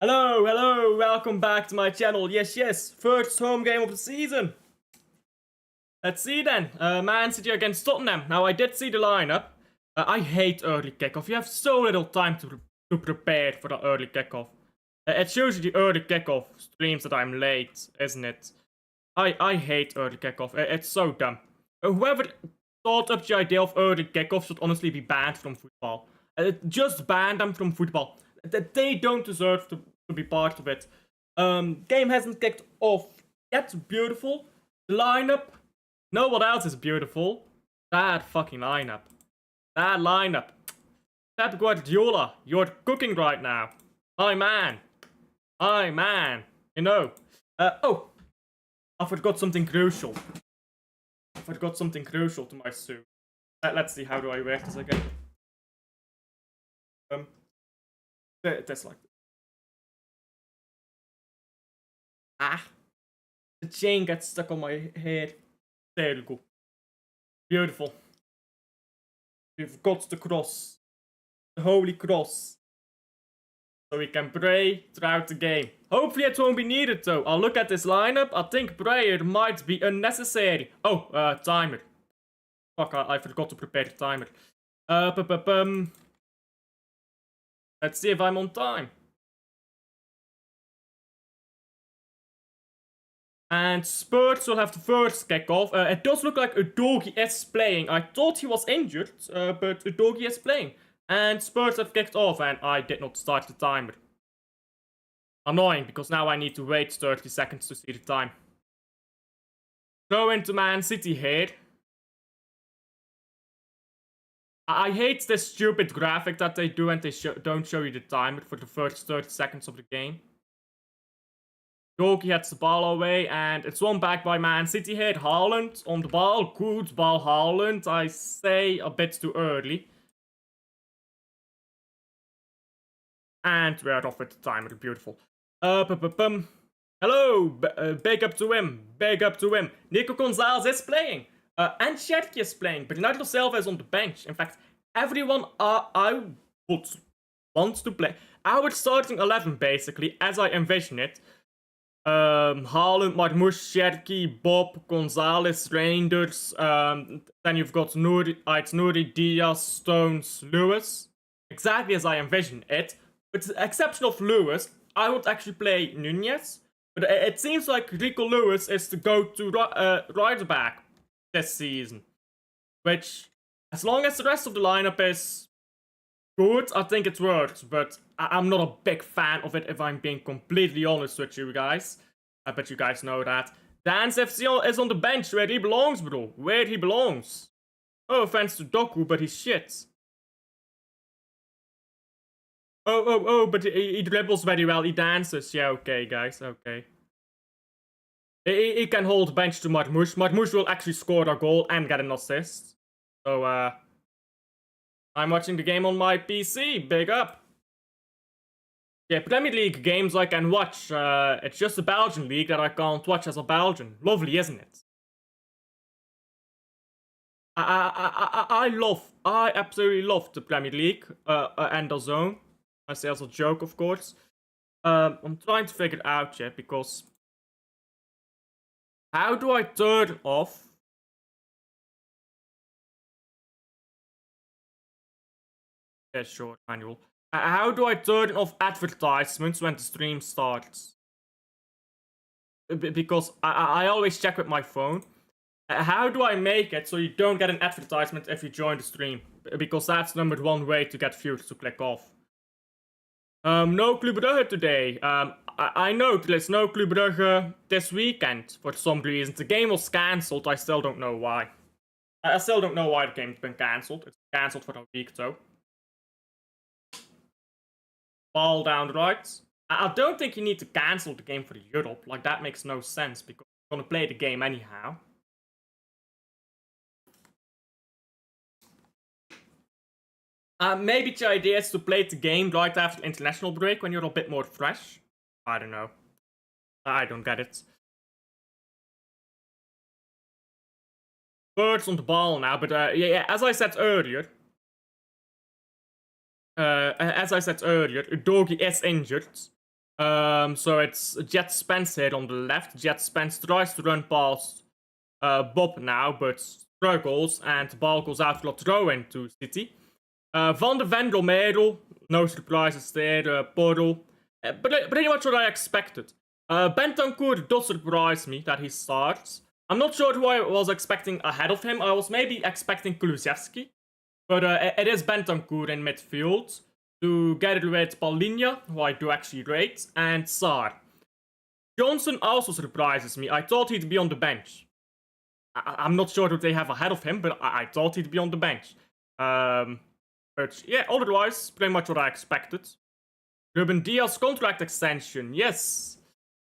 Hello, welcome back to my channel. Yes, first home game of the season. Let's see then. Man City against Tottenham. Now, I did see the lineup. I hate early kickoff. You have so little time to prepare for the early kickoff. It shows you the early kickoff streams that I'm late, isn't it? I hate early kickoff. It's so dumb. Whoever thought up the idea of early kickoff should honestly be banned from football. Just ban them from football. They don't deserve to be part of it. Game hasn't kicked off yet. Beautiful. The lineup. No, what else is beautiful? That fucking lineup. That lineup. Pep Guardiola, you're cooking right now. My man. My man. You know. Oh. I forgot something crucial. I forgot something crucial to my suit. Let's see, how do I wear this again? That's like this. Ah. The chain gets stuck on my head. There we go. Beautiful. We've got the cross. The holy cross. So we can pray throughout the game. Hopefully it won't be needed though. I'll look at this lineup. I think prayer might be unnecessary. Oh, timer. Fuck, I forgot to prepare the timer. Let's see if I'm on time. And Spurs will have the first kickoff. It does look like Udogie is playing. I thought he was injured, but Udogie is playing. And Spurs have kicked off, and I did not start the timer. Annoying, because now I need to wait 30 seconds to see the time. Throw into Man City here. I hate this stupid graphic that they do, and they don't show you the timer for the first 30 seconds of the game. Udogie gets the ball away, and it's won back by Man City here. Haaland on the ball. Good ball, Haaland. I say a bit too early. And we're off with the timer. Beautiful. Hello. Big up to him. Big up to him. Nico Gonzalez is playing. And Cherki is playing. Bernardo Silva is on the bench. In fact, everyone I would want to play. Our starting 11, basically, as I envision it. Haaland, Marmoush, Cherki, Bob, Gonzalez, Reinders. Then you've got Nouri, Diaz, Stones, Lewis. Exactly as I envision it. With the exception of Lewis, I would actually play Nunez. But it seems like Rico Lewis is the go-to right back this season. Which, as long as the rest of the lineup is good, I think it works. But I'm not a big fan of it, if I'm being completely honest with you guys. I bet you guys know that. Dance FC is on the bench where he belongs, bro. Where he belongs. No offense to Doku, but he's shit. But he dribbles very well. He dances. Yeah, okay, guys. Okay. He can hold bench to Marmoush. Marmoush will actually score a goal and get an assist. So, I'm watching the game on my PC. Big up. Yeah, Premier League games I can watch. It's just the Belgian league that I can't watch as a Belgian. Lovely, isn't it? I absolutely love the Premier League and the Zone. I say as a joke, of course. I'm trying to figure it out yet, because how do I turn off? Yeah, sure, manual. How do I turn off advertisements when the stream starts? Because I always check with my phone. How do I make it so you don't get an advertisement if you join the stream? Because that's the #1 way to get viewers to click off. No Club Brugge today. I know there's no Club Brugge this weekend for some reason. The game was cancelled. I still don't know why. I still don't know why the game's been cancelled. It's cancelled for a week though. Ball down the right. I don't think you need to cancel the game for Europe. Like, that makes no sense because you're gonna play the game anyhow. Maybe the idea is to play the game right after the international break when you're a bit more fresh. I don't know. I don't get it. Birds on the ball now, but yeah, as I said earlier, Udogie is injured. So it's Jet Spence here on the left. Jet Spence tries to run past Bob now, but struggles, and the ball goes out for a throw-in to City. Van de Vendel Merel, no surprises there. Portal, pretty much what I expected. Bentancur does surprise me that he starts. I'm not sure who I was expecting ahead of him. I was maybe expecting Kulusevski, but it is Bentancur in midfield, together with Paulinho, who I do actually rate, and Sarr. Johnson also surprises me. I thought he'd be on the bench. I'm not sure who they have ahead of him, but I thought he'd be on the bench. But yeah, otherwise, pretty much what I expected. Ruben Diaz contract extension, yes.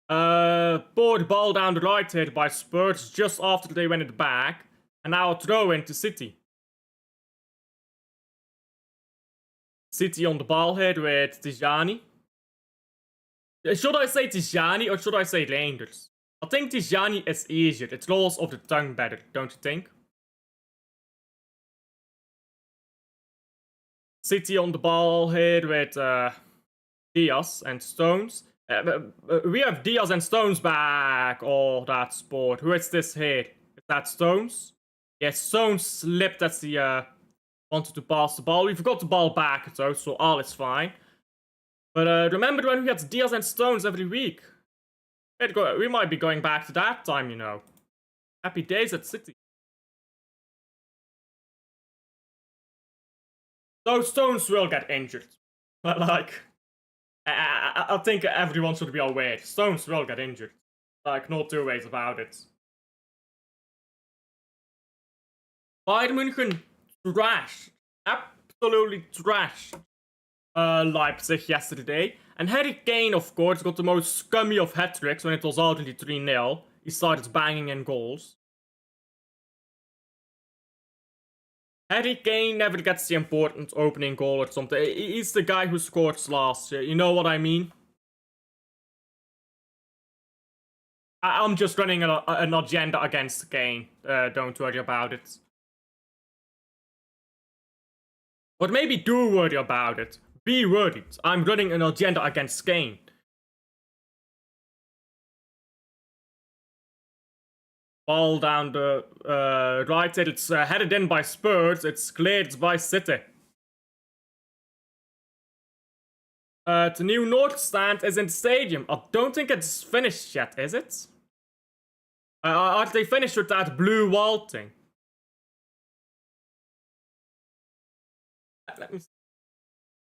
Poor ball down the right here by Spurs just after they win it back. And now a throw into City. City on the ball here with Tijani. Should I say Tijani or should I say Rangers? I think Tijani is easier. It rolls off the tongue better, don't you think? City on the ball here with Diaz and Stones. We have Diaz and Stones back. Oh, that sport. Who is this here? Is that Stones? Yes, Stones slipped as he wanted to pass the ball. We forgot the ball back though, so all is fine. But remember when we had Diaz and Stones every week? We might be going back to that time, you know. Happy days at City. So Stones will get injured. But like, I think everyone should be aware. Stones will get injured. Like, no two ways about it. Bayern München trash. Absolutely trash. Leipzig yesterday. And Harry Kane, of course, got the most scummy of hat-tricks when it was already 3-0. He started banging in goals. Harry Kane never gets the important opening goal or something. He's the guy who scored last year. You know what I mean? I'm just running an agenda against Kane. Don't worry about it. But maybe do worry about it. Be worried. I'm running an agenda against Kane. Ball down the right side. It's headed in by Spurs. It's cleared by City. The new North Stand is in the stadium. I don't think it's finished yet, is it? Are they finished with that blue wall thing? Let me see.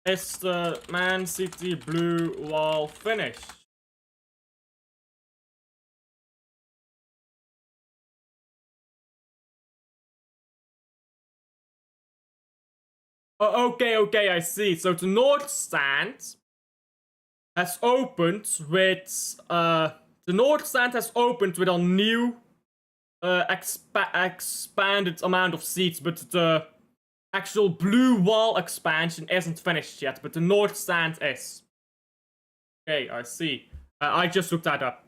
Is the Man City blue wall finished? Oh, okay, I see. So the North Stand has opened with the North Stand has opened with a new expanded amount of seats, but the actual blue wall expansion isn't finished yet, but the North Stand is. Okay, I see. I just looked that up.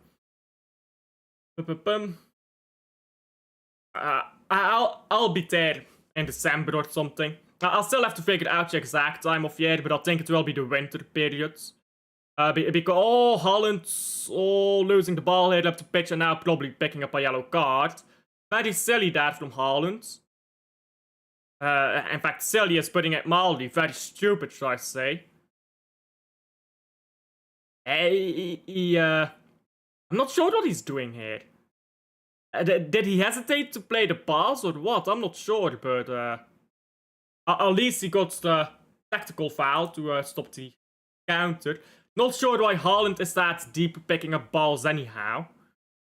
I'll be there in December or something. I'll still have to figure out the exact time of year, but I think it will be the winter periods. Because Holland's losing the ball here up the pitch and now probably picking up a yellow card. Very silly that from Haaland. In fact, silly is putting it mildly. Very stupid, should I say. I'm not sure what he's doing here. Did he hesitate to play the pass or what? I'm not sure, but at least he got the tactical foul to stop the counter. Not sure why Haaland is that deep picking up balls anyhow.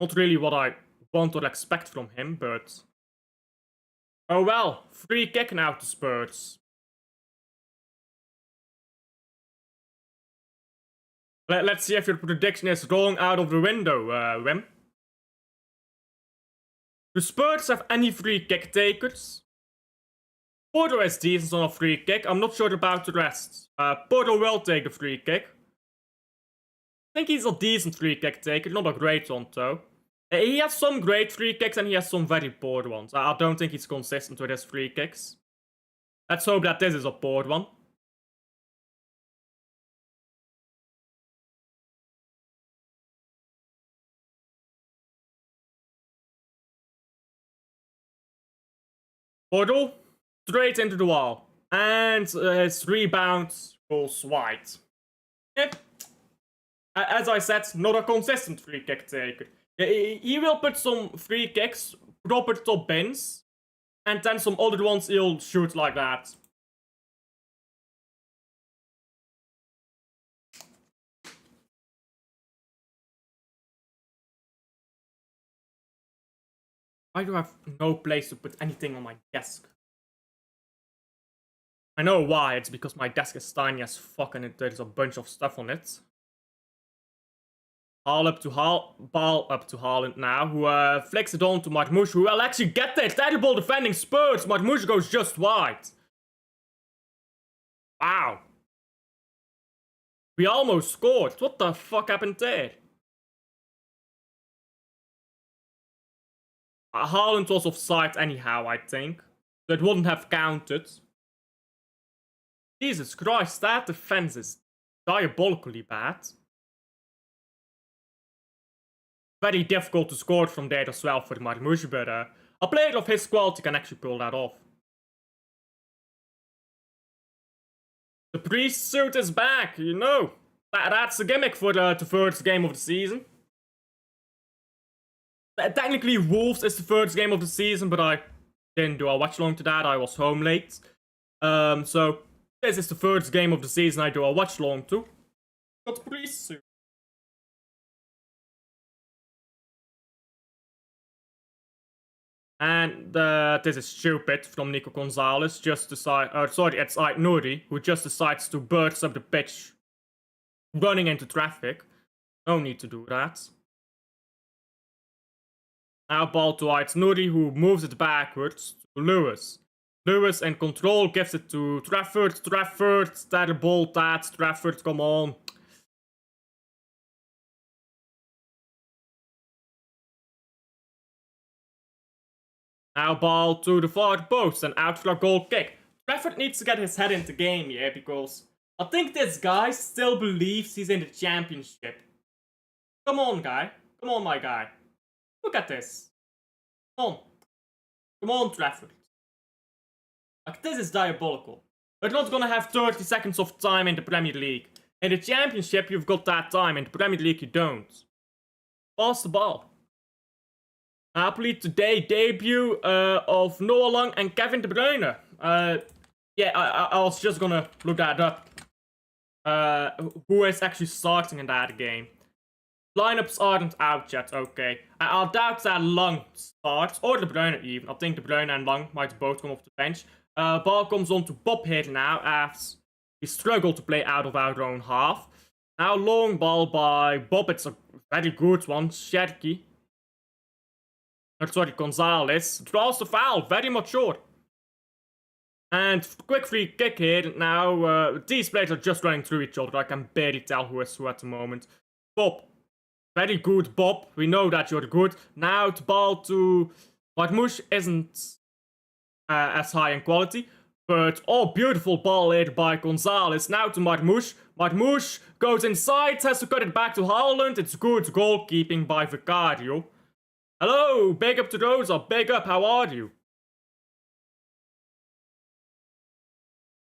Not really what I want or expect from him, but... Oh well, free kick now to Spurs. Let's see if your prediction is wrong out of the window, Wim. Do Spurs have any free kick takers? Porto is decent on a free kick. I'm not sure about the rest. Porto will take the free kick. I think he's a decent free kick taker, not a great one though. He has some great free kicks and he has some very poor ones. I don't think he's consistent with his free kicks. Let's hope that this is a poor one. Portal, straight into the wall. And his rebound goes wide. Yeah. As I said, not a consistent free kick taker. He will put some free kicks, proper top bins, and then some other ones he'll shoot like that. Why do I have no place to put anything on my desk? I know why, it's because my desk is tiny as fuck and there's a bunch of stuff on it. Ball up to Haaland now, who flicks it on to Marmouche, who will actually get there. Terrible defending Spurs. Marmouche goes just wide. Wow. We almost scored. What the fuck happened there? Haaland was offside anyhow, I think. So it wouldn't have counted. Jesus Christ, that defense is diabolically bad. Very difficult to score from there as well for Marmouche, but a player of his quality can actually pull that off. The priest suit is back, you know. That's the gimmick for the first game of the season. Technically, Wolves is the first game of the season, but I didn't do a watch-along to that. I was home late. So, this is the first game of the season I do a watch-along to. Got priest suit. And this is stupid from Nico Gonzalez. Just decide, sorry, it's Nuri who just decides to burst up the pitch, running into traffic. No need to do that. Now ball to Nuri, who moves it backwards to Lewis. Lewis in control gives it to Trafford. Trafford, terrible that. Trafford, come on. Now ball to the far post and out for a goal kick. Trafford needs to get his head into game, yeah, because I think this guy still believes he's in the championship. Come on, guy. Come on, my guy. Look at this. Come on. Come on, Trafford. Like, this is diabolical. We're not gonna have 30 seconds of time in the Premier League. In the championship, you've got that time. In the Premier League, you don't. Pass the ball. Napoli today debut of Noah Lang and Kevin De Bruyne. Yeah, I was just gonna look that up. Who is actually starting in that game? Lineups aren't out yet, okay. I'll doubt that Lang starts, or De Bruyne even. I think De Bruyne and Lang might both come off the bench. Ball comes on to Bob here now, as we struggle to play out of our own half. Now long ball by Bob, it's a very good one. Sherky. Sorry, Gonzalez. Draws the foul, very mature. And quick free kick here. Now, these players are just running through each other. I can barely tell who is who at the moment. Bob. Very good, Bob. We know that you're good. Now, the ball to Marmouche isn't as high in quality. But, oh, beautiful ball here by Gonzalez. Now to Marmouche. Marmouche goes inside, has to cut it back to Haaland. It's good goalkeeping by Vicario. Hello, big up to Rosa. Big up, how are you?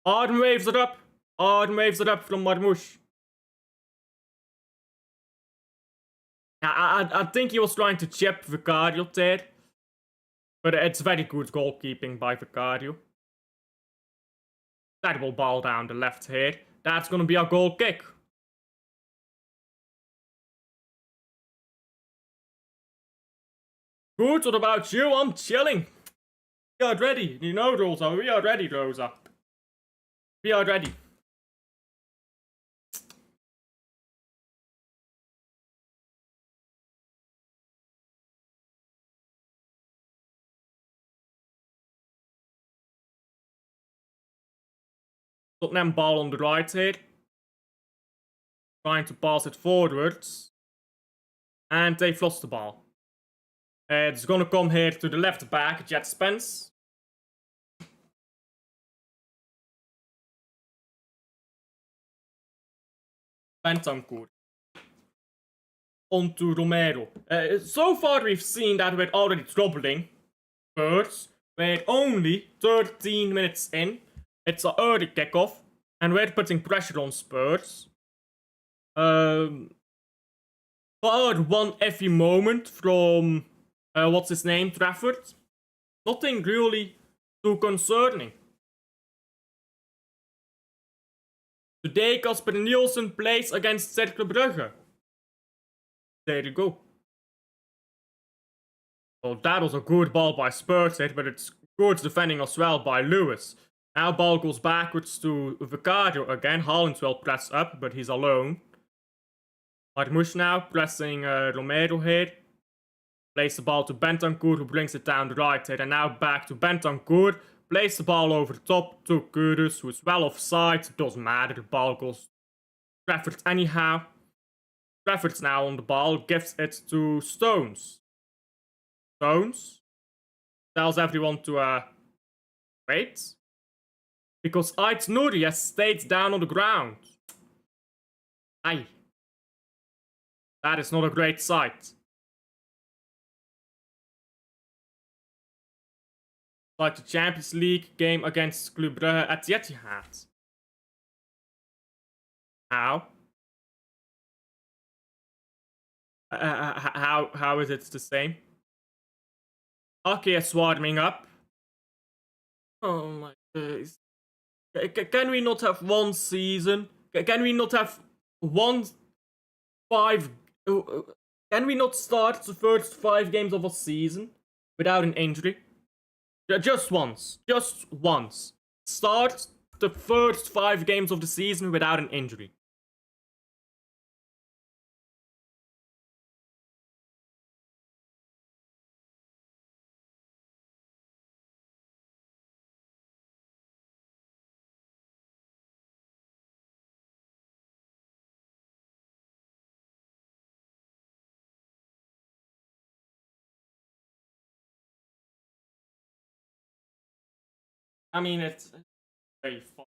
Arden waves it up. Arden waves it up from Marmouche. I think he was trying to chip Vicario there. But it's very good goalkeeping by Vicario. Terrible ball down the left here. That's gonna be a goal kick. Good, what about you? I'm chilling. We are ready. You know, Rosa. We are ready, Rosa. We are ready. Tottenham ball on the right here. Trying to pass it forwards. And they've lost the ball. It's gonna come here to the left back, Jet Spence. Bentancur. On to Romero. So far we've seen that we're already troubling Spurs. We're only 13 minutes in. It's an early kickoff, and we're putting pressure on Spurs. Hard one every moment from what's his name, Trafford. Nothing really too concerning. Today, Casper Nielsen plays against Cercle Brugge. There you go. Well, that was a good ball by Spurs here, but it's good defending as well by Lewis. Now ball goes backwards to Vicario again. Haaland will press up, but he's alone. Marmouche now pressing Romero here. Plays the ball to Bentancur, who brings it down the right here. And now back to Bentancur. Plays the ball over the top to Kudus, who is well offside. Doesn't matter, the ball goes Trafford anyhow. Trafford's now on the ball, gives it to Stones. Stones tells everyone to wait. Because Ait Nouri has stayed down on the ground. Aye. That is not a great sight. Like the Champions League game against Club Brugge at the Etihad. How? How is it the same? Okay, it's warming up. Oh my days. Can we not have one season? Can we not have one 5... Can we not start the first 5 games of a season without an injury? Just once. Just once. Start the first 5 games of the season without an injury. I mean, it's very fun.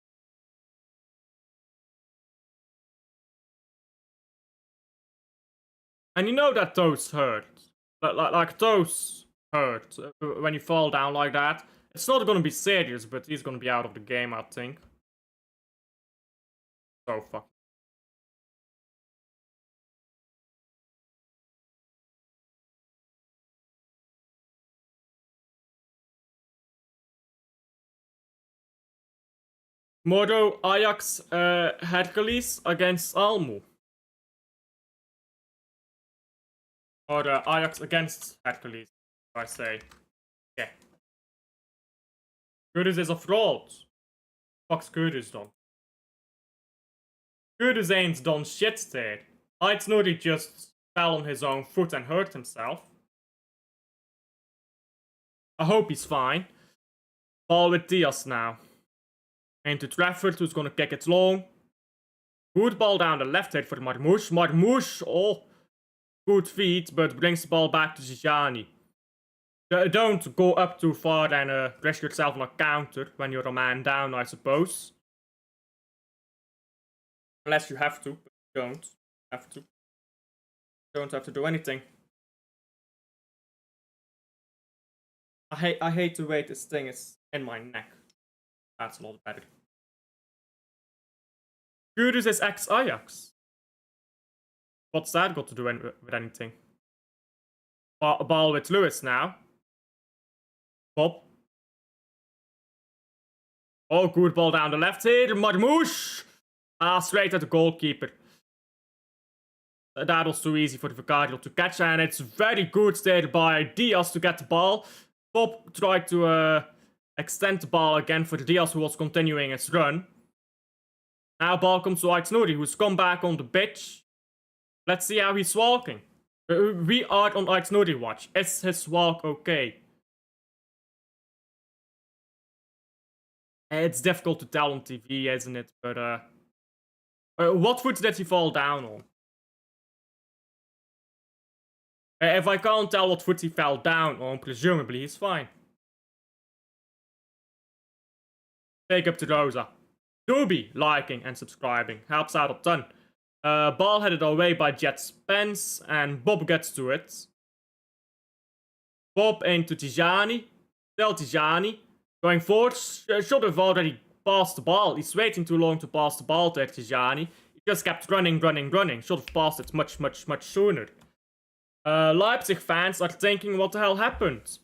And you know that those hurt. Like those hurt when you fall down like that. It's not gonna be serious, but he's gonna be out of the game, I think. So fuck. Tomorrow, Ajax Hercules against Almu. Or Ajax against Hercules, I say. Yeah. Kudus is a fraud. Fuck's Kudus done? Kudus ain't done shit there. Ait Nouri just fell on his own foot and hurt himself. I hope he's fine. Ball with Diaz now. Into Trafford, who's gonna kick it long. Good ball down the left side for Marmouche. Marmouche, oh, good feet, but brings the ball back to Zidane. Don't go up too far and risk yourself on a counter when you're a man down, I suppose. Unless you have to, but you don't have to. Don't have to do anything. I hate the way this thing is in my neck. That's a lot better. Kudus is ex-Ajax. What's that got to do with anything? Ball with Lewis now. Bob. Oh, good ball down the left here. Marmouche. Straight at the goalkeeper. That was too easy for the Vicario to catch, and it's very good there by Diaz to get the ball. Bob tried to extend the ball again for Diaz, who was continuing his run. Now ball comes to Ait Nouri, who's come back on the pitch. Let's see how he's walking. We are on Ait Nouri watch. Is his walk okay? It's difficult to tell on TV, isn't it? But what foot did he fall down on? If I can't tell what foot he fell down on, presumably he's fine. Take up to Rosa. Do be liking and subscribing. Helps out a ton. Ball headed away by Jet Spence, and Bob gets to it. Bob into Tijani. Still Tijani. Going forward, should have already passed the ball. He's waiting too long to pass the ball to Tijani. He just kept running. Should have passed it much sooner. Leipzig fans are thinking, what the hell happened?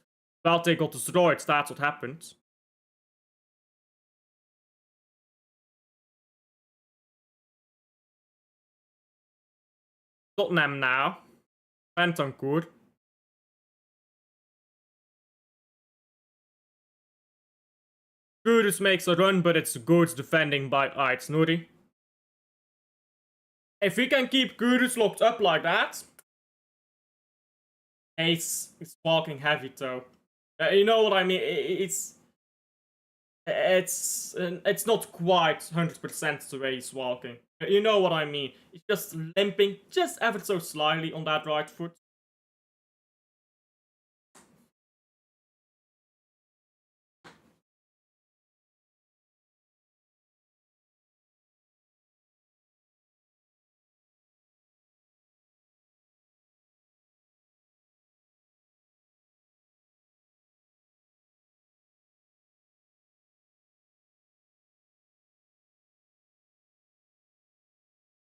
Well, they got destroyed, that's what happened. Tottenham now. Bentancur. Kudus makes a run, but it's good defending by Ait Nuri. If we can keep Kudus locked up like that... Ace is walking heavy though. You know what I mean? It's not quite 100% the way he's walking. You know what I mean? He's just limping just ever so slightly on that right foot.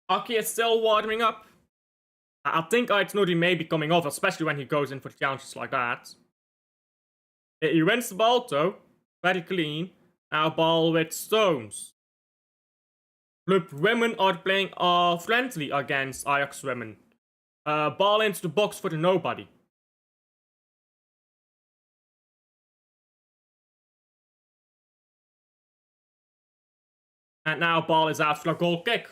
Aki is still warming up. I think Aitnuri may be coming off, especially when he goes in for challenges like that. He wins the ball though. Very clean. Now ball with Stones. Club women are playing friendly against Ajax women. Ball into the box for the nobody. And now ball is out for a goal kick.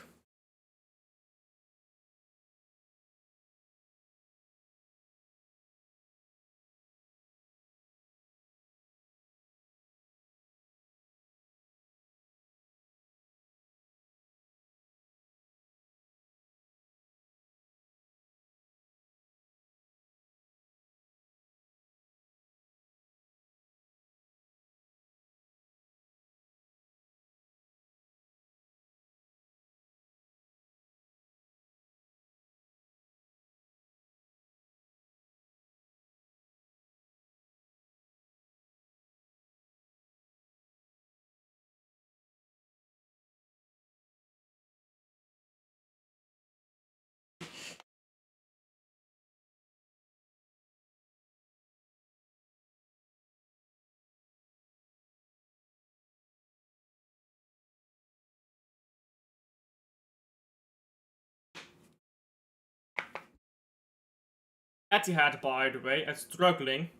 Etihad, by the way, is struggling to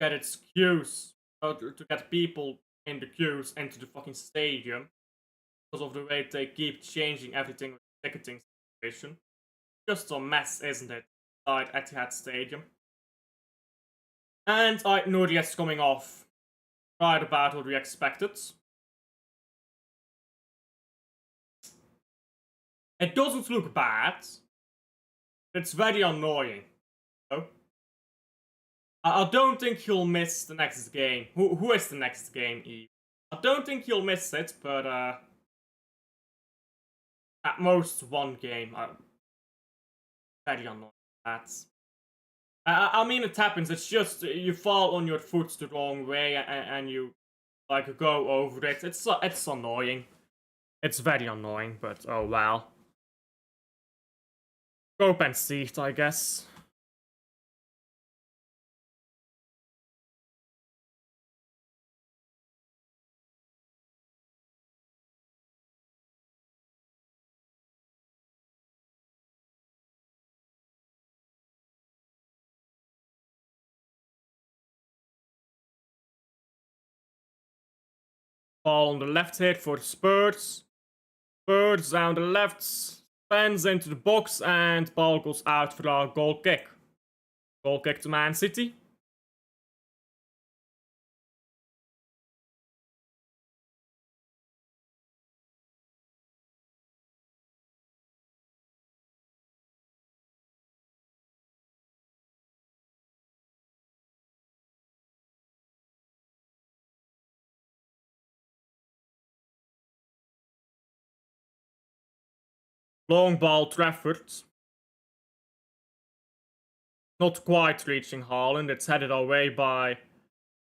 get its queues, to get people in the queues into the fucking stadium because of the way they keep changing everything with the ticketing situation. Just a mess, isn't it? Inside Etihad Stadium. And Nuri is coming off right about what we expected. It doesn't look bad. It's very annoying. So, I don't think he'll miss the next game. Who is the next game, Eve? I don't think he'll miss it, but at most one game. Very annoying. That's. I mean, it happens. It's just you fall on your foot the wrong way and you like go over it. It's annoying. It's very annoying, but oh well. Go and see it, I guess. Ball on the left hit for Spurs. Spurs down the left. Spins into the box and ball goes out for a goal kick. Goal kick to Man City. Long ball Trafford. Not quite reaching Haaland. It's headed away by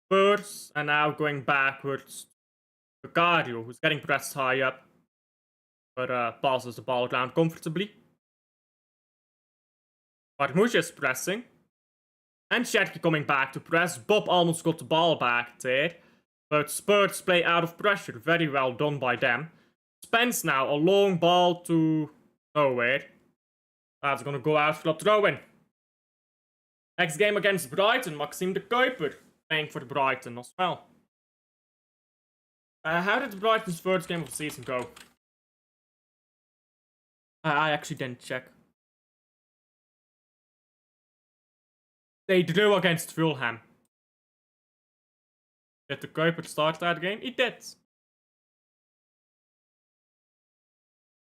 Spurs, and now going backwards to Vicario, who's getting pressed high up, but passes the ball around comfortably. Marmouche is pressing. And Shetty coming back to press. Bob almost got the ball back there. But Spurs play out of pressure. Very well done by them. Spence now, a long ball to nowhere. That's gonna go out for a throw-in. Next game against Brighton, Maxime de Kuiper playing for Brighton as well. How did Brighton's first game of the season go? I actually didn't check. They drew against Fulham. Did de Kuiper start that game? He did.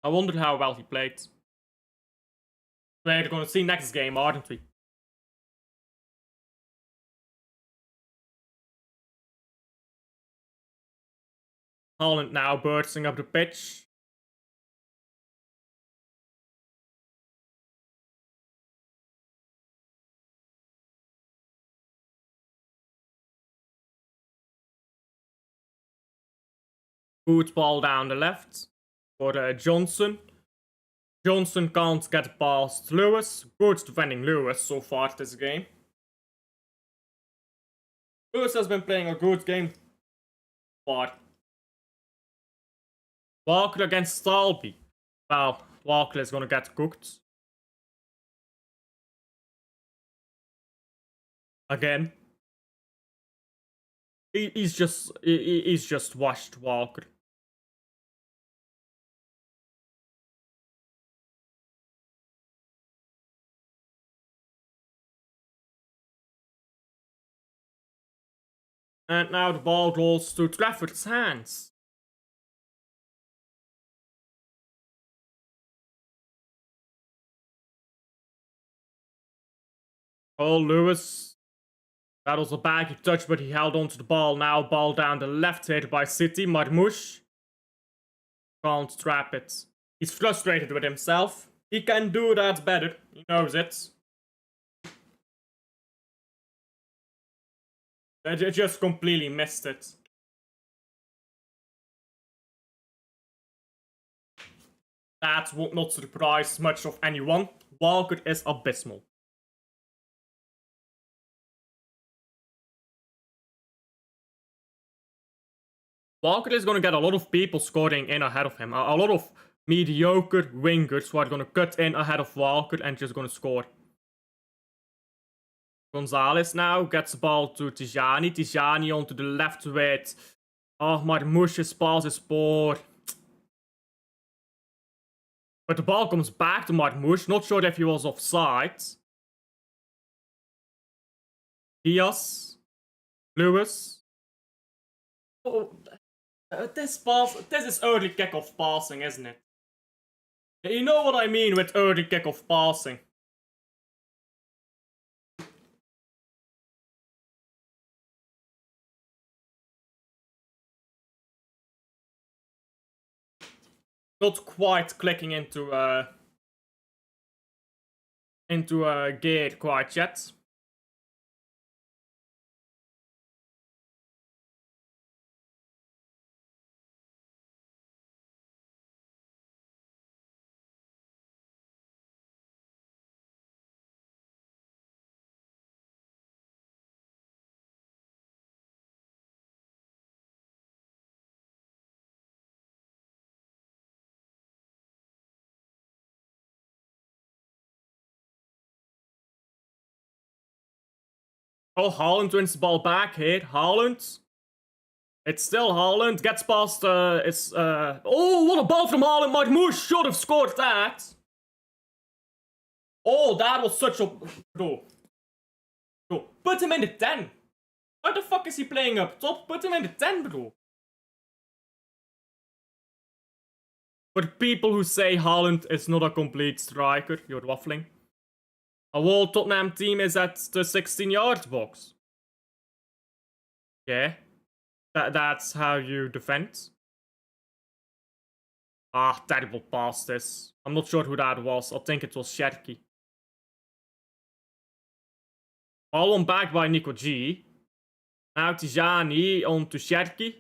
I wonder how well he played. We're gonna see next game, aren't we? Haaland now bursting up the pitch. Good ball down the left for Johnson. Johnson can't get past Lewis. Good defending Lewis so far this game. Lewis has been playing a good game. But Walker against Stalby. Well, Walker is gonna get cooked. Again. He's just washed Walker. And now the ball rolls to Trafford's hands. Oh, Lewis. That was a baggy touch, but he held onto the ball. Now ball down the left, hit by City. Marmouche can't trap it. He's frustrated with himself. He can do that better. He knows it. I just completely missed it. That would not surprise much of anyone. Walker is abysmal. Walker is going to get a lot of people scoring in ahead of him. A lot of mediocre wingers who are going to cut in ahead of Walker and just going to score. Gonzalez now gets the ball to Tijani. Tijani onto the left with... Oh, Marmouche's pass is poor. But the ball comes back to Marmouche. Not sure if he was offside. Diaz. Lewis. Oh, this is early kickoff passing, isn't it? You know what I mean with early kickoff passing. Not quite clicking into gear quite yet. Oh, Haaland wins the ball back here. Haaland. It's still Haaland. Gets past, Oh, what a ball from Haaland. Marmouche should have scored that. Oh, that was such a... Bro. Put him in the 10. Why the fuck is he playing up top? Put him in the 10, bro. For people who say Haaland is not a complete striker, you're waffling. A whole Tottenham team is at the 16-yard box. Yeah. That's how you defend. Ah, terrible pass this. I'm not sure who that was. I think it was Sherky. Ball on back by Nico G. Now Tijani on to Sherky.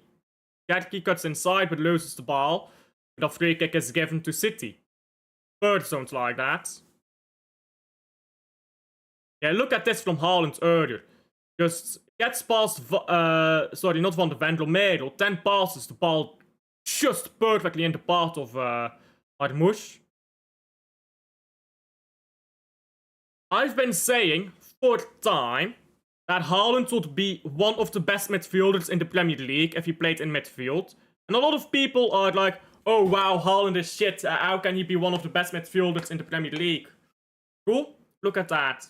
Sherky cuts inside but loses the ball. The free kick is given to City. Birds don't like that. Yeah, look at this from Haaland earlier. Just gets past, sorry, not Van de Ven, Romero. 10 passes, the ball just perfectly in the path of Marmoush. I've been saying for time that Haaland would be one of the best midfielders in the Premier League if he played in midfield. And a lot of people are like, oh wow, Haaland is shit. How can he be one of the best midfielders in the Premier League? Cool, look at that.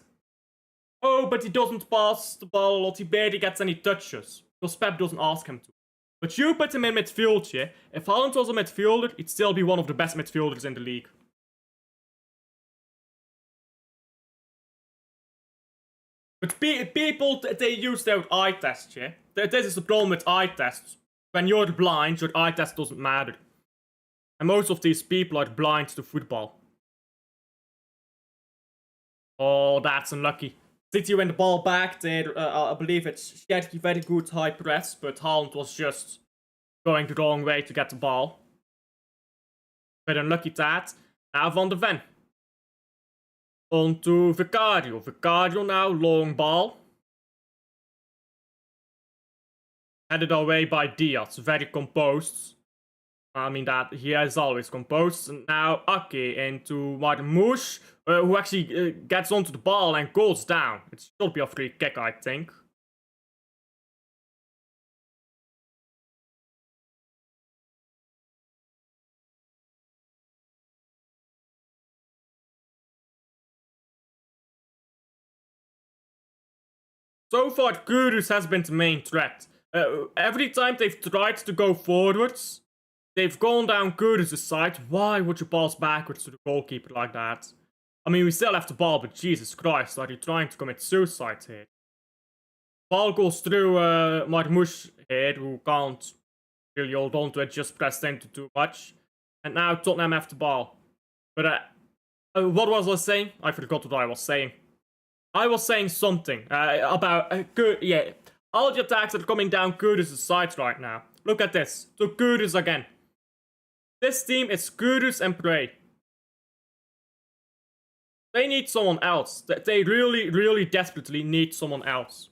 Oh, but he doesn't pass the ball a lot. He barely gets any touches. Because Pep doesn't ask him to. But you put him in midfield, yeah? If Haaland was a midfielder, he'd still be one of the best midfielders in the league. But people, they use their eye test, yeah? This is the problem with eye tests. When you're blind, your eye test doesn't matter. And most of these people are blind to football. Oh, that's unlucky. City win the ball back there. I believe it's Sherky, very good high press, but Haaland was just going the wrong way to get the ball. But unlucky that. Now Van de Ven. On to Vicario. Vicario now, long ball. Headed away by Diaz, very composed. I mean that he is always composed. And now Ake into Marmoush, who actually gets onto the ball and goes down. It should be a free kick, I think. So far, Kudus has been the main threat. Every time they've tried to go forwards, they've gone down Kudus' side. Why would you pass backwards to the goalkeeper like that? I mean, we still have the ball, but Jesus Christ, are you trying to commit suicide here? Ball goes through Marmoush here, who can't really hold on to it, just pressed into too much. And now Tottenham have the ball. But what was I saying? I forgot what I was saying. I was saying something about yeah, all the attacks are coming down Kudus' sides right now. Look at this. So Kudus again. This team is Kudus and Prey. They need someone else. They really, really desperately need someone else.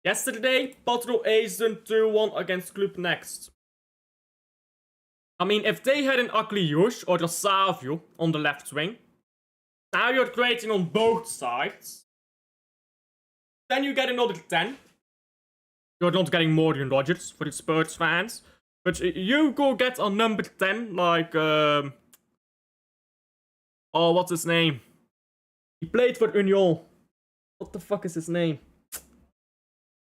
Yesterday, Patro aced 2-1 against Club Next. I mean, if they had an Akliush or a Savio on the left wing, now you're creating on both sides. Then you get another 10. You're not getting Morgan Rodgers for the Spurs fans. But you go get a number 10 like... oh, what's his name? He played for Union. What the fuck is his name?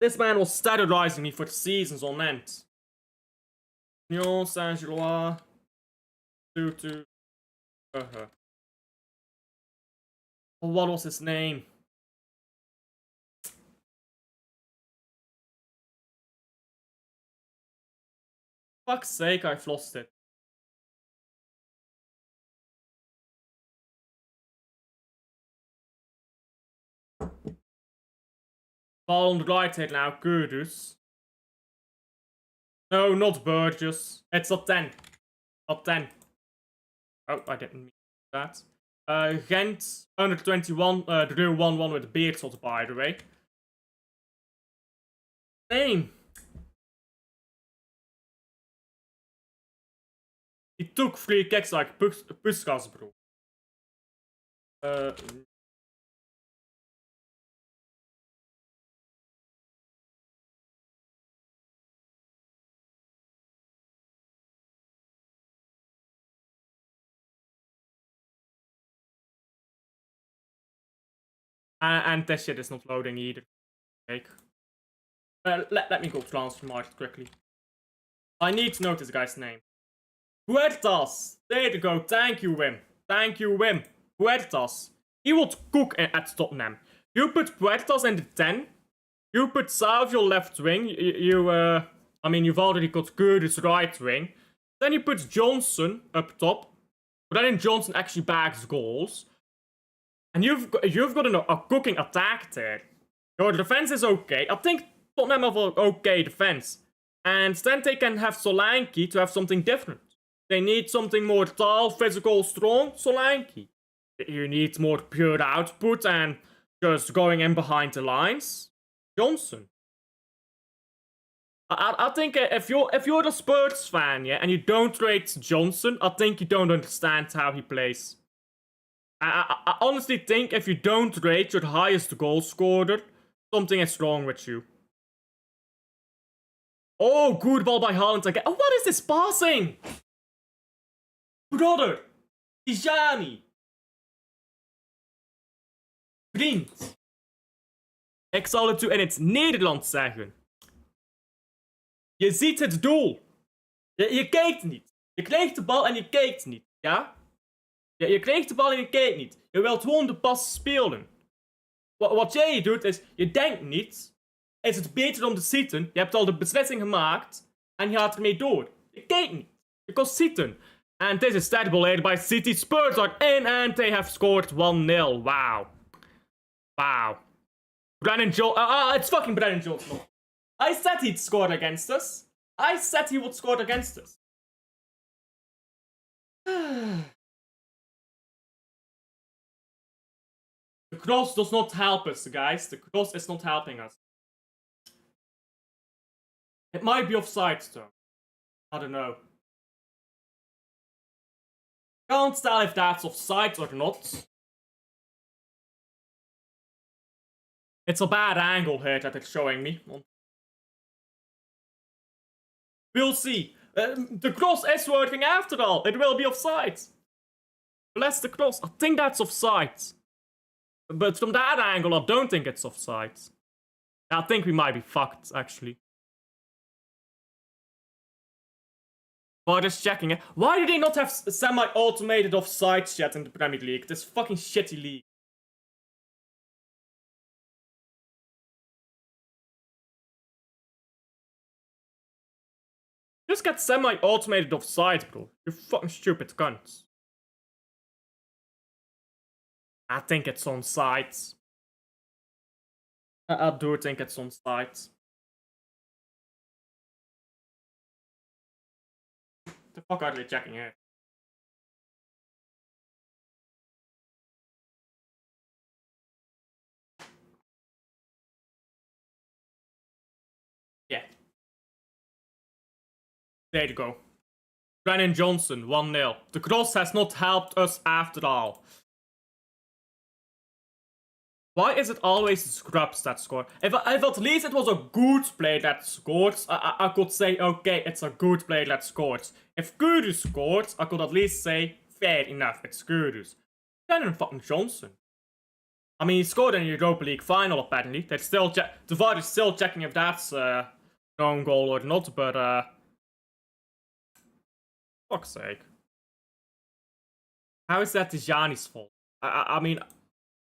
This man was terrorizing me for seasons on end. Union Saint-Gilloise. 2-2. Oh, what was his name? Fuck's sake, I've lost it. Ball on the right here now, Kudus. No, not Burgess. It's a 10. A 10. Oh, I didn't mean that. Gent, under 21, drew 1-1 with Beerschot, by the way. Name. He took free kicks like Puskas, bro. And this shit is not loading either. Let me go transfer market quickly. I need to know this guy's name. Huertas! There you go. Thank you, Wim. Thank you, Wim. Huertas. He would cook at Tottenham. You put Huertas in the 10. You put Savio left wing. I mean, you've already got Kudus right wing. Then you put Johnson up top. But then Johnson actually bags goals. And you've got a cooking attack there. Your defense is okay. I think Tottenham have an okay defense. And then they can have Solanke to have something different. They need something more tall, physical, strong. Solanke. You need more pure output and just going in behind the lines. Johnson. I think if you're the Spurs fan, yeah, and you don't rate Johnson, I think you don't understand how he plays. I honestly think if you don't rate your highest goal scorer, something is wrong with you. Oh, good ball by Haaland again. Oh, what is this passing? Brother, Tijani. Vriend. Ik zal het u in het Nederlands zeggen. Je ziet het doel. Je kijkt niet. Je krijgt de bal en je kijkt niet. Ja? Je krijgt de bal en je kijkt niet. Je wilt gewoon de pas spelen. Wat jij doet is, je denkt niet. Is het beter om te zitten? Je hebt al de beslissing gemaakt. En je gaat ermee door. Je kijkt niet. Je kan zitten. And this is stat ball by City. Spurs are in and they have scored 1-0. Wow. Wow. Brennan Johnson. It's fucking Brennan Johnson. I said he'd scored against us. I said he would score against us. The cross does not help us, guys. The cross is not helping us. It might be offside, though. I don't know. Can't tell if that's offside or not. It's a bad angle here that it's showing me. We'll see. The cross is working after all. It will be offside. Bless the cross. I think that's offside. But from that angle, I don't think it's offside. I think we might be fucked, actually. But just checking it. Why do they not have semi-automated offsides yet in the Premier League? This fucking shitty league. Just get semi-automated offsides, bro. You fucking stupid cunts. I think it's on sides. I do think it's on sides. The fuck are they checking here? Yeah. There you go. Brennan Johnson, 1-0. The cross has not helped us after all. Why is it always the scrubs that score? If at least it was a good player that scores, I could say, okay, it's a good player that scores. If Kudus scores, I could at least say, fair enough, it's Kudus. Brennan fucking Johnson. I mean, he scored in the Europa League final, apparently. They're still the VAR is still checking if that's a known goal or not, but fuck's sake. How is that Tijani's fault? I mean,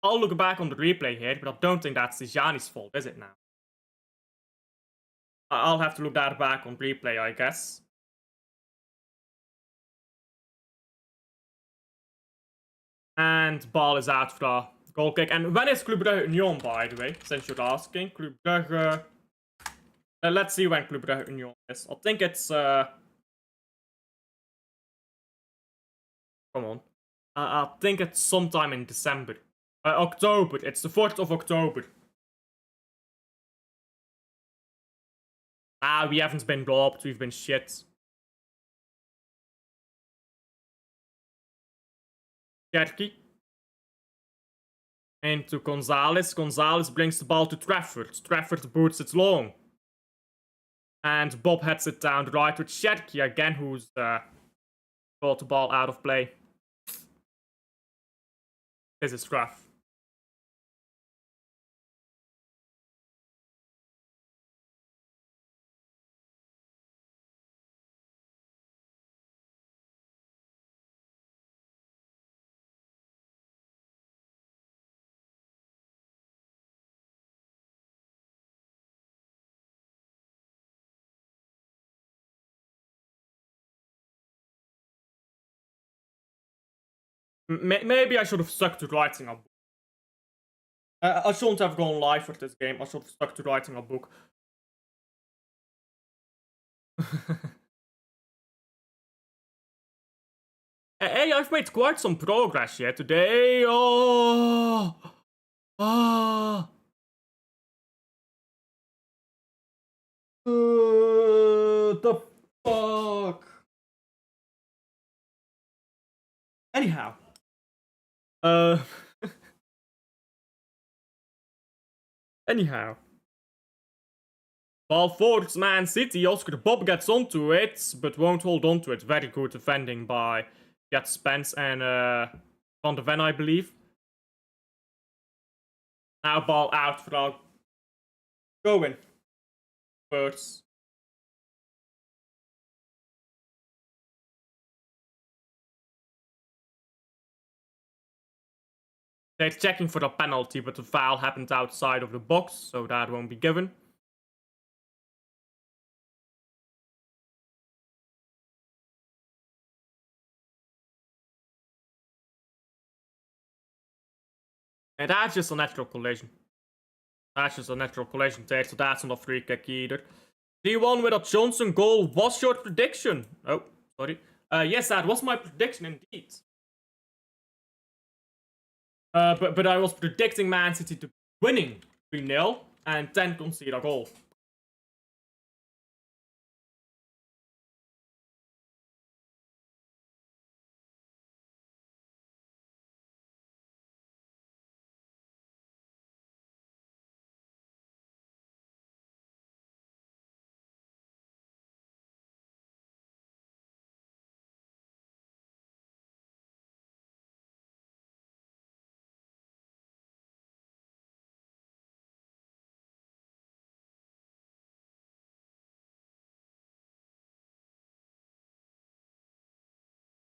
I'll look back on the replay here, but I don't think that's Tijani's fault, is it now? I'll have to look that back on replay, I guess. And ball is out for a goal kick. And when is Club Brugge Union, by the way? Since you're asking. Club Brugge... let's see when Club Brugge Union is. I think it's... Come on. I think it's sometime in December. October. It's the 4th of October. We haven't been robbed. We've been shit. Cherky. Into Gonzalez. Gonzalez brings the ball to Trafford. Trafford boots it long. And Bob heads it down the right with Cherky again, who's got the ball out of play. This is rough. Maybe I should have stuck to writing a book. I shouldn't have gone live for this game. I should have stuck to writing a book. Hey, I've made quite some progress here today. Oh, ah, the fuck. Anyhow, uh, anyhow. Ball forwards Man City, Oscar Bob gets onto it, but won't hold onto it. Very good defending by Jet Spence and Van de Ven, I believe. Now ball out for going. First. They're checking for the penalty, but the foul happened outside of the box, so that won't be given. And that's just a natural collision. That's just a natural collision there, so that's not a free kick either. 3-1 with a Johnson goal was your prediction. Oh, sorry. Yes, that was my prediction indeed. But I was predicting Man City to winning 3-0 and then concede a goal.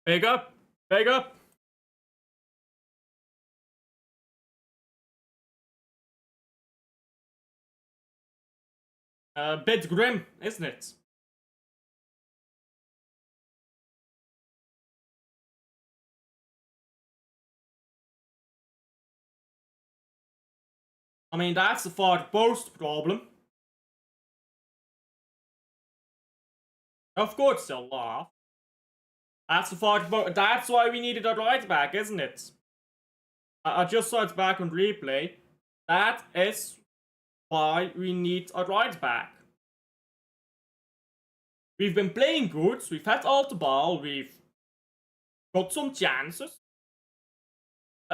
Big up! Big up! A bit grim, isn't it? I mean, that's the far post problem. Of course they'll laugh. That's the far post. That's why we needed a right back, isn't it? I just saw it back on replay. That is why we need a right back. We've been playing good, we've had all the ball, we've got some chances.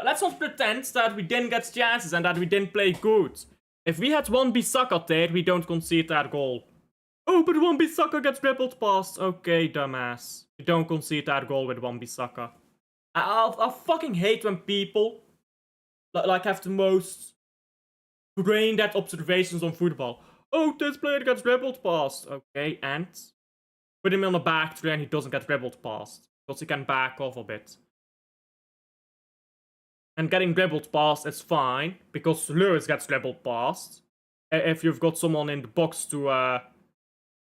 Let's not pretend that we didn't get chances and that we didn't play good. If we had Wan-Bissaka there, we don't concede that goal. Oh, but Wan-Bissaka gets dribbled past. Okay, dumbass. We don't concede that goal with Wan-Bissaka. I fucking hate when people like have the most brain-dead observations on football. Oh, this player gets dribbled past. Okay, and put him on the back three and he doesn't get dribbled past. Because he can back off a bit. And getting dribbled past is fine, because Lewis gets dribbled past. If you've got someone in the box to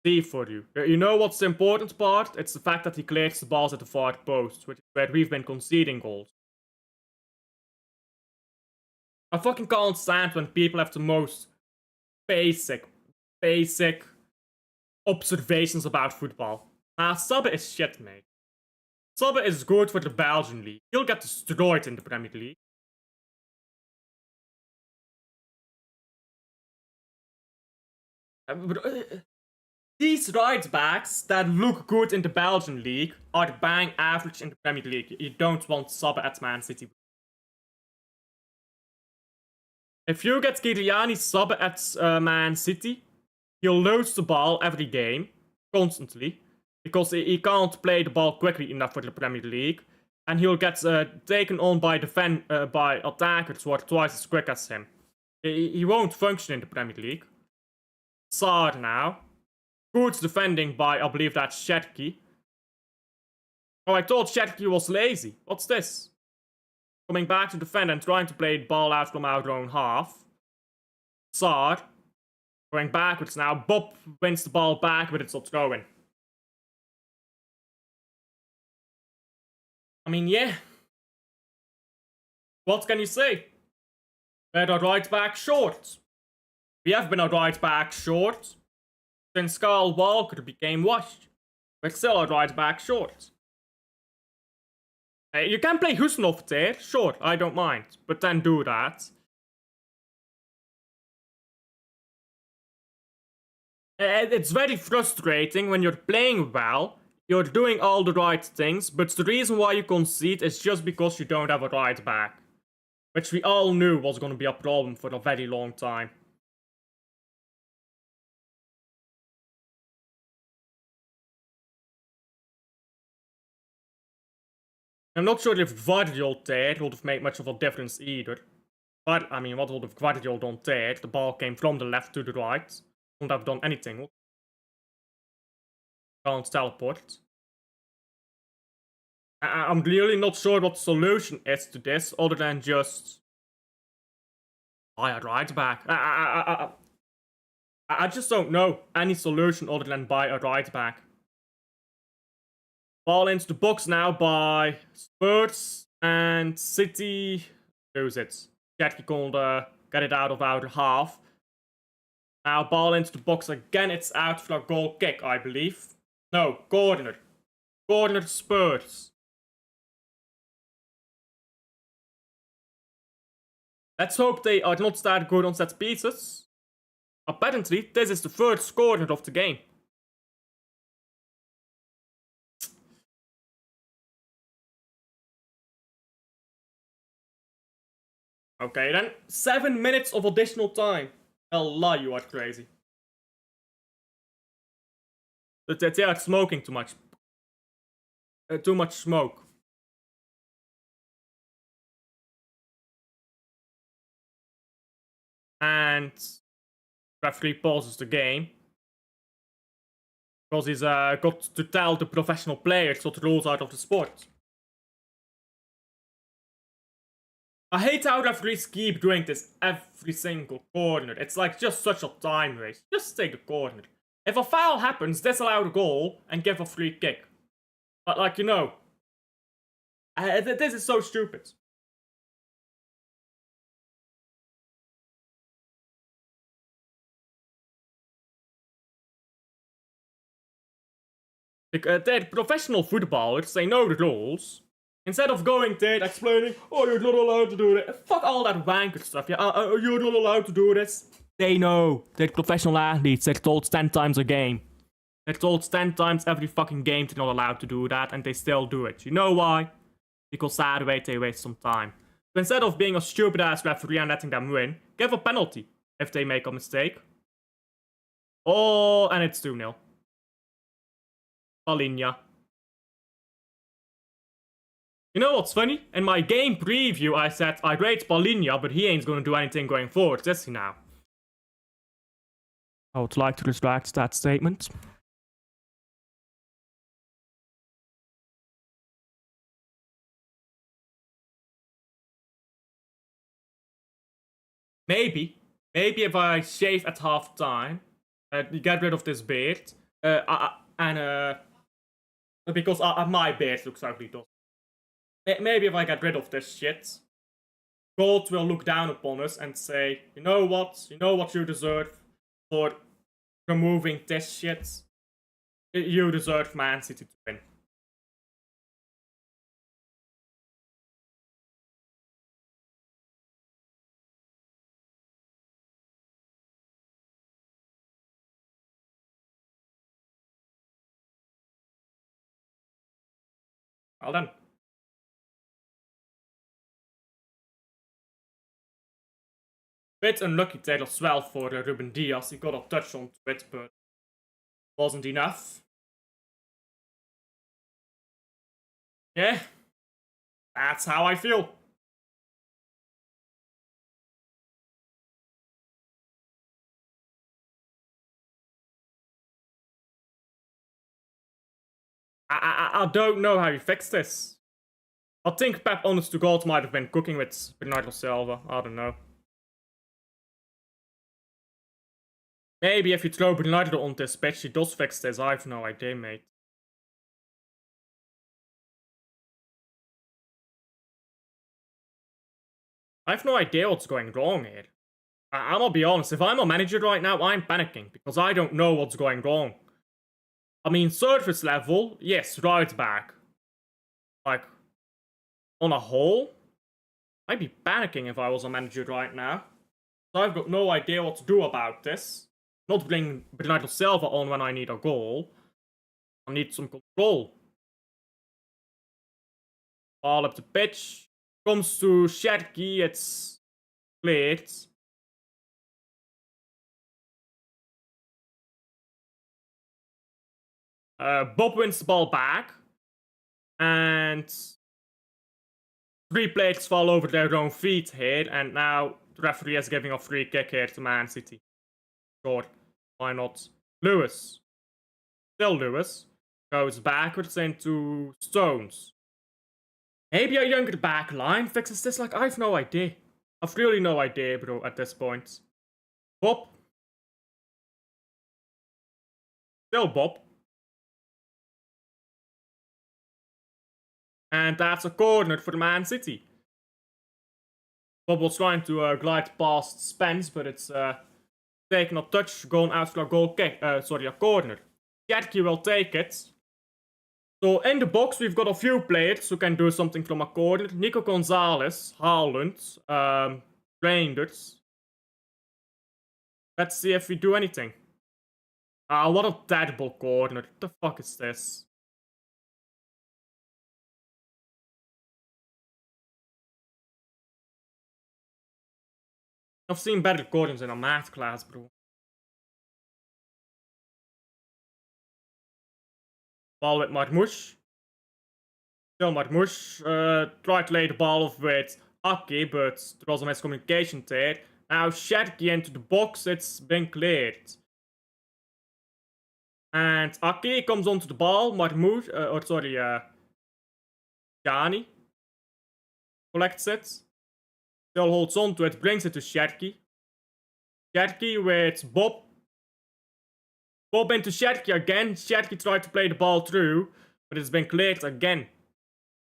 see for you. You know what's the important part? It's the fact that he clears the balls at the far post, which is where we've been conceding goals. I fucking can't stand when people have the most basic observations about football. Sabbe is shit, mate. Sabbe is good for the Belgian league. He'll get destroyed in the Premier League. These right backs that look good in the Belgian league are bang average in the Premier League. You don't want Sabbe at Man City. If you get Giuliani Sabbe at Man City, he'll lose the ball every game, constantly, because he can't play the ball quickly enough for the Premier League, and he'll get taken on by attackers who are twice as quick as him. He won't function in the Premier League. Saar now. Good defending by, I believe that's Shetki. Oh, I thought Shetki was lazy. What's this? Coming back to defend and trying to play the ball out from our own half. Saar. Going backwards now. Bob wins the ball back, but it's not throwing. I mean, yeah. What can you say? We're a right back short. We have been a right back short since Kyle Walker became washed. We're still a right back short. You can play Husnov there, sure, I don't mind. But then do that. It's very frustrating when you're playing well, you're doing all the right things, but the reason why you concede is just because you don't have a right back. Which we all knew was going to be a problem for a very long time. I'm not sure if Gvardiol there would have made much of a difference either. But, I mean, what would have Gvardiol done there? The ball came from the left to the right. Wouldn't have done anything. Can't teleport. I'm really not sure what the solution is to this, other than just buy a right back. I just don't know any solution other than buy a right back. Ball into the box now by Spurs and City. Lose it. Jetki can't get it out of our half. Now ball into the box again. It's out for a goal kick, I believe. No, corner. Corner Spurs. Let's hope they are not that good on set pieces. Apparently, this is the first corner of the game. Okay then, 7 minutes of additional time. Allah, you are crazy. They are smoking too much. Too much smoke. And referee pauses the game. Because he's got to tell the professional players what the rules are of the sport. I hate how referees keep doing this every single corner. It's like just such a time waste. Just take the corner. If a foul happens, disallow the goal and give a free kick. But like, you know, this is so stupid. They're professional footballers, they know the rules. Instead of going there explaining, oh, you're not allowed to do that. Fuck all that wanker stuff, yeah, you're not allowed to do this. They know. They're professional athletes, they're told 10 times a game. They're told 10 times every fucking game they're not allowed to do that, and they still do it. You know why? Because that way they waste some time. So instead of being a stupid ass referee and letting them win, give a penalty if they make a mistake. Oh, and it's 2-0. Palinha. You know what's funny? In my game preview, I said I rate Palinha, but he ain't gonna do anything going forward, is he now? I would like to retract that statement. Maybe if I shave at half time, get rid of this beard, because my beard looks ugly, though. Maybe if I get rid of this shit, God will look down upon us and say, you know what you deserve for removing this shit. You deserve Man City to win. Well then. Bit unlucky there as well for Ruben Diaz. He got a touch on it, but wasn't enough. Yeah, that's how I feel. I don't know how you fix this. I think Pep, honest to God, might have been cooking with Bernardo Silva. I don't know. Maybe if you throw Bernardo on this pitch, he does fix this. I have no idea, mate. I have no idea what's going wrong here. I'm gonna be honest, if I'm a manager right now, I'm panicking, because I don't know what's going wrong. I mean, surface level, yes, right back. Like, on a whole, I'd be panicking if I was a manager right now. So I've got no idea what to do about this. Not bring Bernardo Silva on when I need a goal. I need some control. Ball up the pitch. Comes to Sherky, it's cleared. Bob wins the ball back. And 3 players fall over their own feet here. And now the referee is giving a free kick here to Man City. Sure, why not? Lewis. Still Lewis. Goes backwards into Stones. Maybe a younger back line fixes this. Like, I've no idea. I've really no idea, bro, at this point. Bob. Still Bob. And that's a corner for Man City. Bob was trying to glide past Spence, but it's taking a touch, going out for a goal kick. A corner. Sherky will take it. So in the box, we've got a few players who can do something from a corner. Nico Gonzalez, Haaland, Reinders. Let's see if we do anything. What a terrible corner. What the fuck is this? I've seen better corners in a math class, bro. Ball with Marmoush. Still Marmoush. Tried to lay the ball off with Aki, but there was a miscommunication there. Now Sherky into the box, it's been cleared. And Aki comes onto the ball, Marmoush, Jani collects it. Still holds on to it, brings it to Sherky. Sherky with Bob. Bob into Sherky again. Sherky tried to play the ball through, but it's been cleared again.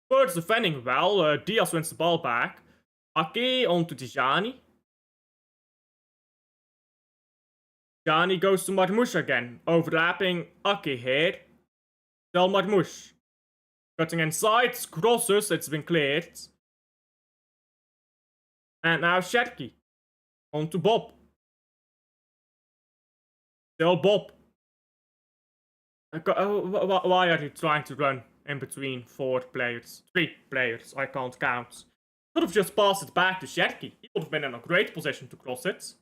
Spurs defending well. Diaz wins the ball back. Ake onto Tijani. Tijani goes to Marmoush again. Overlapping Ake here. Still Marmoush. Cutting inside. Crosses. It's been cleared. And now Sherky. On to Bob. Still Bob. Why are you trying to run in between 4 players? 3 players, I can't count. Could have just passed it back to Sherky. He would have been in a great position to cross it.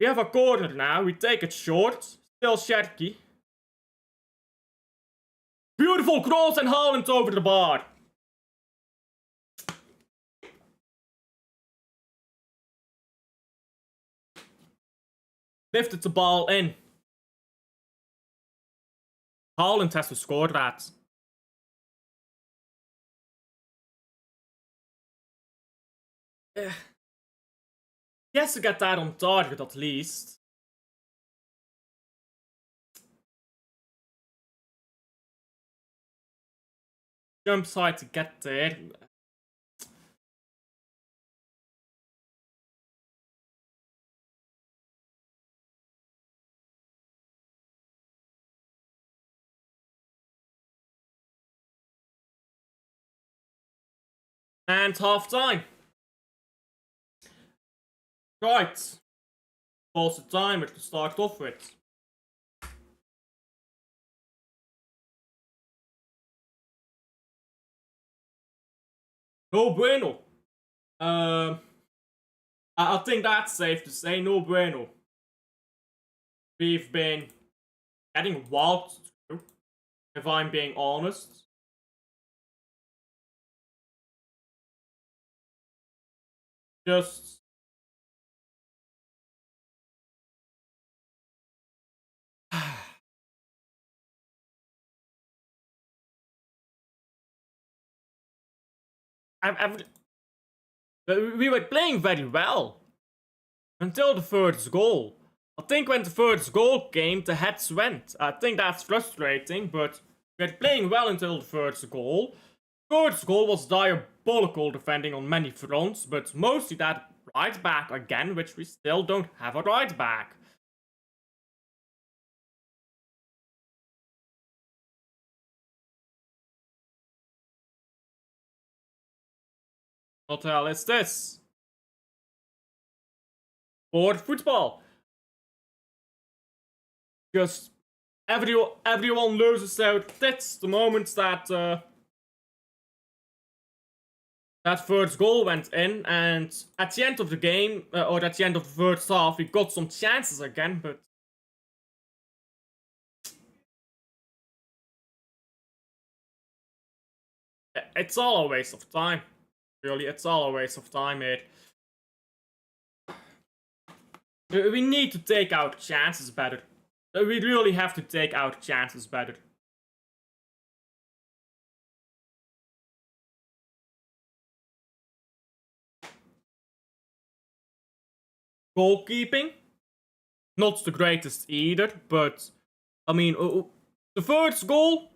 We have a corner now. We take it short. Still Sherky. Beautiful cross and Haaland over the bar. Lifted the ball in. Haaland has to score that. He has to get that on target at least. Jumps high to get there. And half time. Right. Pause the timer to start off with. No bueno. I think that's safe to say. No bueno. We've been getting walked through, if I'm being honest. Just we were playing very well until the first goal. I think when the first goal came, the heads went. I think that's frustrating, but we were playing well until the first goal. First goal was diabolical defending on many fronts, but mostly that right back again, which we still don't have a right back. What the hell is this? Board football. Just everyone loses their tits the moment that that first goal went in, and at the end of the game, or at the end of the first half, we got some chances again, but it's all a waste of time. Really, it's all a waste of time, mate. We need to take out chances better. We really have to take out chances better. Goalkeeping, not the greatest either, but I mean, the first goal,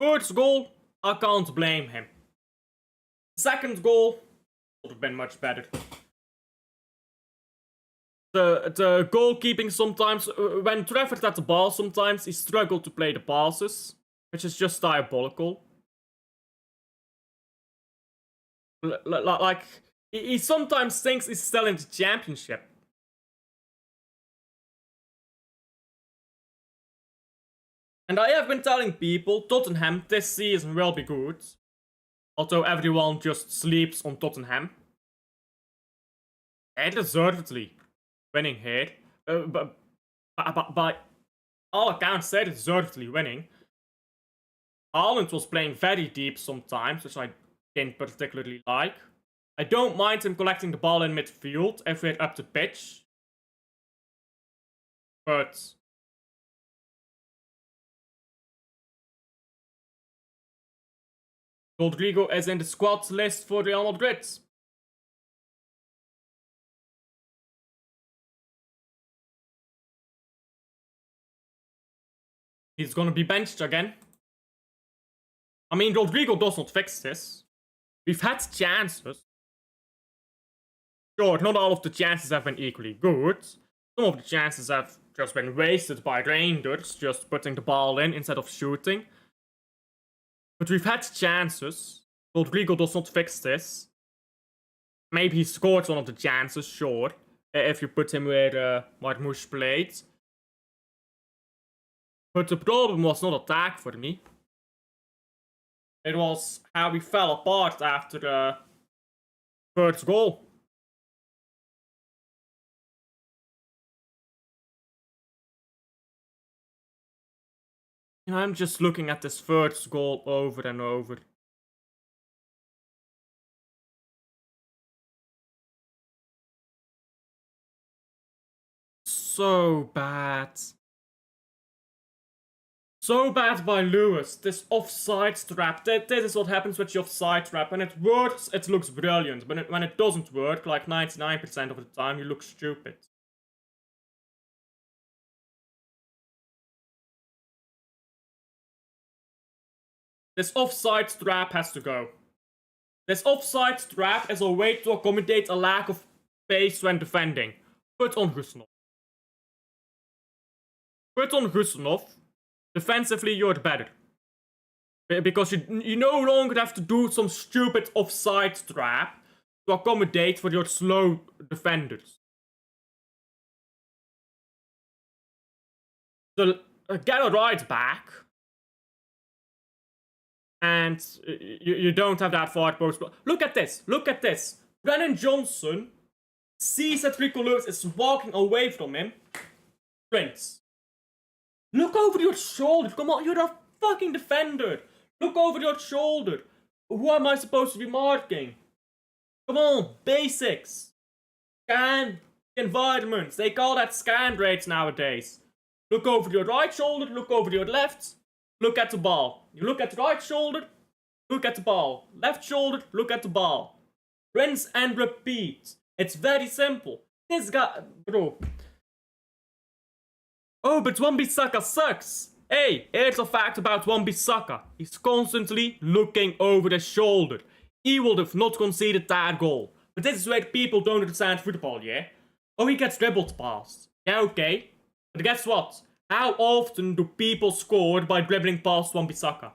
I can't blame him. The second goal would have been much better. The goalkeeping sometimes, when Trevor had the ball, sometimes he struggled to play the passes, which is just diabolical. Like, he sometimes thinks he's still in the championship. And I have been telling people Tottenham this season will be good. Although everyone just sleeps on Tottenham. They deservedly winning here. But by all accounts, they deservedly winning. Haaland was playing very deep sometimes, which I didn't particularly like. I don't mind him collecting the ball in midfield if we're up the pitch. But Rodrigo is in the squad list for Real Madrid. He's gonna be benched again. I mean, Rodrigo does not fix this. We've had chances. Sure, not all of the chances have been equally good. Some of the chances have just been wasted by Rangers, just putting the ball in instead of shooting. But we've had chances. Rodrigo does not fix this. Maybe he scored one of the chances, sure. If you put him where Marmouche played. But the problem was not attack for me. It was how we fell apart after the first goal. I'm just looking at this first goal over and over. So bad. So bad by Lewis. This offside trap. This is what happens with the offside trap. When it works, it looks brilliant. But when it doesn't work, like 99% of the time, you look stupid. This offside trap has to go. This offside trap is a way to accommodate a lack of pace when defending. Put on Gusnov. Put on Gusnov. Defensively, you're better. Because you no longer have to do some stupid offside trap to accommodate for your slow defenders. So, get a right back. And you don't have that forward post. Look at this. Look at this. Brennan Johnson sees that Rico Lewis is walking away from him. Prince. Look over your shoulder. Come on, you're a fucking defender. Look over your shoulder. Who am I supposed to be marking? Come on, basics. Scan environments. They call that scan rates nowadays. Look over your right shoulder. Look over your left. Look at the ball. You look at the right shoulder, look at the ball. Left shoulder, look at the ball. Rinse and repeat. It's very simple. This guy, bro. Oh, but Wan-Bissaka sucks. Hey, here's a fact about Wan-Bissaka. He's constantly looking over his shoulder. he would have not conceded that goal. But this is where people don't understand football, yeah? Oh, he gets dribbled past. Yeah, okay. But guess what? How often do people score by dribbling past Wan-Bissaka?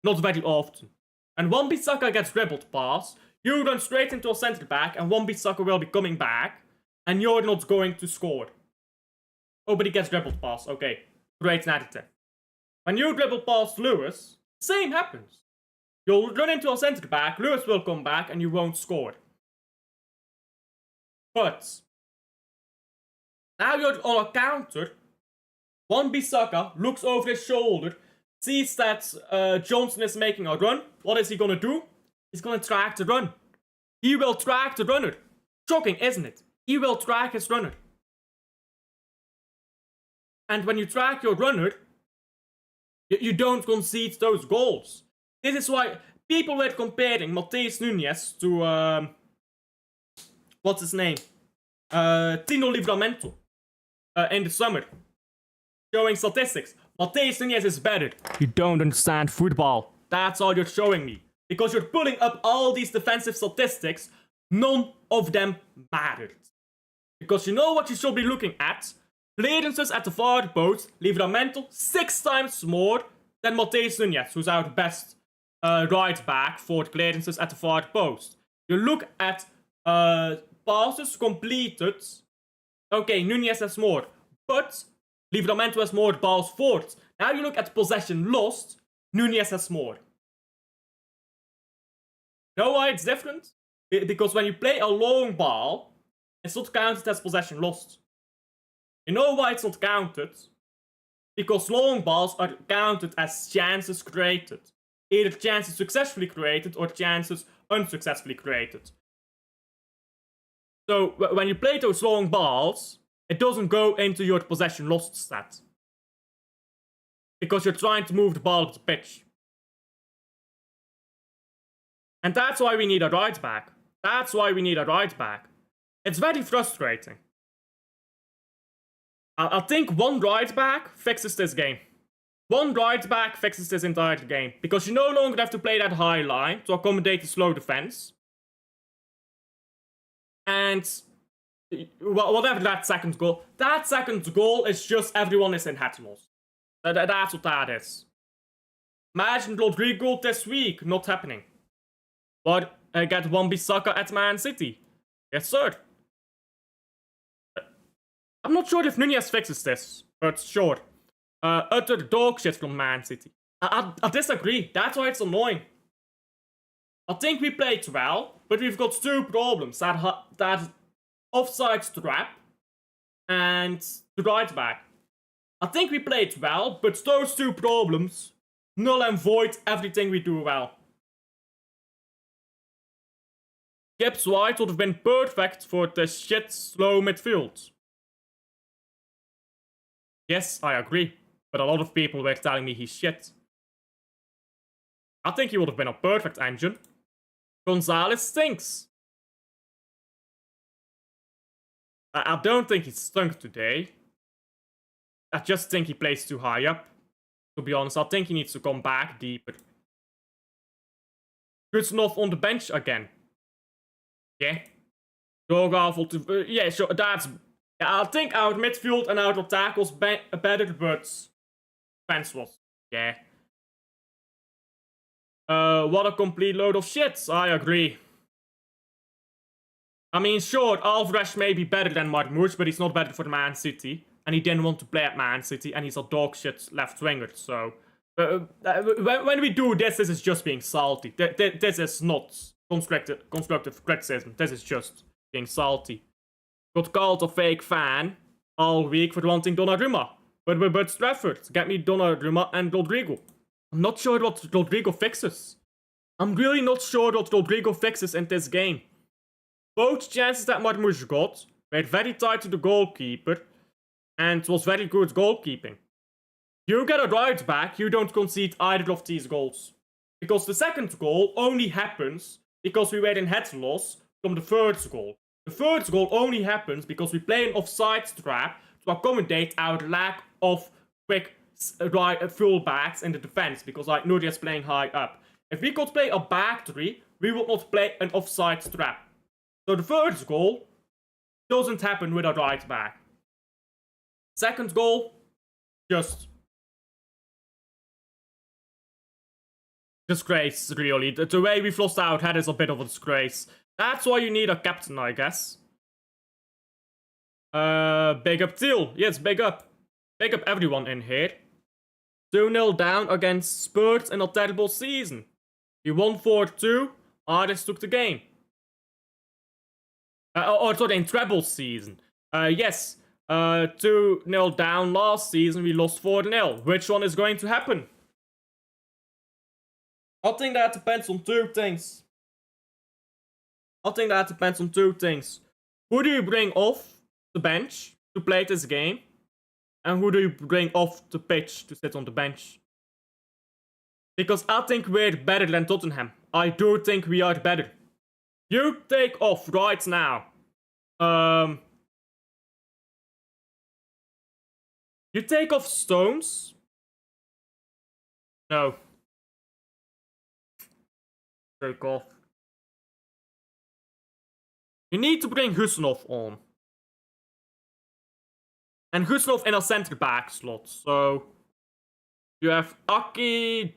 Not very often. And Wan-Bissaka gets dribbled past, you run straight into a centre back, and Wan-Bissaka will be coming back, and you're not going to score. Oh, but he gets dribbled past. Okay, great narrative. When you dribble past Lewis, same happens. You'll run into a centre back, Lewis will come back, and you won't score. But now you're on a counter. Wan-Bissaka looks over his shoulder, sees that Johnson is making a run. What is he gonna do? He's gonna track the run. He will track the runner. Shocking, isn't it? He will track his runner. And when you track your runner, you don't concede those goals. This is why people were comparing Matheus Nunes to, what's his name? Tino Livramento in the summer. Showing statistics. Matheus Nunes is better. You don't understand football. That's all you're showing me. Because you're pulling up all these defensive statistics, none of them mattered. Because you know what you should be looking at? Clearances at the far post, Livramento 6 times more than Matheus Nunes, who's our best right back for clearances at the far post. You look at passes completed. Okay, Nunes has more, but Livramento has more balls forward. Now you look at possession lost, Nunes has more. Know why it's different? Because when you play a long ball, it's not counted as possession lost. You know why it's not counted? Because long balls are counted as chances created. Either chances successfully created or chances unsuccessfully created. So when you play those long balls, it doesn't go into your possession lost stat. Because you're trying to move the ball up the pitch. And that's why we need a right back. That's why we need a right back. It's very frustrating. I think one right back fixes this game. One right back fixes this entire game. Because you no longer have to play that high line to accommodate the slow defense. And whatever that second goal is just everyone is in head loss. That's what that is. Imagine Rodrigo this week, not happening. But get Wan-Bissaka at Man City. Yes, sir. I'm not sure if Nunez fixes this, but sure. Utter dog shit from Man City. I disagree. That's why it's annoying. I think we played well, but we've got 2 problems. That offside trap and the right back. I think we played well, but those 2 problems null and void everything we do well. Gibbs White would have been perfect for the shit slow midfield. Yes, I agree, but a lot of people were telling me he's shit. I think he would have been a perfect engine. Gonzalez stinks. I don't think he stunk today. I just think he plays too high up. To be honest, I think he needs to come back deeper. Gustinov on the bench again. Yeah. Yeah, sure, that's... Yeah, I think our midfield and our attack was better, but... defense was... yeah. What a complete load of shit, I agree. I mean, sure, Alvarez may be better than Marmouche, but he's not better for Man City. And he didn't want to play at Man City, and he's a dog shit left winger, so... when we do this, this is just being salty. This is not constructive criticism. This is just being salty. Got called a fake fan all week for wanting Donnarumma. But Stratford, get me Donnarumma and Rodrigo. I'm not sure what Rodrigo fixes. I'm really not sure what Rodrigo fixes in this game. Both chances that Marmouche got were very tight to the goalkeeper and was very good goalkeeping. You get a right back, you don't concede either of these goals. Because the second goal only happens because we were in head loss from the first goal. The third goal only happens because we play an offside trap to accommodate our lack of quick full backs in the defense, because like Nuri is playing high up. If we could play a back 3 we would not play an offside trap. So the first goal doesn't happen with a right back. Second goal, just disgrace, really. The way we've lost our head is a bit of a disgrace. That's why you need a captain, I guess. Big up Teal. Yes, big up. Big up everyone in here. 2-0 down against Spurs in a terrible season. We won 4-2. Aris took the game. Sorry, in treble season. Yes. 2-0 down last season. We lost 4-0. Which one is going to happen? I think that depends on two things. Who do you bring off the bench to play this game? And who do you bring off the pitch to sit on the bench? Because I think we're better than Tottenham. I do think we are better. You take off right now. You take off Stones. No. Take off. You need to bring Husanov on. And Husanov in a centre back slot. So you have Aki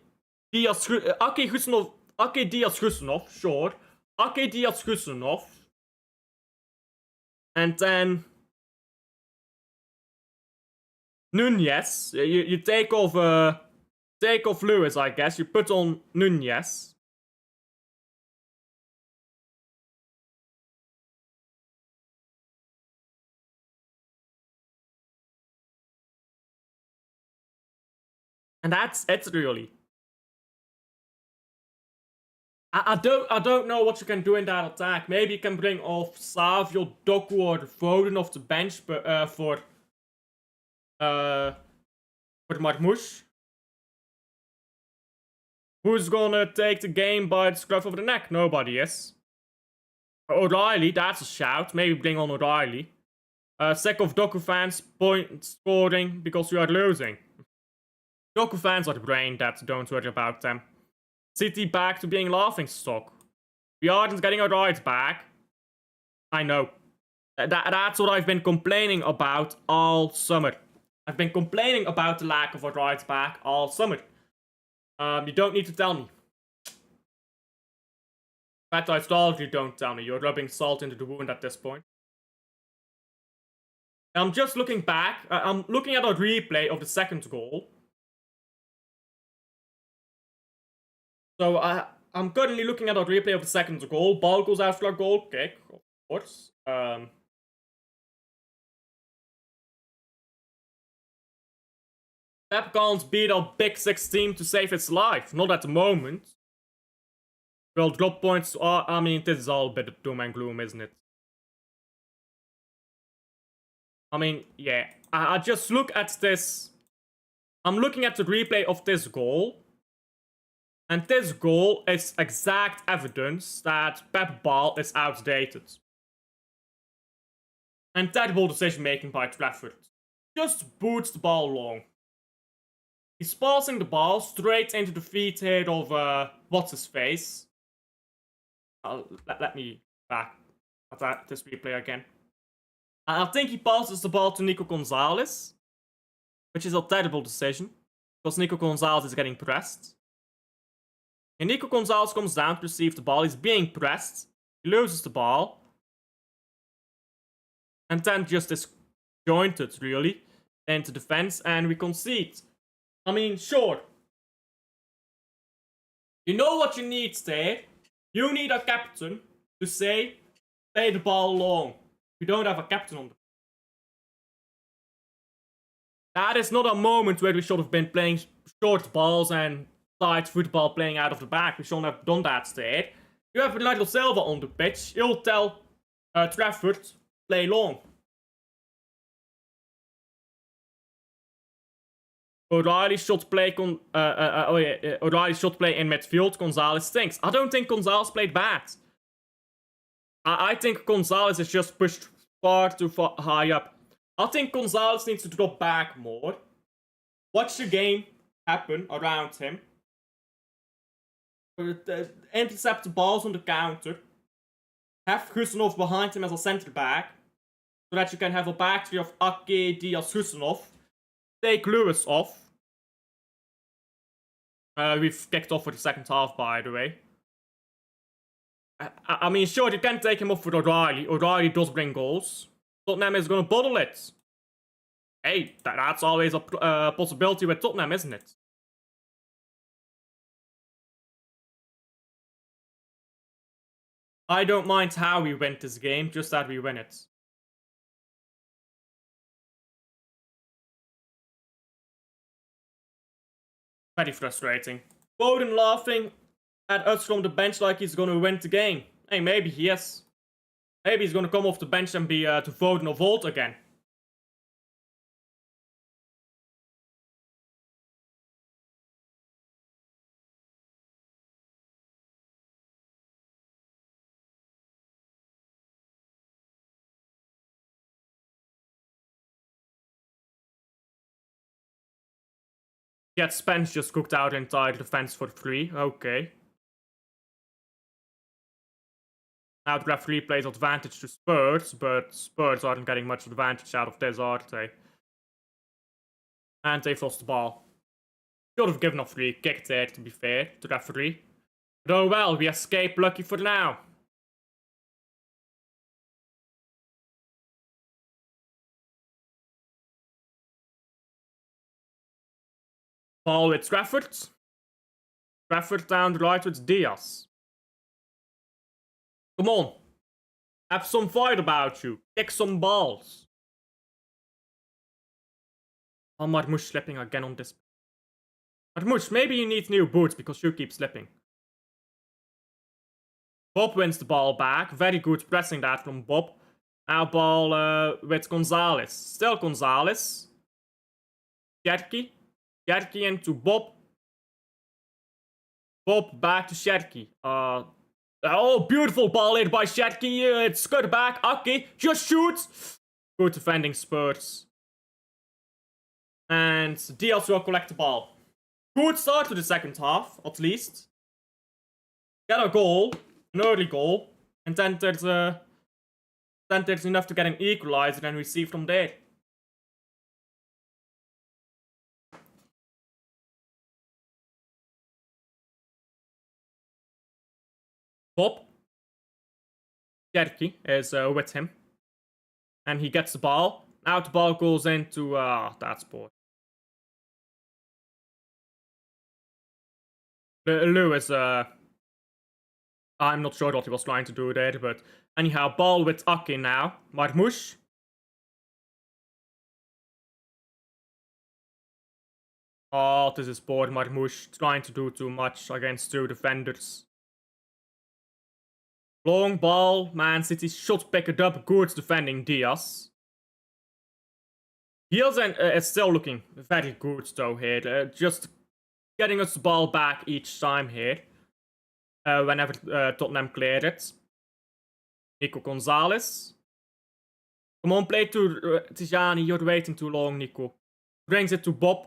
Diaz Husanov, sure. Aki Diaz Husanov. And then Nunez. You take off Lewis, I guess. You put on Nunez. And that's it, really. I don't know what you can do in that attack. Maybe you can bring off Savio, Doku, or Foden off the bench, but for Marmoush. Who's gonna take the game by the scruff of the neck? Nobody is. O'Reilly, that's a shout. Maybe bring on O'Reilly. Sec of Doku fans point scoring because we are losing. Doku fans are the brain dead, don't worry about them. City back to being laughing stock. We aren't getting our right back. I know. That's what I've been complaining about all summer. I've been complaining about the lack of a right back all summer. You don't need to tell me. In fact, I thought you don't tell me. You're rubbing salt into the wound at this point. I'm just looking back. I'm looking at a replay of the second goal. So I'm currently looking at a replay of the second goal. Ball goes out for a goal kick, of course. Pep can't beat a Big Six team to save its life. Not at the moment. Well, drop points are... I mean, this is all a bit of doom and gloom, isn't it? I mean, yeah. I just look at this. I'm looking at the replay of this goal. And this goal is exact evidence that Pep Ball is outdated. And terrible decision making by Trafford. Just boots the ball long. He's passing the ball straight into the feet here of what's his face. Let me back at this replay again. I think he passes the ball to Nico Gonzalez, which is a terrible decision because Nico Gonzalez is getting pressed. And Nico Gonzalez comes down to receive the ball. He's being pressed. He loses the ball. And then just disjointed, really, into defense. And we concede. I mean, sure. You know what you need there? You need a captain to say, play the ball long. We don't have a captain on the... That is not a moment where we should have been playing short balls and tight football playing out of the back. We shouldn't have done that there. You have Bernardo Silva on the pitch. He'll tell Trafford, play long. O'Reilly should play O'Reilly should play in midfield. Gonzalez stinks. I don't think Gonzalez played bad. I think Gonzalez is just pushed far too high up. I think Gonzalez needs to drop back more. Watch the game happen around him. intercept the balls on the counter. Have Husanov behind him as a center back. So that you can have a back three of Ake, Diaz, Husanov. Take Lewis off. We've kicked off for the second half, by the way. I mean, sure, you can take him off with O'Reilly. O'Reilly does bring goals. Tottenham is going to bottle it. Hey, that's always a possibility with Tottenham, isn't it? I don't mind how we win this game, just that we win it. Very frustrating. Foden laughing at us from the bench like he's gonna win the game. Hey, maybe he is. Maybe he's gonna come off the bench and be to Foden or Volt again. Yet Spence just cooked out entire defense for 3. Okay. Now the referee plays advantage to Spurs, but Spurs aren't getting much advantage out of this, are they? And they've lost the ball. Should have given a free kick there, to be fair, to the referee. But oh well, we escape lucky for now. Ball with Trafford. Trafford down the right with Diaz. Come on. Have some fight about you. Kick some balls. Oh, Marmoush slipping again on this. Marmoush, maybe you need new boots because you keep slipping. Bob wins the ball back. Very good pressing that from Bob. Now ball with Gonzalez. Still Gonzalez. Sherky. Sherky into Bob. Bob back to Sherky. Oh, beautiful ball here by Sherky. It's good back. Aki just shoots. Good defending Spurs. And Diaz will collect the ball. Good start to the second half, at least. Get a goal. An early goal. And then there's enough to get an equalizer and we see from there. Bob. Sherky is with him. And he gets the ball. Now the ball goes into that sport. Lewis, I'm not sure what he was trying to do there, but anyhow, ball with Ake now. Marmoush. Oh, this is poor Marmoush trying to do too much against 2 defenders. Long ball, Man City should pick it up. Good defending Diaz. Diaz is still looking very good though here. Just getting us the ball back each time here. Whenever Tottenham cleared it. Nico Gonzalez. Come on, play to Tijani. You're waiting too long, Nico. Brings it to Bob.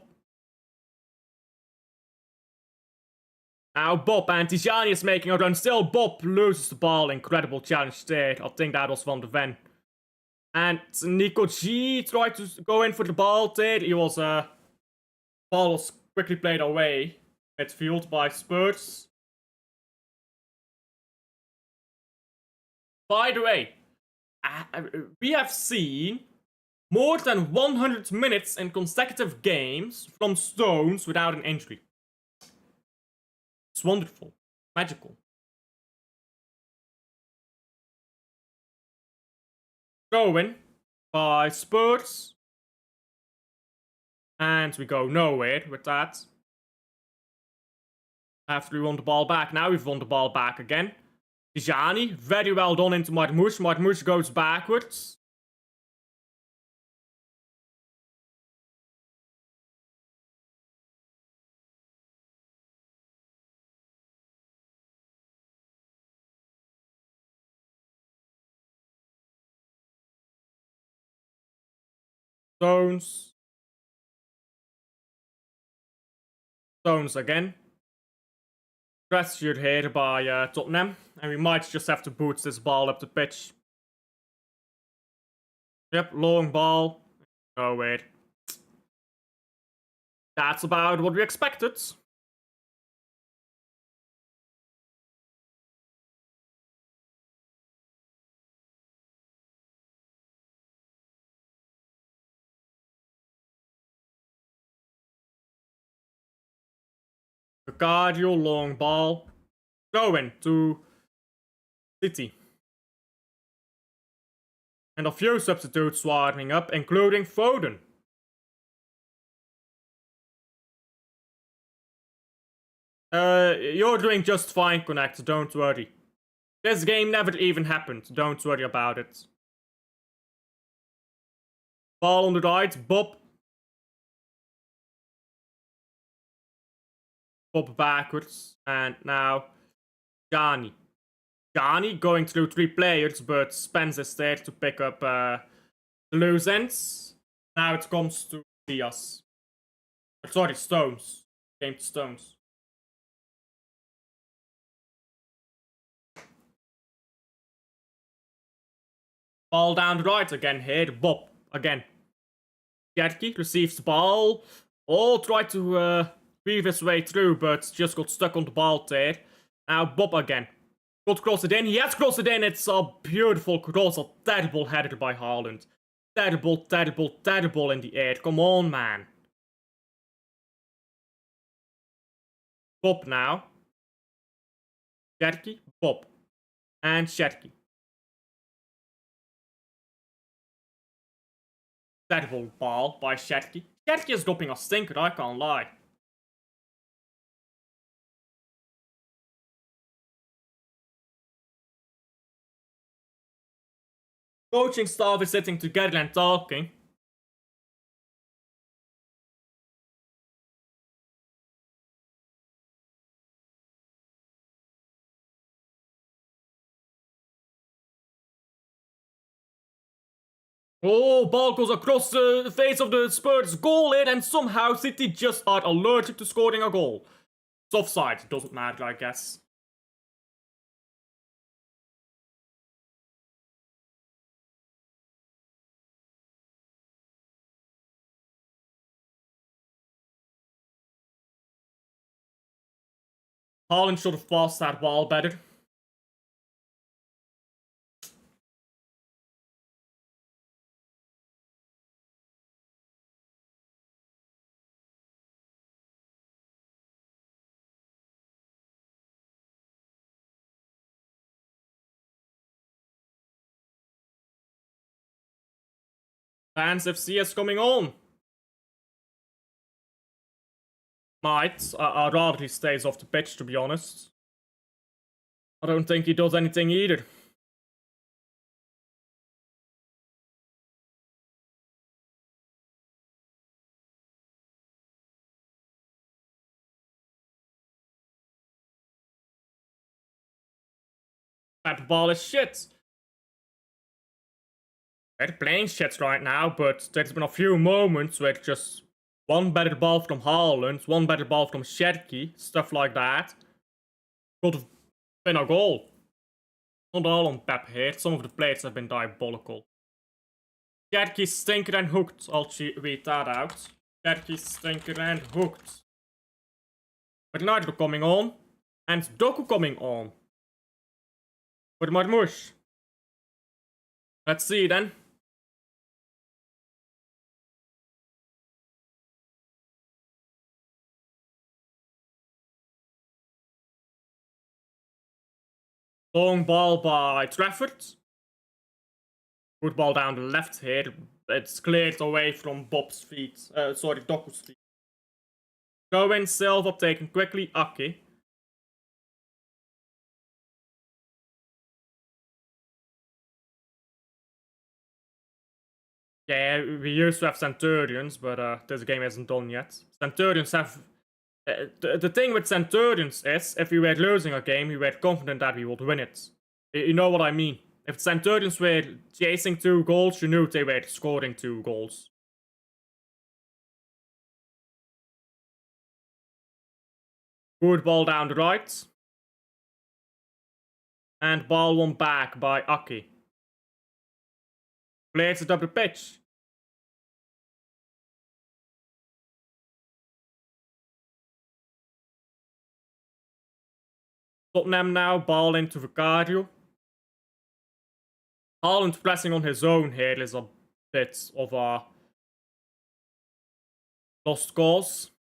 Now Bob and Tijani is making a run. Still Bob loses the ball. Incredible challenge there. I think that was Van de Ven. And Nico G tried to go in for the ball there. He was ball was quickly played away. Midfield by Spurs. By the way, we have seen more than 100 minutes in consecutive games from Stones without an injury. It's wonderful. Magical. Throw-in by Spurs. And we go nowhere with that. After we won the ball back. Now we've won the ball back again. Tijani, very well done into Marmoush. Marmoush goes backwards. Stones. Stones again. Pressured here by Tottenham, and we might just have to boot this ball up the pitch. Yep, long ball. Oh, wait. That's about what we expected. Cardio, long ball. Going to City. And a few substitutes warming up, including Foden. You're doing just fine, Connect, don't worry. This game never even happened, don't worry about it. Ball on the right, Bob. Bob backwards, and now Johnny. Johnny going through 3 players, but Spence is there to pick up the loose ends. Now it comes to Diaz. Sorry, Stones. Came to Stones. Ball down the right again here. Bob again. Jerky receives the ball. Oh, tried to weave his way through, but just got stuck on the ball there. Now Bob again. Got to cross it in. He has crossed it in. It's a beautiful cross. A terrible header by Haaland. Terrible, terrible, terrible in the air. Come on, man. Bob now. Jerky, Bob. And Sherky. Terrible ball by Sherky. Sherky is dropping a stinker, I can't lie. Coaching staff is sitting together and talking. Oh, ball goes across the face of the Spurs goal in, and somehow City just are allergic to scoring a goal. It's offside, doesn't matter, I guess. Haaland should have passed that ball better. Fans FC is coming on. Might. I'd rather he stays off the pitch, to be honest. I don't think he does anything either. That ball is shit. They're playing shit right now, but there's been a few moments where just one better ball from Haaland, one better ball from Sherky, stuff like that. Could have been a goal. Not all on Pep here, some of the players have been diabolical. Sherky stinker and hooked, I'll read that out. Sherky stinker and hooked. But United coming on, and Doku coming on. For Marmoush. Let's see then. Long ball by Trafford. Good ball down the left here. It's cleared away from Bob's feet. Sorry, Doku's feet. Going, Silva taken quickly. Aki. Yeah, we used to have Centurions, but this game isn't done yet. Centurions have... the thing with Centurions is, if we were losing a game, we were confident that we would win it. You know what I mean? If Centurions were chasing 2 goals, you knew they were scoring 2 goals. Good ball down the right. And ball won back by Aki. Plays it up the pitch. Tottenham now, ball into Vicario. Haaland pressing on his own here is a bit of a lost cause.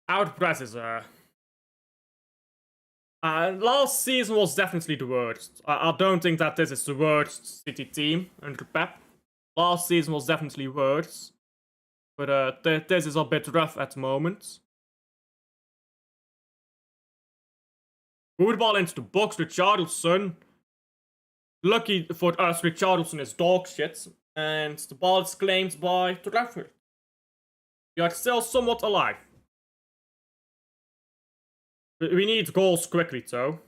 Out presses last season was definitely the worst. I don't think that this is the worst City team under Pep. Last season was definitely worse. But this is a bit rough at the moment. Good ball into the box, Richarlison. Lucky for us, Richarlison is dog shit. And the ball is claimed by Trafford. We are still somewhat alive. We need goals quickly, though.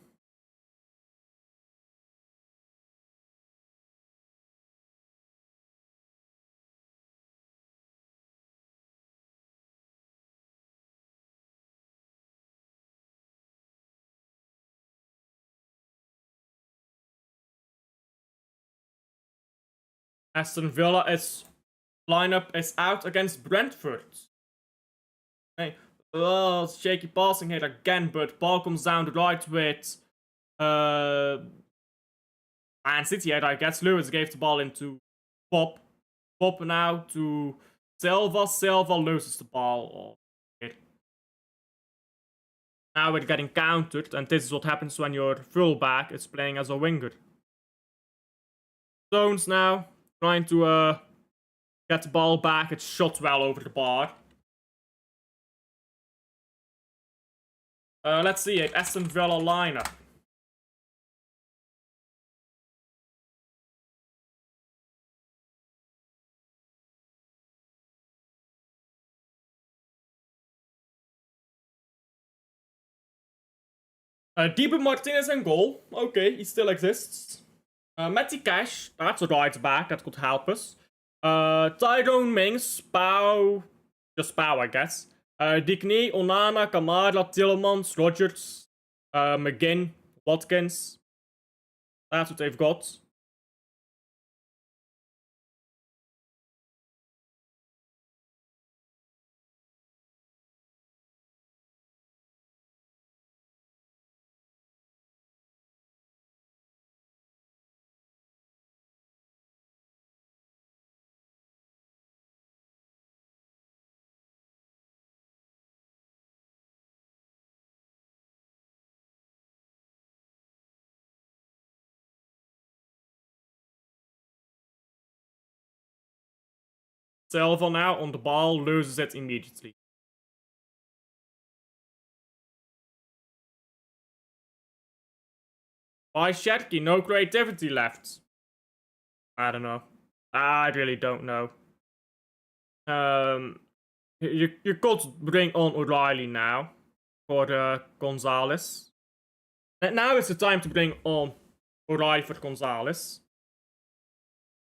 Aston Villa's lineup is out against Brentford. Hey, oh, shaky passing here again, but ball comes down the right with Man City here, I guess. Lewis gave the ball into Pop. Pop now to Silva. Silva loses the ball. Now we're getting countered, and this is what happens when your fullback is playing as a winger. Stones now, trying to get the ball back. It's shot well over the bar. Let's see it. Aston Villa lineup. Dibu Martinez in goal. Okay, he still exists. Matty Cash, that's a right back that could help us. Tyrone Mings, Pau. Just Pau, I guess. Digny, Onana, Kamara, Tillemans, Rodgers, McGinn, Watkins. That's what they've got. Silva now on the ball, loses it immediately. Why Shetki? No creativity left. I don't know. I really don't know. You could bring on O'Reilly now for Gonzalez. And now is the time to bring on O'Reilly for Gonzalez.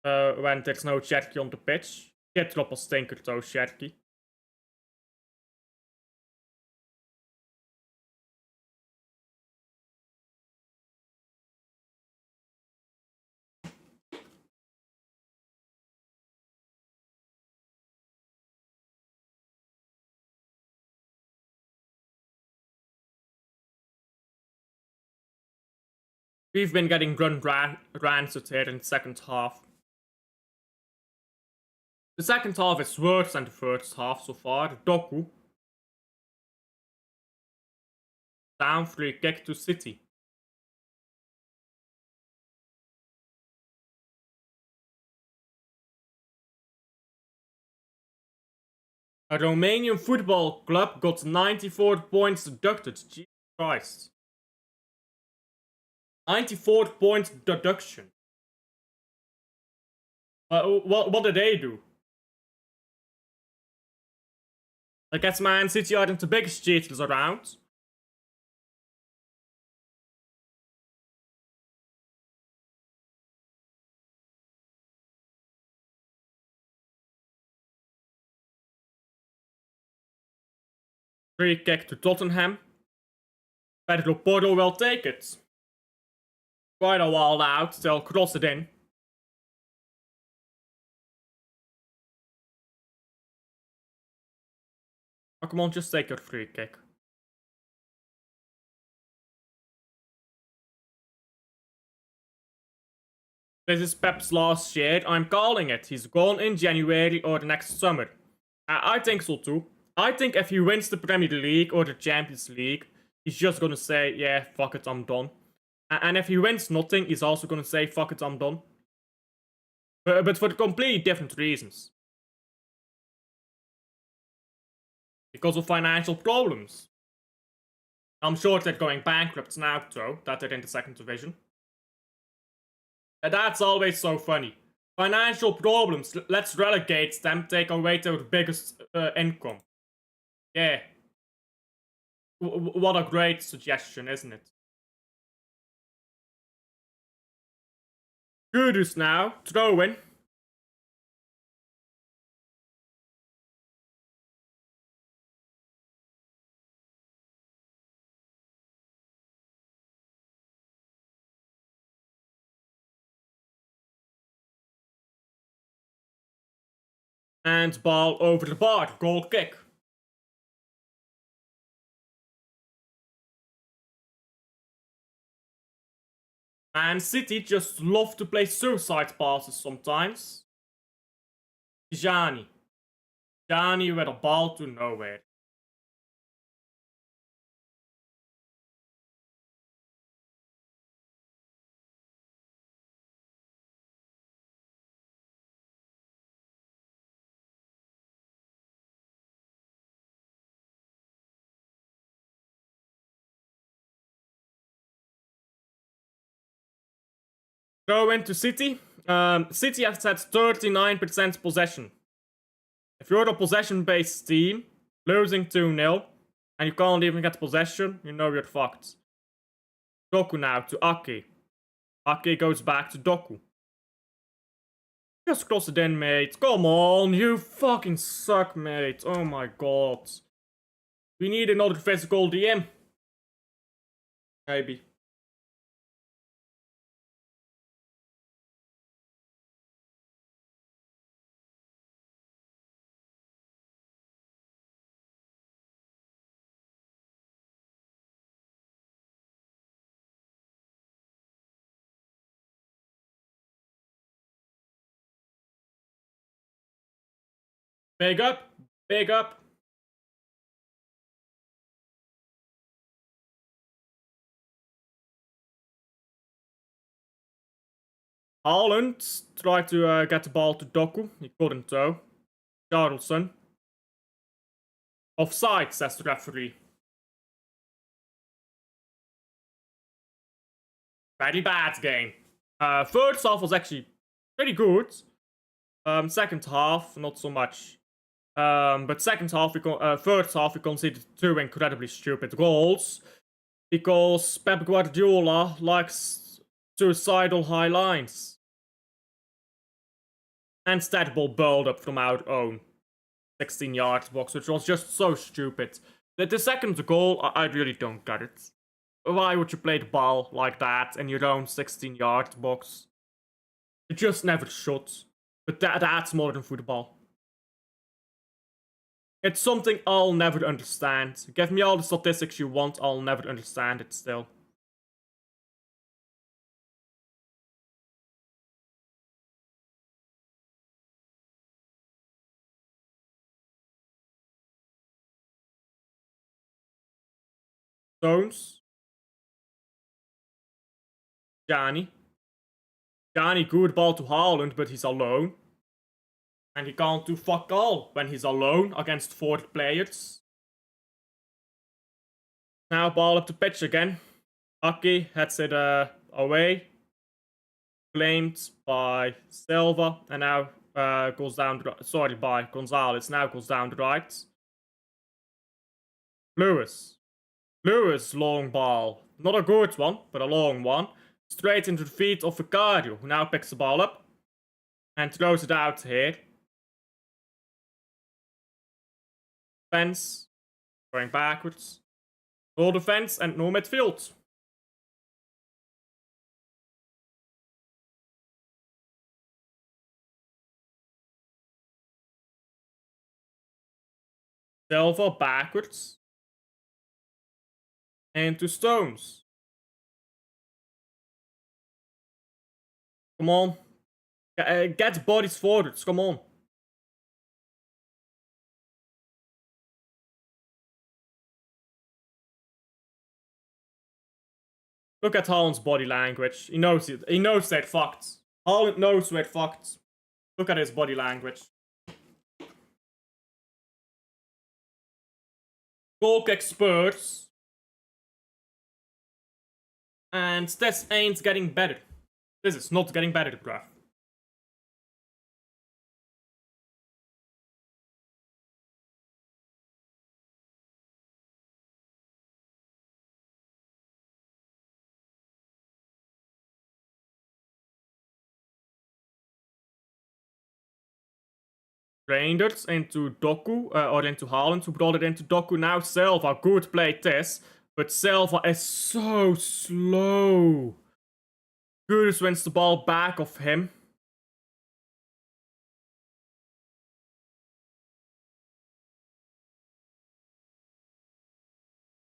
When there's no Shetki on the pitch. Get drop a stinker though, Shetki. We've been getting rancid here in the second half. The second half is worse than the first half so far. Doku. Down free kick to City. A Romanian football club got 94 points deducted. Jesus Christ. 94 points deduction. What did they do? I guess Man City aren't the biggest cheaters around. Free kick to Tottenham. Pedro Porro will take it. Quite a while out, they'll cross it in. Oh, come on, just take your free kick. This is Pep's last year. I'm calling it. He's gone in January or next summer. I think so too. I think if he wins the Premier League or the Champions League, he's just gonna say, yeah, fuck it, I'm done. And if he wins nothing, he's also gonna say, fuck it, I'm done. But for completely different reasons. Because of financial problems. I'm sure they're going bankrupt now, though, that they're in the second division. And that's always so funny. Financial problems, let's relegate them, take away their biggest income. Yeah. What a great suggestion, isn't it? Kudus now, throw in. And ball over the bar, goal kick. Man City just love to play suicide passes sometimes. Tijani with a ball to nowhere. Throw into City. City has had 39% possession. If you're a possession-based team, losing 2-0, and you can't even get possession, you know you're fucked. Doku now to Ake. Ake goes back to Doku. Just cross it in, mate. Come on, you fucking suck, mate. Oh my god. We need another physical DM. Maybe. Big up. Big up. Haaland tried to get the ball to Doku. He couldn't though. Charlson. Offside, says the referee. Very bad game. First half was actually pretty good. Second half, not so much. But second half, first half, we conceded 2 incredibly stupid goals. Because Pep Guardiola likes suicidal high lines. And stat ball build-up from our own 16-yard box, which was just so stupid. The second goal, I really don't get it. Why would you play the ball like that in your own 16-yard box? You just never should. But that's modern football. It's something I'll never understand. Give me all the statistics you want, I'll never understand it still. Stones. Johnny, good ball to Haaland, but he's alone. And he can't do fuck all when he's alone against 4 players. Now ball up the pitch again. Aki heads it away. Claimed by Silva. And now goes down the by Gonzalez. Now goes down the right. Lewis, long ball. Not a good one, but a long one. Straight into the feet of Vicario, who now picks the ball up. And throws it out here. Fence. Going backwards. No defense and no midfield. Silva backwards. Into Stones. Come on. Get bodies forwards, come on. Look at Haaland's body language. He knows it. He knows that fucked. Haaland knows we're fucked. Look at his body language. Goal kick Spurs. And this ain't getting better. This is not getting better, bruv. Reinders into Doku, or into Haaland, who brought it into Doku. Now Silva, good played this, but Silva is so slow. Gudus wins the ball back of him.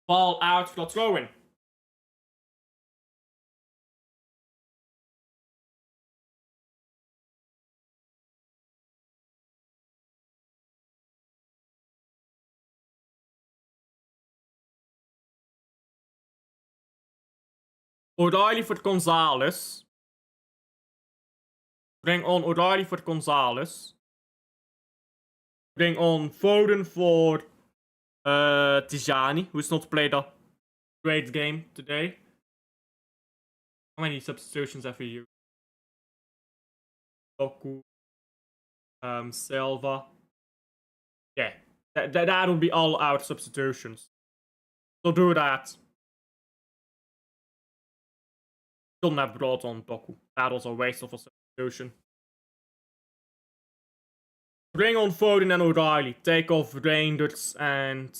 Ball out for the throw-in. O'Reilly for Gonzalez. Bring on O'Reilly for Gonzalez. Bring on Foden for Tijani, who's not played a great game today. How many substitutions have we used? Doku. Silva. Yeah, that will be all our substitutions. So do that. Shouldn't have brought on Doku. That was a waste of a substitution. Bring on Foden and O'Reilly. Take off Reinders and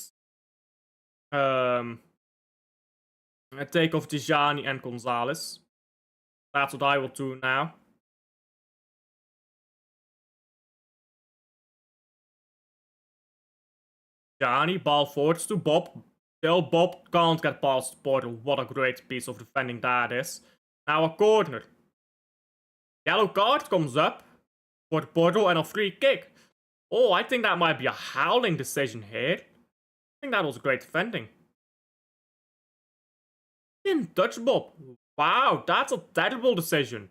take off Tijani and Gonzalez. That's what I will do now. Tijani, ball forwards to Bob. Still, Bob can't get past Portal. What a great piece of defending that is. Now a corner. Yellow card comes up for Portal and a free kick. Oh, I think that might be a howling decision here. I think that was great defending. Didn't touch Bob. Wow, that's a terrible decision.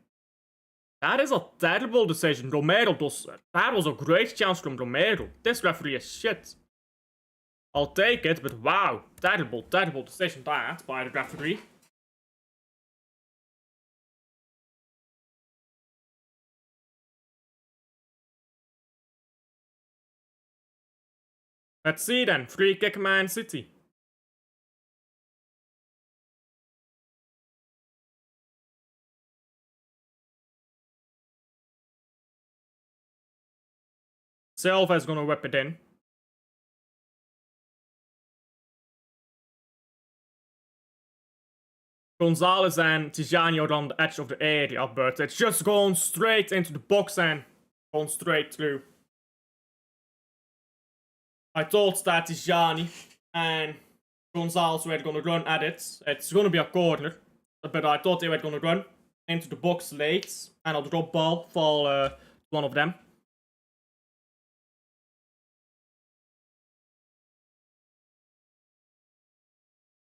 That is a terrible decision. Romero does. That was a great chance from Romero. This referee is shit. I'll take it, but wow, terrible decision that by the referee. Let's see then. Free kick Man City. Silva is gonna whip it in. Gonzalez and Tijani are on the edge of the area, but it's just going straight into the box and going straight through. I thought that Tijani and Gonzalez were gonna run at it. It's gonna be a corner, but I thought they were gonna run into the box late and a drop ball fall one of them.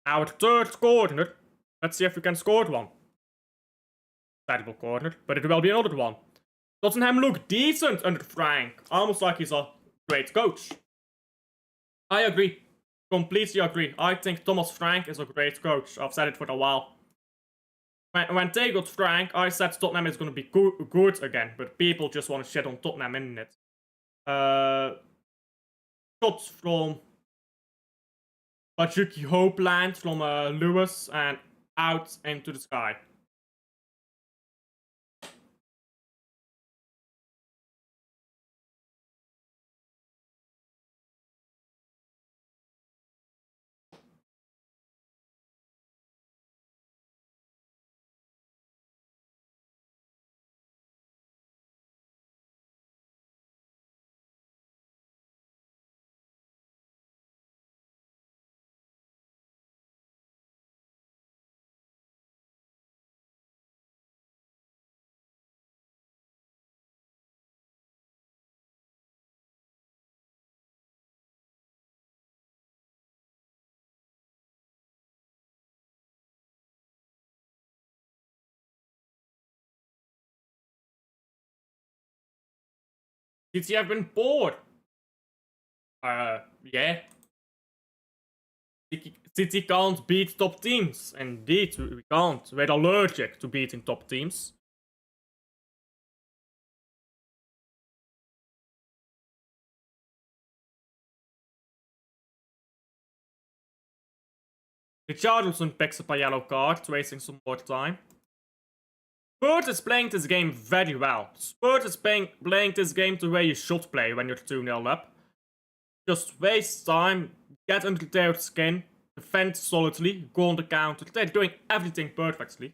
Our third corner. Let's see if we can score one. Terrible corner, but it will be another one. Tottenham look decent under Frank. Almost like he's a great coach. I agree. Completely agree. I think Thomas Frank is a great coach. I've said it for a while. When they got Frank, I said Tottenham is going to be good again, but people just want to shit on Tottenham, isn't it? Shots from Bajuki Hopeland from Lewis and out into the sky. City have been bored. Yeah. City can't beat top teams. Indeed, we can't. We're allergic to beating top teams. Richarlison picks up a yellow card, wasting some more time. Spurs is playing this game very well. Spurs is playing this game the way you should play when you're 2-0 up. Just waste time, get under their skin, defend solidly, go on the counter. They're doing everything perfectly.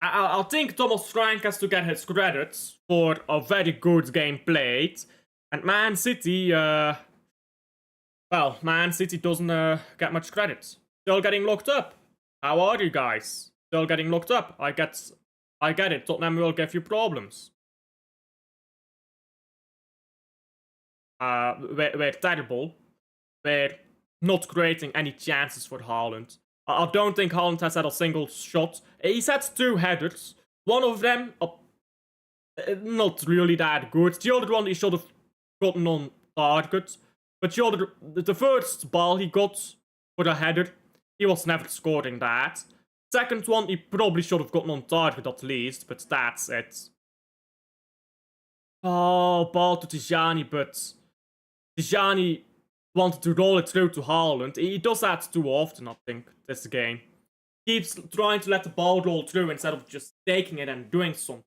I think Thomas Frank has to get his credits for a very good game played. And Man City, well, Man City doesn't get much credit. Still getting locked up. How are you guys? Still getting locked up. I get it. Tottenham will give you problems. We're terrible. We're not creating any chances for Haaland. I don't think Haaland has had a single shot. He's had 2 headers. One of them, not really that good. The other one he should have gotten on target. But the first ball he got for a header, he was never scoring that. Second one, he probably should have gotten on target at least, but that's it. Oh, ball to Tijani, but Tijani wanted to roll it through to Haaland. He does that too often, I think, this game. Keeps trying to let the ball roll through instead of just taking it and doing something.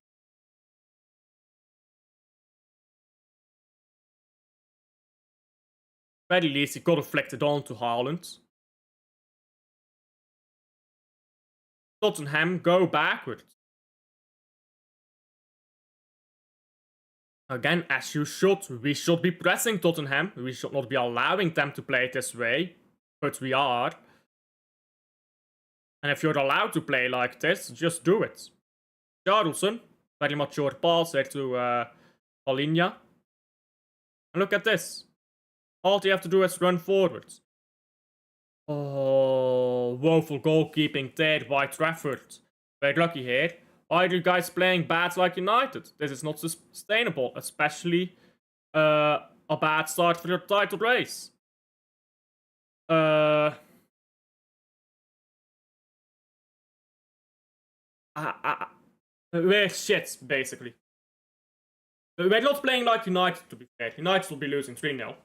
At very least, he could have flicked it on to Haaland. Tottenham go backwards. Again, as you should. We should be pressing Tottenham. We should not be allowing them to play this way. But we are. And if you're allowed to play like this, just do it. Charlson, very mature pass there to Paulinho. And look at this. All you have to do is run forwards. Oh, woeful goalkeeping there by Trafford. Very lucky here. Why are you guys playing bad like United? This is not sustainable, especially a bad start for your title race. We're shit, basically. We're not playing like United, to be fair. United will be losing 3-0.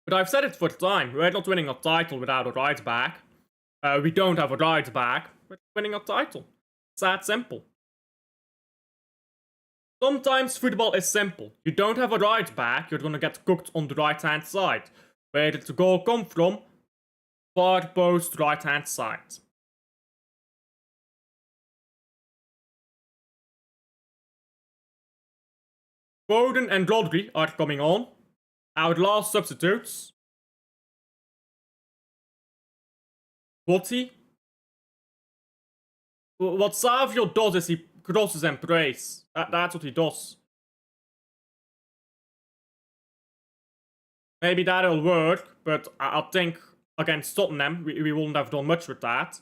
But I've said it for time, we're not winning a title without a right back. We don't have a right back, we're winning a title. It's that simple. Sometimes football is simple. You don't have a right back, you're gonna get cooked on the right hand side. Where did the goal come from? Far post right hand side. Foden and Rodri are coming on. Our last substitutes. What Savio does is he crosses and prays. That's what he does. Maybe that'll work, but I think against Tottenham, we wouldn't have done much with that.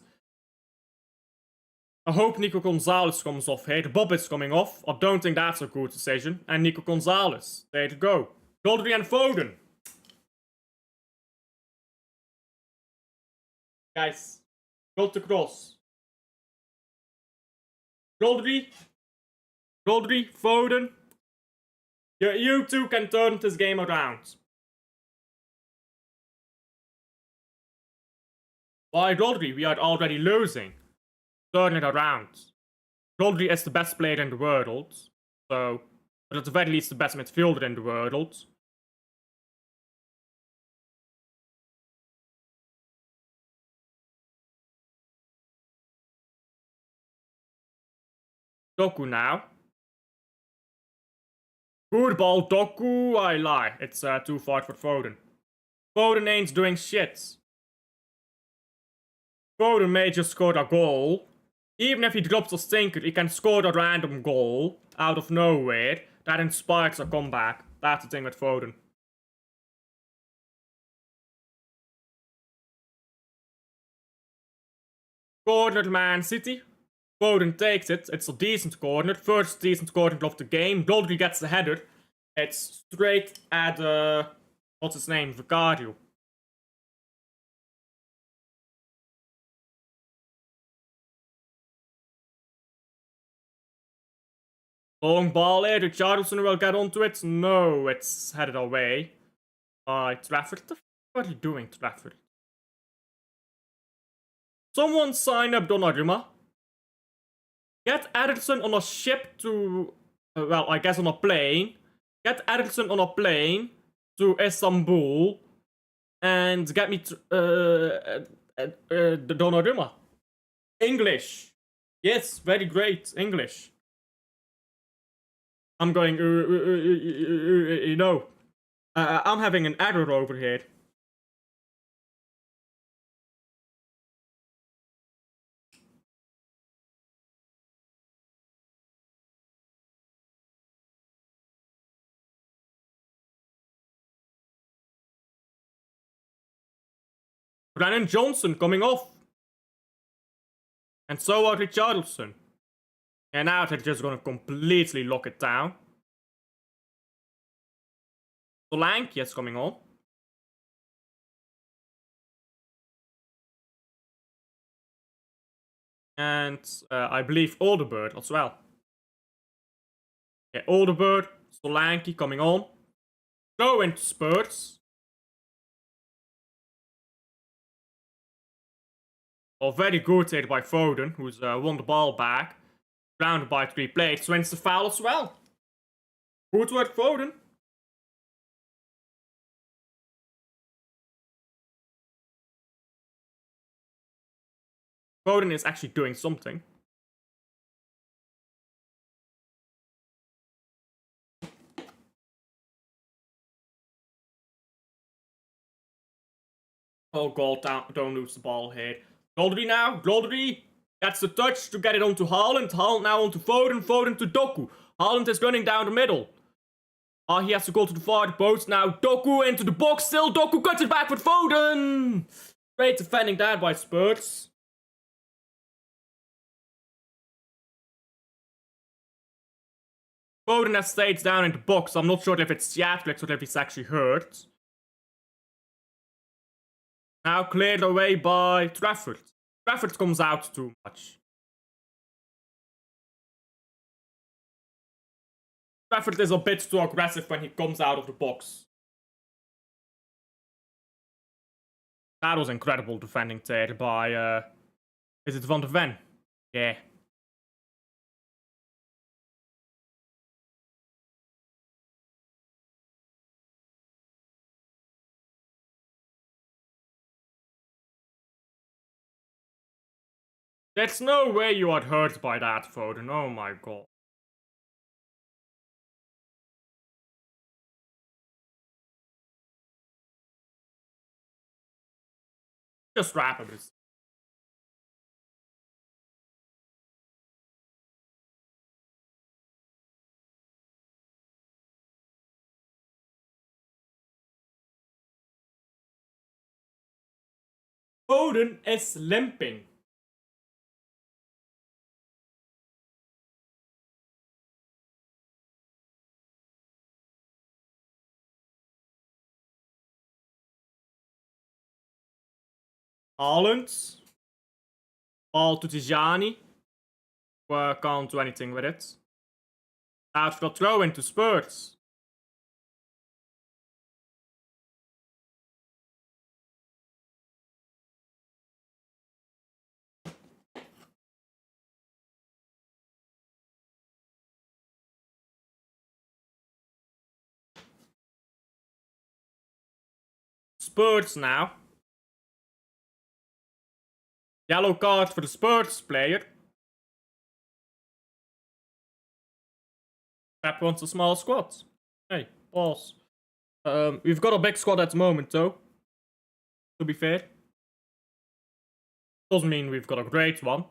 I hope Nico Gonzalez comes off here. Bob is coming off. I don't think that's a good decision. And Nico Gonzalez. There you go. Rodri and Foden. Guys, got the cross. Rodri, Foden. You two can turn this game around. Why Rodri? We are already losing. Turn it around. Rodri is the best player in the world. So, but at the very least the best midfielder in the world. Doku now. Good ball, Doku. I lie. It's too far for Foden. Foden ain't doing shit. Foden may just score a goal. Even if he drops a stinker, he can score a random goal out of nowhere. That inspires a comeback. That's the thing with Foden. Corner Man City. Foden takes it. It's a decent corner. First decent corner of the game. Rodri gets the header. It's straight at, what's his name? Vicario. Long ball here. Richarlison will get onto it. No, it's headed away by Trafford. What are you doing, Trafford? Someone sign up Donnarumma. Get Ederson on a ship to... well, I guess on a plane. Get Ederson on a plane to Istanbul. And get me Donnarumma. English. Yes, very great. English. I'm going, no. I'm having an error over here. Brennan Johnson coming off. And so are Richarlison. And now they're just gonna completely lock it down. Solanke is coming on. And I believe Alderweireld as well. Yeah, Alderweireld, Solanke coming on. Go into Spurs. Oh, very good hit by Foden, who's won the ball back. Grounded by 3 players. Wins the foul as well. Good work, Foden. Foden is actually doing something. Oh god, don't lose the ball here. Rodri now, Rodri gets the touch to get it onto Haaland. Haaland now onto Foden, Foden to Doku. Haaland is running down the middle. Oh, he has to go to the far post now. Doku into the box, still Doku cuts it back with Foden. Great defending that by Spurs. Foden has stayed down in the box. I'm not sure if it's theatrics or if he's actually hurt. Now cleared away by Trafford. Trafford comes out too much. Trafford is a bit too aggressive when he comes out of the box. That was incredible defending there by, is it Van de Ven? Yeah. There's no way you are hurt by that, Foden. Oh my god. Just wrap him. Foden is limping. Haaland. Ball to Tijani. Can't do anything with it. Out for a throw into Spurs. Spurs now. Yellow card for the Spurs player. Pep wants a small squad. Hey, pause. We've got a big squad at the moment, though. To be fair. Doesn't mean we've got a great one.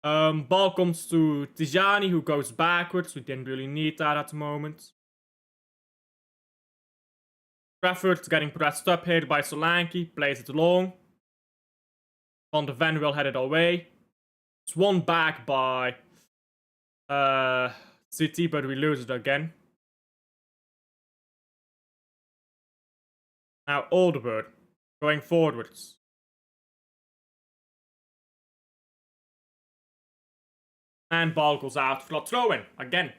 Ball comes to Tijani, who goes backwards. We didn't really need that at the moment. Trafford getting pressed up here by Solanke. Plays it long. Van de Ven will head it away. It's won back by City, but we lose it again. Now Alderweireld going forwards. And ball goes out for a throw-in again.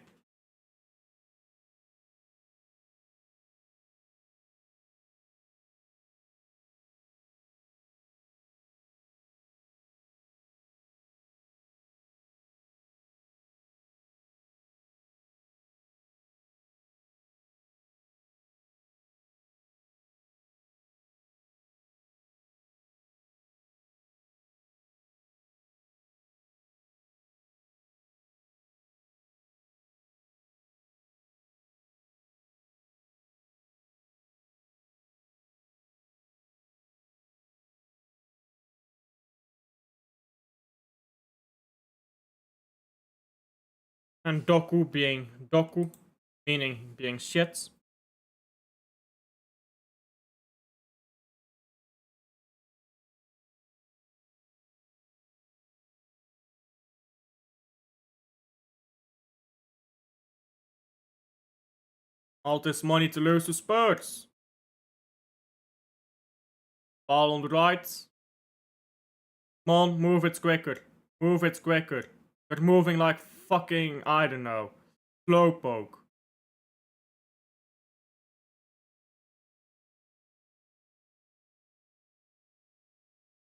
And Doku being Doku, meaning being shit. All this money to lose to Spurs. Ball on the right. Come on, move it quicker. Move it quicker. You're moving like fucking, I don't know, slowpoke.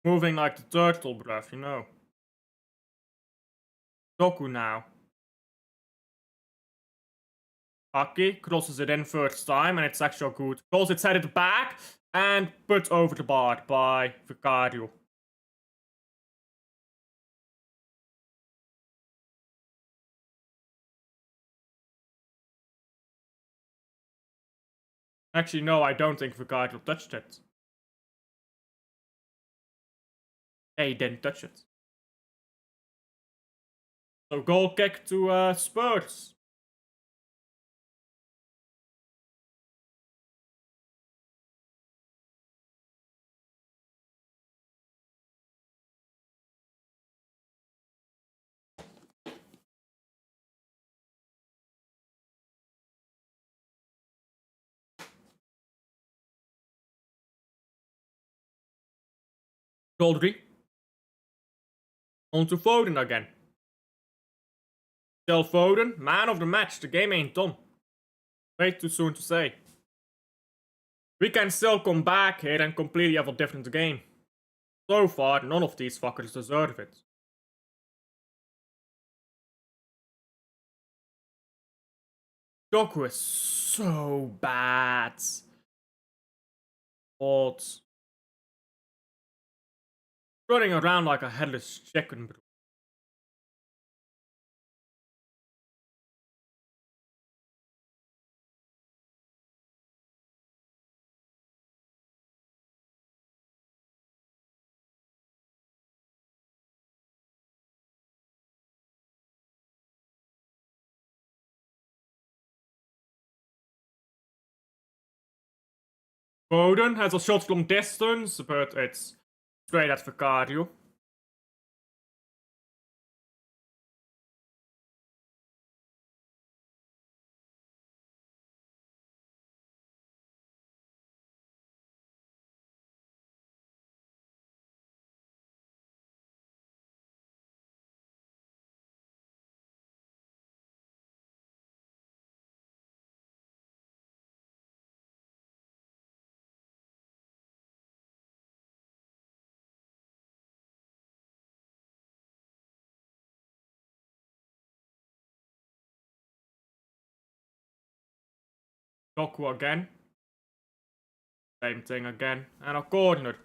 Moving like the turtle, bruv, you know. Doku now. Aki crosses it in first time, and it's actually good. Calls it's headed back, and put over the bar by Vicario. Actually, no, I don't think Vicario touched it. He didn't touch it. So goal kick to Spurs. Goldry. On to Foden again. Still Foden, man of the match. The game ain't done. Way too soon to say. We can still come back here and completely have a different game. So far, none of these fuckers deserve it. Doku is so bad. But running around like a headless chicken, bro. Foden has a shot from distance, but it's straight at Vicario. Doku again. Same thing again. And a corner.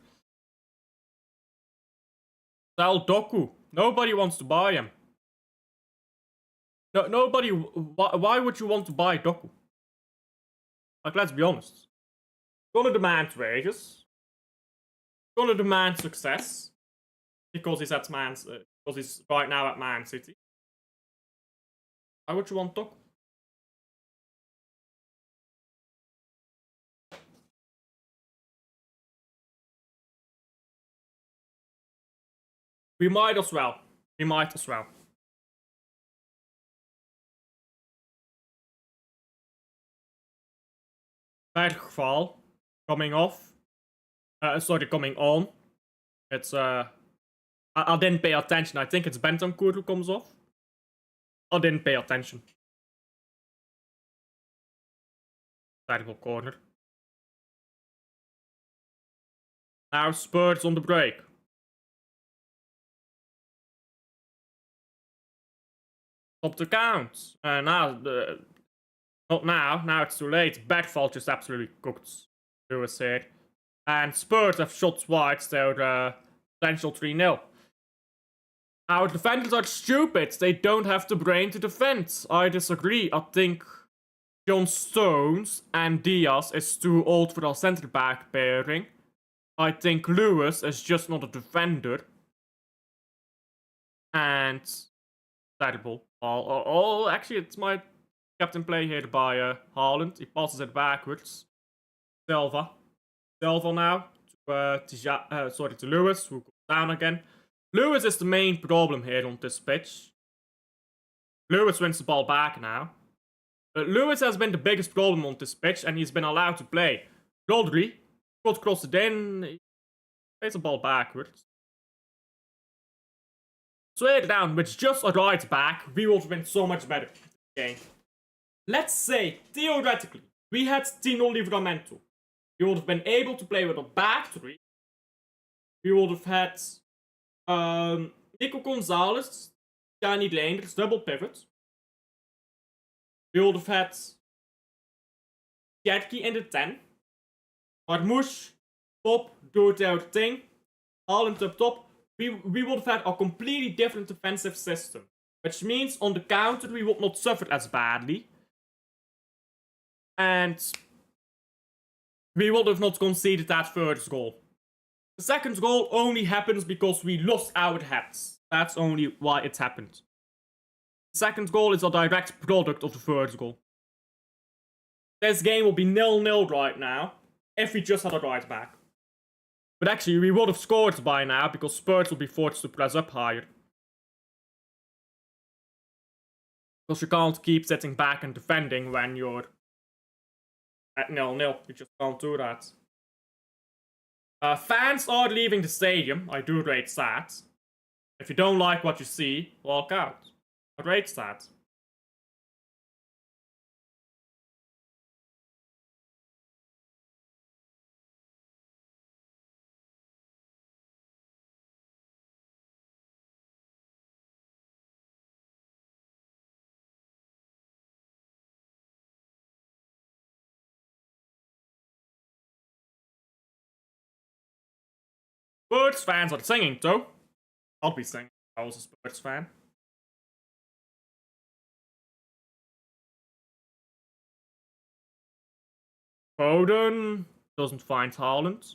Sell Doku. Nobody wants to buy him. No, nobody. Why would you want to buy Doku? Like, let's be honest. Gonna demand wages. Gonna demand success. Because he's at because he's right now at Man City. Why would you want Doku? We might as well. We might as well. In ieder geval, coming off. Sorry, coming on. It's, I didn't pay attention. I think it's Bentancur who comes off. I didn't pay attention. Terrible corner. Now Spurs on the break. Stop the count. Now, not now. Now it's too late. Bedfall just absolutely cooked Lewis here. And Spurs have shots wide, so potential 3-0. Our defenders are stupid. They don't have the brain to defend. I disagree. I think John Stones and Diaz is too old for our centre back pairing. I think Lewis is just not a defender. And terrible. Oh, actually, it's my captain play here by Haaland. He passes it backwards. Silva now to Lewis, who goes down again. Lewis is the main problem here on this pitch. Lewis wins the ball back now. Lewis has been the biggest problem on this pitch, and he's been allowed to play. Rodri got crossed it in. He plays the ball backwards. Straight down, with just a right back, we would have been so much better in this game. Let's say, theoretically, we had Tino Livramento. We would have been able to play with a back three. We would have had Nico Gonzalez, Danny Leenders, double pivot. We would have had Tjerky in the 10. Marmouche, Pop, do their thing. Haaland up top. We would have had a completely different defensive system. Which means on the counter we would not suffer as badly. And we would have not conceded that first goal. The second goal only happens because we lost our heads. That's only why it happened. The second goal is a direct product of the first goal. This game will be 0-0 right now, if we just had a right back. But actually, we would have scored by now, because Spurs will be forced to press up higher. Because you can't keep sitting back and defending when you're at 0-0. You just can't do that. Fans are leaving the stadium. I do rate that. If you don't like what you see, walk out. I rate that. Spurs fans are singing though. I'll be singing. I was a Spurs fan. Foden doesn't find Haaland.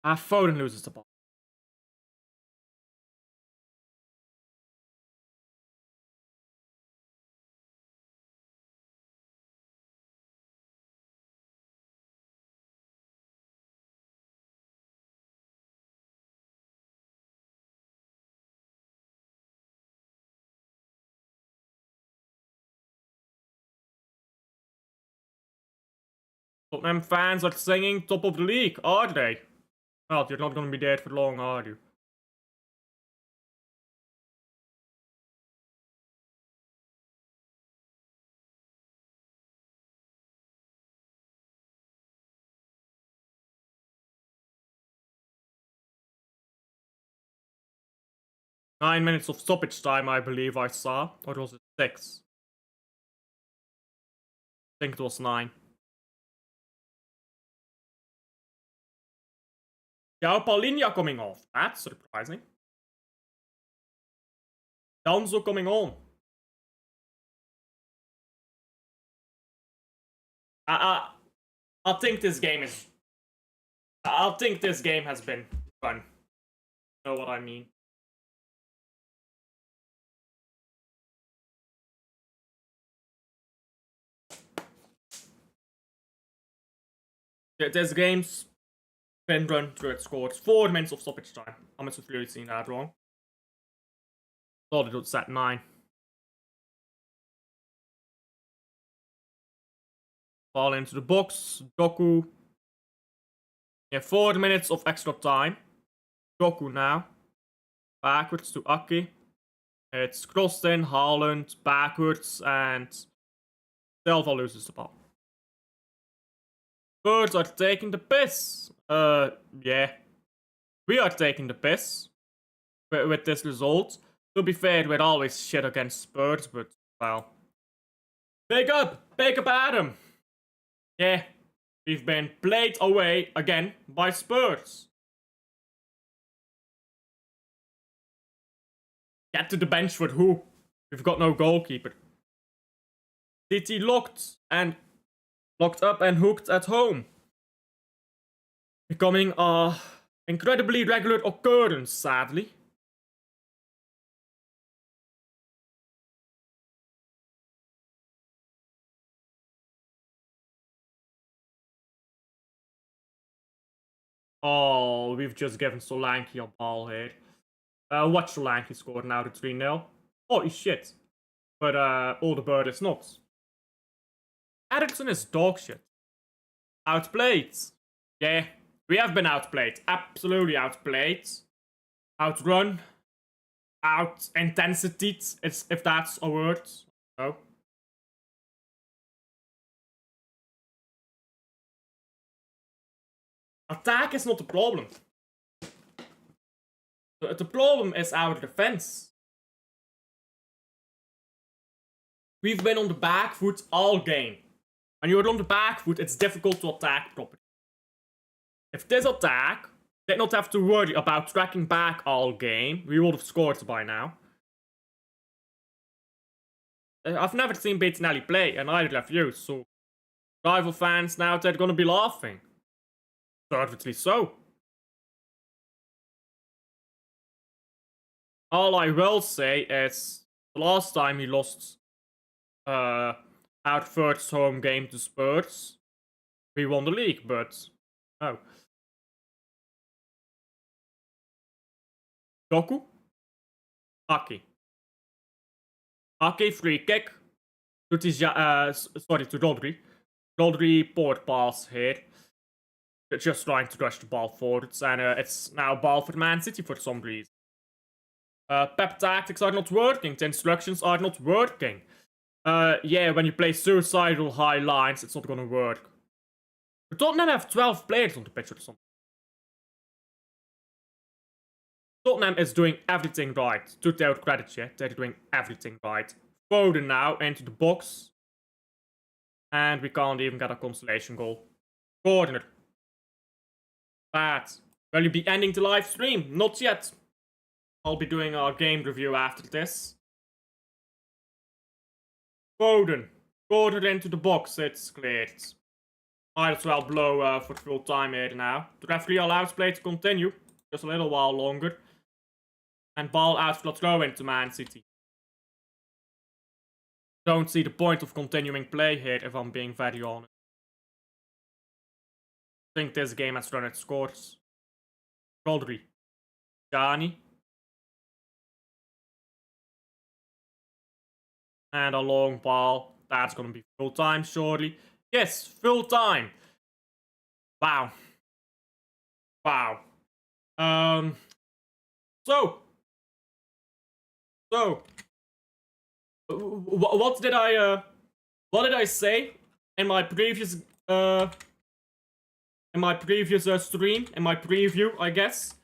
Foden loses the ball. Tottenham fans are singing top of the league, are they? Well, you're not gonna be there for long, are you? Nine minutes of stoppage time, I believe I saw. Or was it 6? I think it was 9. João Paulinho coming off. That's surprising. Danzo coming on. I think this game is... I think this game has been fun. You know what I mean? This game's been run through its course. 4 minutes of stoppage time. I must have really seen that wrong. Thought it was at 9. Ball into the box. Doku. Yeah, 4 minutes of extra time. Doku now. Backwards to Aki. It's crossed in, Haaland, backwards, and Silva loses the ball. Birds are taking the piss. Yeah. We are taking the piss with this result. To be fair, we're always shit against Spurs, but, well. Big up Adam. Yeah, we've been played away again by Spurs. Get to the bench for who? We've got no goalkeeper. City locked up and hooked at home. Becoming a incredibly regular occurrence, sadly. Oh, we've just given Solanke a ball here. Watchalong scored now to 3-0. Holy shit. But Alderweireld is not. Ericsson is dog shit. Outplayed. Yeah, we have been outplayed. Absolutely outplayed. Outrun. Out intensity, if that's a word. No. Attack is not the problem. The problem is our defense. We've been on the back foot all game. When you're on the back foot, it's difficult to attack properly. If this attack did not have to worry about tracking back all game, we would have scored by now. I've never seen Bettinelli play, and neither have you, so rival fans now, they're gonna be laughing. Deservedly so. All I will say is, the last time he lost our first home game to Spurs, we won the league, but oh. Doku? Aki. Aki, free kick. To Rodri. Rodri, port pass here. Just trying to rush the ball forwards, and it's now ball for Man City for some reason. Pep tactics are not working, the instructions are not working. Yeah, when you play suicidal high lines, it's not gonna work. But Tottenham have 12 players on the pitch or something. Tottenham is doing everything right. To their credit, yeah, they're doing everything right. Foden now into the box. And we can't even get a consolation goal. Corner. Bad. Will you be ending the live stream? Not yet. I'll be doing our game review after this. Foden. Corner into the box. It's cleared. Might as well blow for full time here now. The referee allows play to continue. Just a little while longer. And ball out for the throw into Man City. Don't see the point of continuing play here, if I'm being very honest. I think this game has run its course. Rodri. Gianni. And a long ball. That's gonna be full time, surely. Yes, full time. Wow. Wow. So, what did I say in my previous stream, in my preview, I guess?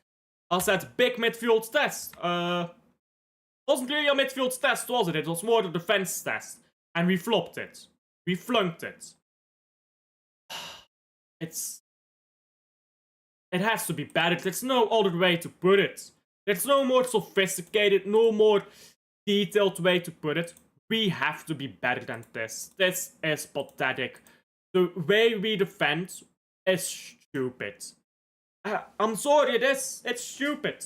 I said big midfield test. Wasn't really a midfield test, was it? It was more the defense test, and we flopped it. We flunked it. It has to be better. There's no other way to put it. There's no more sophisticated, no more detailed way to put it. We have to be better than this. This is pathetic. The way we defend is stupid. I'm sorry, it is. It's stupid.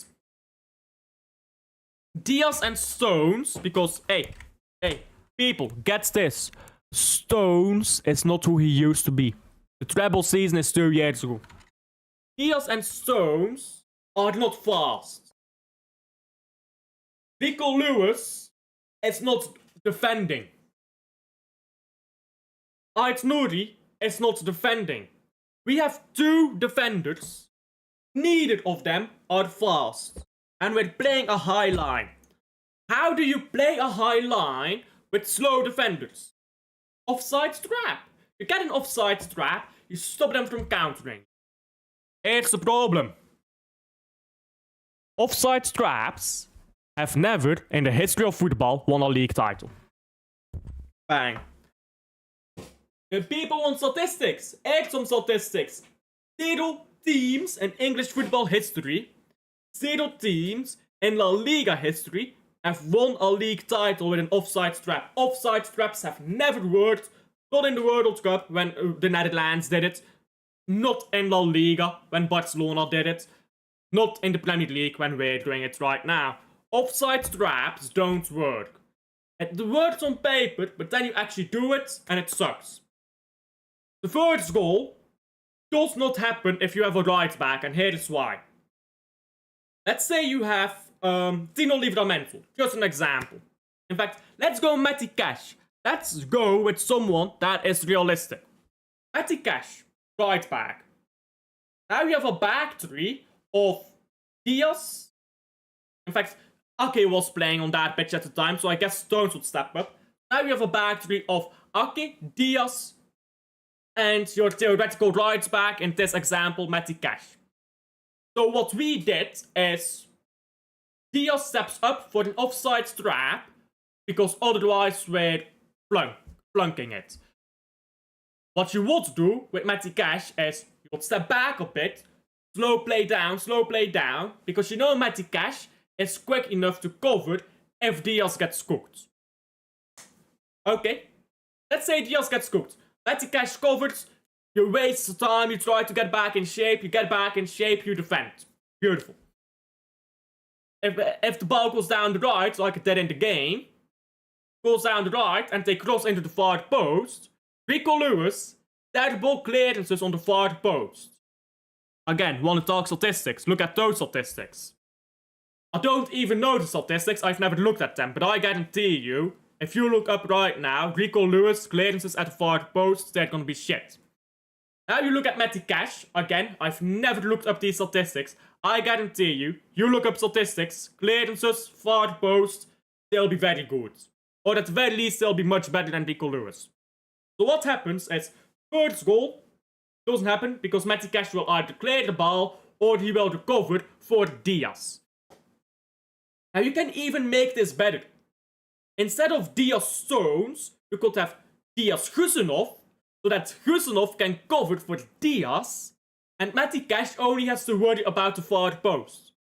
Diaz and Stones, because, hey, people, get this. Stones is not who he used to be. The treble season is 2 years ago. Diaz and Stones are not fast. Rico Lewis is not defending. Ait Nouri is not defending. We have 2 defenders. Neither of them are fast. And we're playing a high line. How do you play a high line with slow defenders? Offside trap. You get an offside trap, you stop them from countering. Here's the problem. Offside traps have never, in the history of football, won a league title. Bang. The people want statistics. Here's some statistics. 0 teams in English football history, 0 teams in La Liga history have won a league title with an offside trap. Offside traps have never worked. Not in the World Cup when the Netherlands did it. Not in La Liga when Barcelona did it. Not in the Premier League when we're doing it right now. Offside traps don't work. It works on paper, but then you actually do it and it sucks. The first goal does not happen if you have a right back, and here is why. Let's say you have Tino Livramento, just an example. In fact, let's go Matty Cash. Let's go with someone that is realistic. Matty Cash, right back. Now you have a back three of Diaz. In fact, Ake was playing on that pitch at the time, so I guess Stones would step up. Now you have a back three of Ake, Diaz, and your theoretical right back, in this example, Matty Cash. So what we did is Diaz steps up for an offside trap, because otherwise we're flunking it. What you would do with Matty Cash is you would step back a bit, slow play down, because you know Matty Cash is quick enough to cover if Diaz gets cooked. Okay, let's say Diaz gets cooked. Matty Cash covers, you waste time, you try to get back in shape, you get back in shape, you defend. Beautiful. If the ball goes down the right, like it did in the game, goes down the right and they cross into the far post, Rico Lewis, that ball clearances on the far post. Again, want to talk statistics, look at those statistics. I don't even know the statistics, I've never looked at them, but I guarantee you, if you look up right now, Rico Lewis clearances at the far post, they're gonna be shit. Now you look at Matty Cash, again, I've never looked up these statistics, I guarantee you, you look up statistics, clearances, far post, they'll be very good. Or at the very least, they'll be much better than Rico Lewis. So what happens is, first goal doesn't happen because Matty Cash will either clear the ball or he will recover for Diaz. Now you can even make this better. Instead of Diaz Stones, you could have Diaz Gusenov, so that Gusenov can cover for Diaz, and Matty Cash only has to worry about the far post.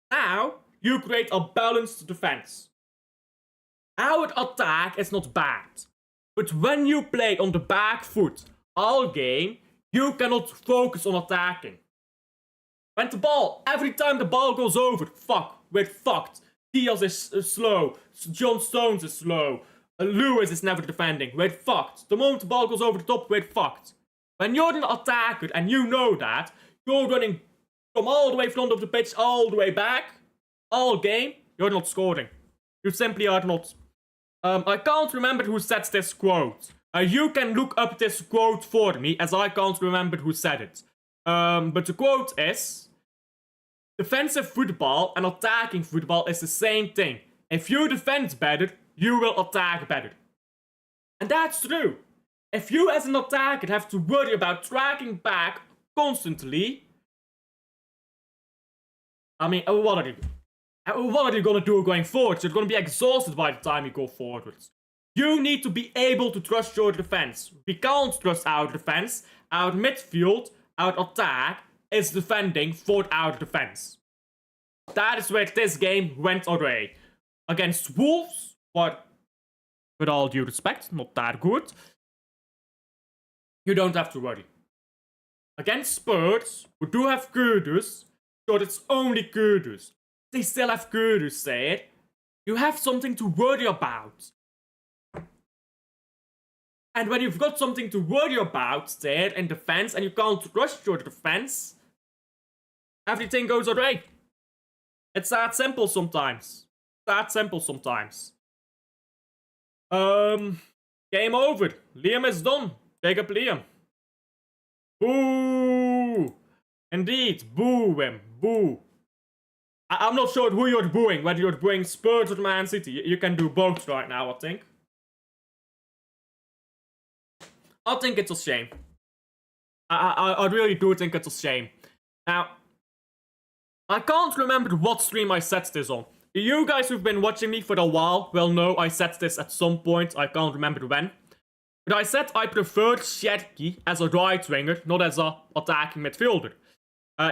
Now, you create a balanced defense. Our attack is not bad, but when you play on the back foot all game, you cannot focus on attacking. When the ball, every time the ball goes over, we're fucked. Diaz is slow, John Stones is slow, Lewis is never defending, we're fucked. The moment the ball goes over the top, we're fucked. When you're an attacker and you know that, you're running from all the way front of the pitch, all the way back, all game, you're not scoring. You simply are not. I can't remember who said this quote. You can look up this quote for me, as I can't remember who said it. But the quote is, defensive football and attacking football is the same thing. If you defend better, you will attack better. And that's true. If you as an attacker have to worry about tracking back constantly, I mean, what are you gonna do going forward? You're gonna be exhausted by the time you go forwards. You need to be able to trust your defense. We can't trust our defense. Our midfield, our attack, is defending for our defense. That is where this game went away. Against Wolves, but with all due respect, not that good. You don't have to worry. Against Spurs, who do have Kudus, so it's only Kudus. They still have Kudus there. You have something to worry about. And when you've got something to worry about there in defense and you can't rush your defense, everything goes away. It's that simple sometimes. That simple sometimes. Game over. Liam is done. Big up Liam. Boo! Indeed, boo him. Boo. I'm not sure who you're booing, whether you're booing Spurs or Man City. You can do both right now, I think. I think it's a shame. I really do think it's a shame. Now, I can't remember what stream I set this on. You guys who've been watching me for a while will know I set this at some point. I can't remember when. But I said I preferred Sherky as a right winger, not as a attacking midfielder.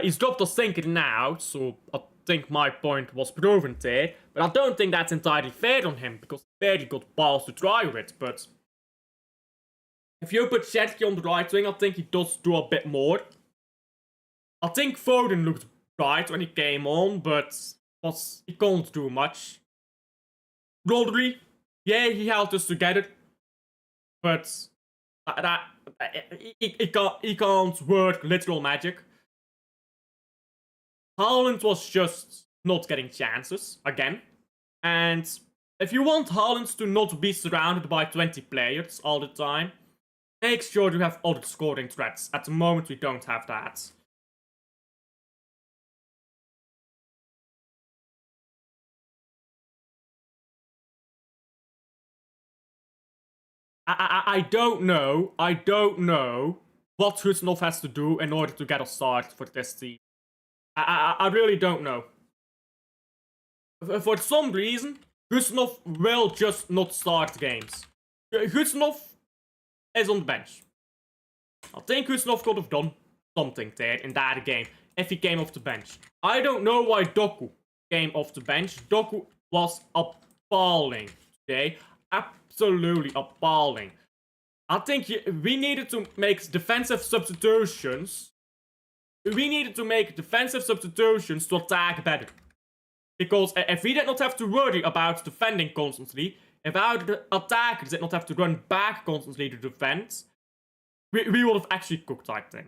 He's dropped a stinker now, so I think my point was proven there. But I don't think that's entirely fair on him, because he's very good balls to try with. But if you put Sherky on the right wing, I think he does do a bit more. I think Foden looked bright when he came on, but he can't do much. Rodri, yeah, he held us together. But he can't work literal magic. Haaland was just not getting chances, again. And if you want Haaland to not be surrounded by 20 players all the time, make sure you have other scoring threats. At the moment, we don't have that. I don't know what Husnov has to do in order to get a start for this team. I really don't know. For some reason, Husnov will just not start games. Husnov is on the bench. I think Husnov could have done something there in that game if he came off the bench. I don't know why Doku came off the bench. Doku was appalling today. Absolutely appalling. I think we needed to make defensive substitutions. We needed to make defensive substitutions to attack better. Because if we did not have to worry about defending constantly, if our attackers did not have to run back constantly to defend, we would have actually cooked, I think.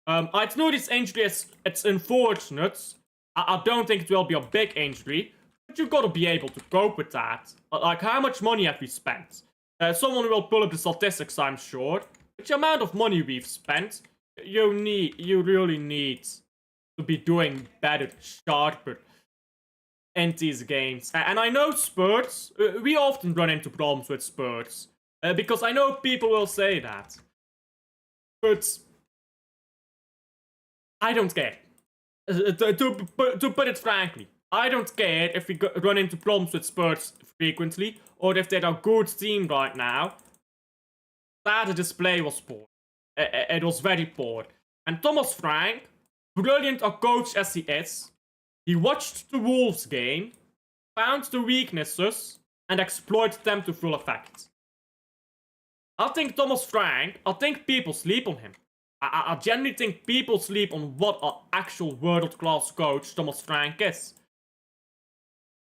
I know this injury it's unfortunate. I don't think it will be a big injury. But you gotta be able to cope with that. Like, how much money have we spent? Someone will pull up the statistics, I'm sure. But the amount of money we've spent, you really need to be doing better, sharper in these games. And I know Spurs, we often run into problems with Spurs. Because I know people will say that. But I don't care. To put it frankly. I don't care if we run into problems with Spurs frequently, or if they're a good team right now. That display was poor. It was very poor. And Thomas Frank, brilliant a coach as he is, he watched the Wolves game, found the weaknesses, and exploited them to full effect. I think Thomas Frank, I think people sleep on him. I genuinely think people sleep on what an actual world-class coach Thomas Frank is.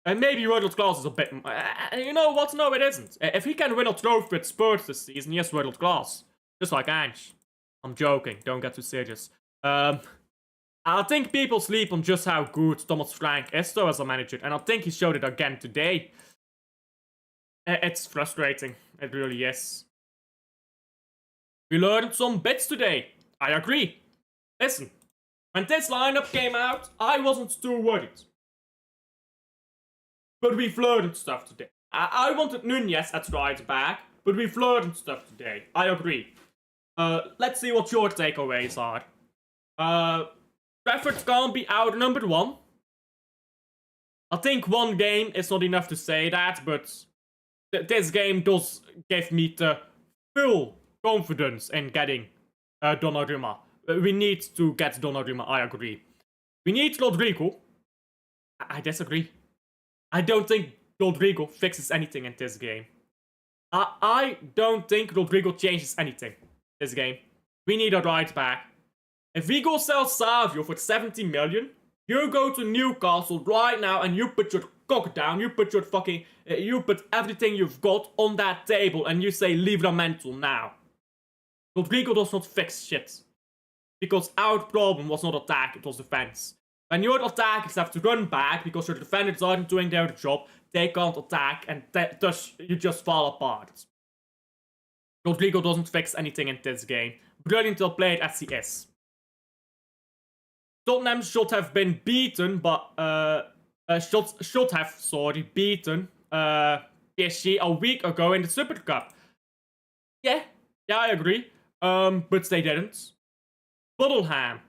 And maybe world class is a bit... you know what? No, it isn't. If he can win a trophy with Spurs this season, yes, world class. Just like Ange. I'm joking. Don't get too serious. I think people sleep on just how good Thomas Frank is, though, as a manager. And I think he showed it again today. It's frustrating. It really is. We learned some bits today. I agree. Listen. When this lineup came out, I wasn't too worried. But we've learned stuff today. I wanted Nunez at right back, but we've learned stuff today. I agree. Let's see what your takeaways are. Trafford can't be our number one. I think one game is not enough to say that, but this game does give me the full confidence in getting Donnarumma. We need to get Donnarumma, I agree. We need Rodrigo. I disagree. I don't think Rodrigo fixes anything in this game. I don't think Rodrigo changes anything this game. We need a right back. If we go sell Savio for 70 million, you go to Newcastle right now and you put your cock down, you put your fucking, you put everything you've got on that table and you say Livramento now. Rodrigo does not fix shit. Because our problem was not attack, it was defense. When your attackers have to run back because your defenders aren't doing their job, they can't attack and thus you just fall apart. Rodrigo doesn't fix anything in this game. Brilliant to play it as he is. Tottenham should have been beaten, but should have beaten PSG a week ago in the Super Cup. Yeah, I agree. But they didn't. Tottenham.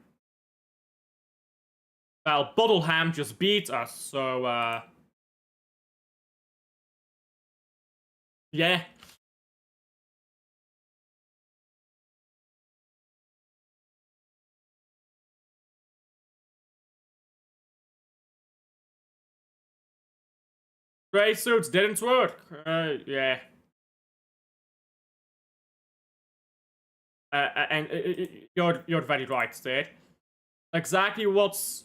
Well, Tottenham just beat us, so yeah. Grey suits didn't work. Yeah. And you're very right there. Exactly what's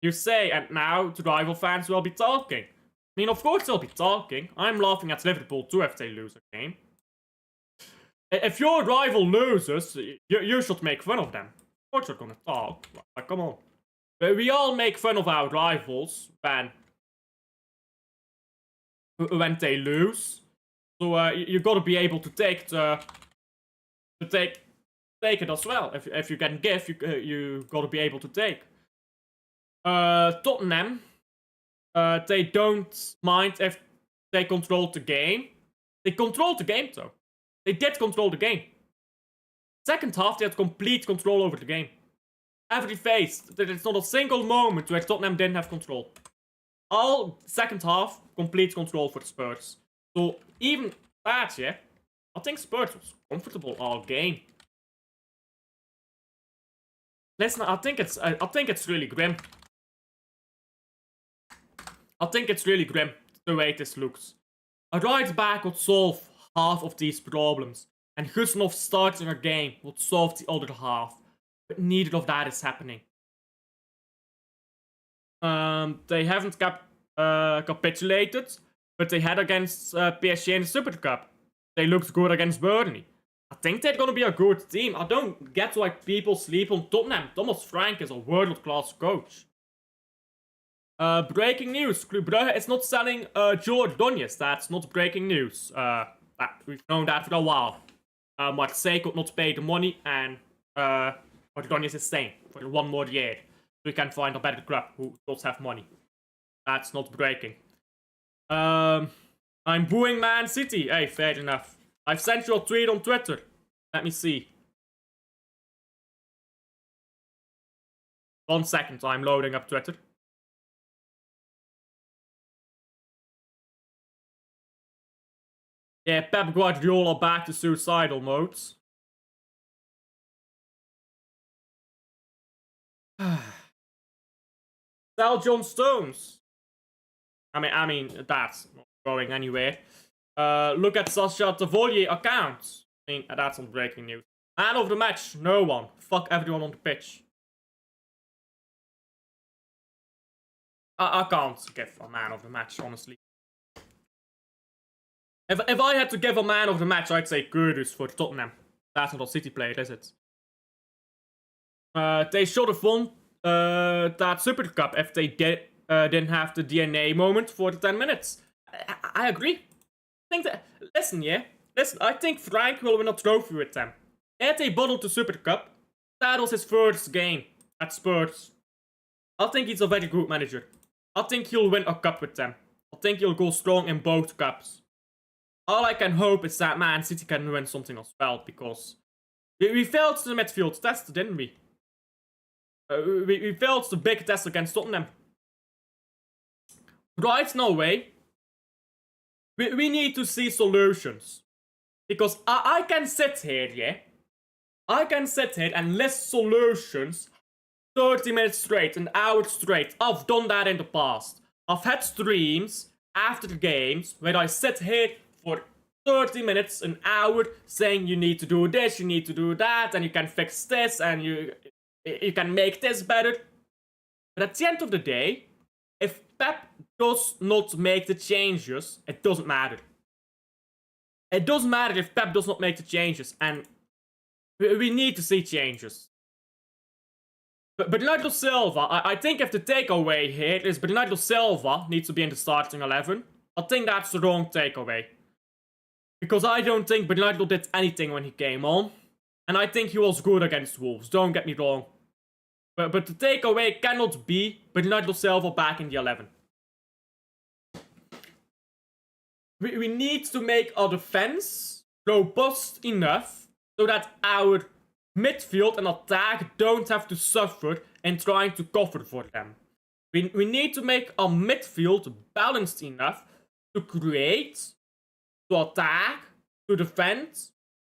you say, and now the rival fans will be talking. I mean, of course they'll be talking. I'm laughing at Liverpool too if they lose a game. If your rival loses, you should make fun of them. Of course you're gonna talk. Like, come on. We all make fun of our rivals when they lose. So you gotta be able to take it as well. If you can give, you gotta be able to take. Tottenham, they don't mind if they control the game. They controlled the game though. They did control the game. Second half, they had complete control over the game. Every phase, there's not a single moment where Tottenham didn't have control. All second half, complete control for the Spurs. So even that, yeah, I think Spurs was comfortable all game. Listen, I think it's really grim. I think it's really grim the way this looks. A right back would solve half of these problems, and Gusnov starting a game would solve the other half. But neither of that is happening. They haven't capitulated, but they had against PSG in the Super Cup. They looked good against Burnley. I think they're gonna be a good team. I don't get why people sleep on Tottenham. Thomas Frank is a world-class coach. Breaking news. Club Brugge is not selling George Donjes. That's not breaking news. We've known that for a while. Marseille could not pay the money, and Donjes is staying for 1 more year. We can find a better club who does have money. That's not breaking. I'm booing Man City. Hey, fair enough. I've sent you a tweet on Twitter. Let me see. 1 second, I'm loading up Twitter. Yeah, Pep Guardiola back to suicidal modes. Sell John Stones. I mean, that's not going anywhere. Look at Sasha Tavolier account. I mean, that's not breaking news. Man of the match, no one. Fuck everyone on the pitch. I can't give a man of the match, honestly. If I had to give a man of the match, I'd say Kudus for Tottenham. That's not a City player, is it? They should have won that Super Cup if they didn't have the DNA moment for the 10 minutes. I agree. I think that, listen, I think Frank will win a trophy with them. Had they bottled the Super Cup, that was his first game at Spurs. I think he's a very good manager. I think he'll win a cup with them. I think he'll go strong in both cups. All I can hope is that Man City can win something as well, because we failed the midfield test, didn't we? We failed the big test against Tottenham. Right now, we need to see solutions. Because I can sit here, I can sit here and list solutions 30 minutes straight, an hour straight. I've done that in the past. I've had streams after the games where I sit here for 30 minutes, an hour, saying you need to do this, you need to do that, and you can fix this, and you can make this better. But at the end of the day, if Pep does not make the changes, it doesn't matter. It doesn't matter if Pep does not make the changes, and we need to see changes. But Bernardo Silva, I think if the takeaway here is Bernardo Silva needs to be in the starting 11, I think that's the wrong takeaway. Because I don't think Bernardo did anything when he came on. And I think he was good against Wolves, don't get me wrong. But the takeaway cannot be Bernardo Silva back in the 11. We need to make our defense robust enough so that our midfield and attack don't have to suffer in trying to cover for them. We need to make our midfield balanced enough to create, to attack, to defend,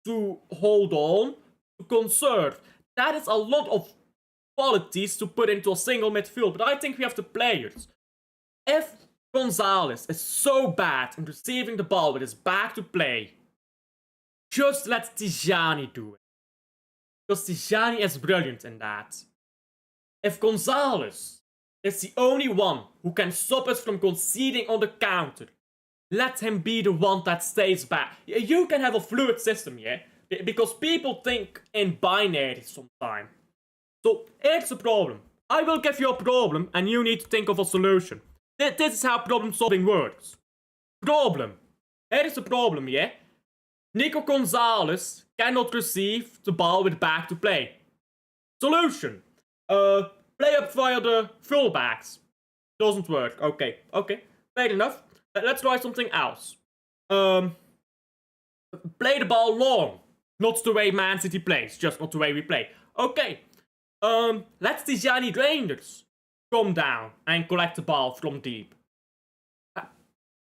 to hold on, to conserve. That is a lot of qualities to put into a single midfield, but I think we have the players. If Gonzalez is so bad in receiving the ball with his back to play, just let Tijani do it. Because Tijani is brilliant in that. If Gonzalez is the only one who can stop us from conceding on the counter, let him be the one that stays back. You can have a fluid system, yeah? Because people think in binaries sometimes. So, here's the problem. I will give you a problem and you need to think of a solution. This is how problem solving works. Problem. Here's the problem, yeah? Nico Gonzalez cannot receive the ball with back to play. Solution. Play up via the fullbacks. Doesn't work. Okay. Fair enough. Let's try something else. Play the ball long. Not the way Man City plays, just not the way we play. Okay. Let Tijani Reinders come down and collect the ball from deep.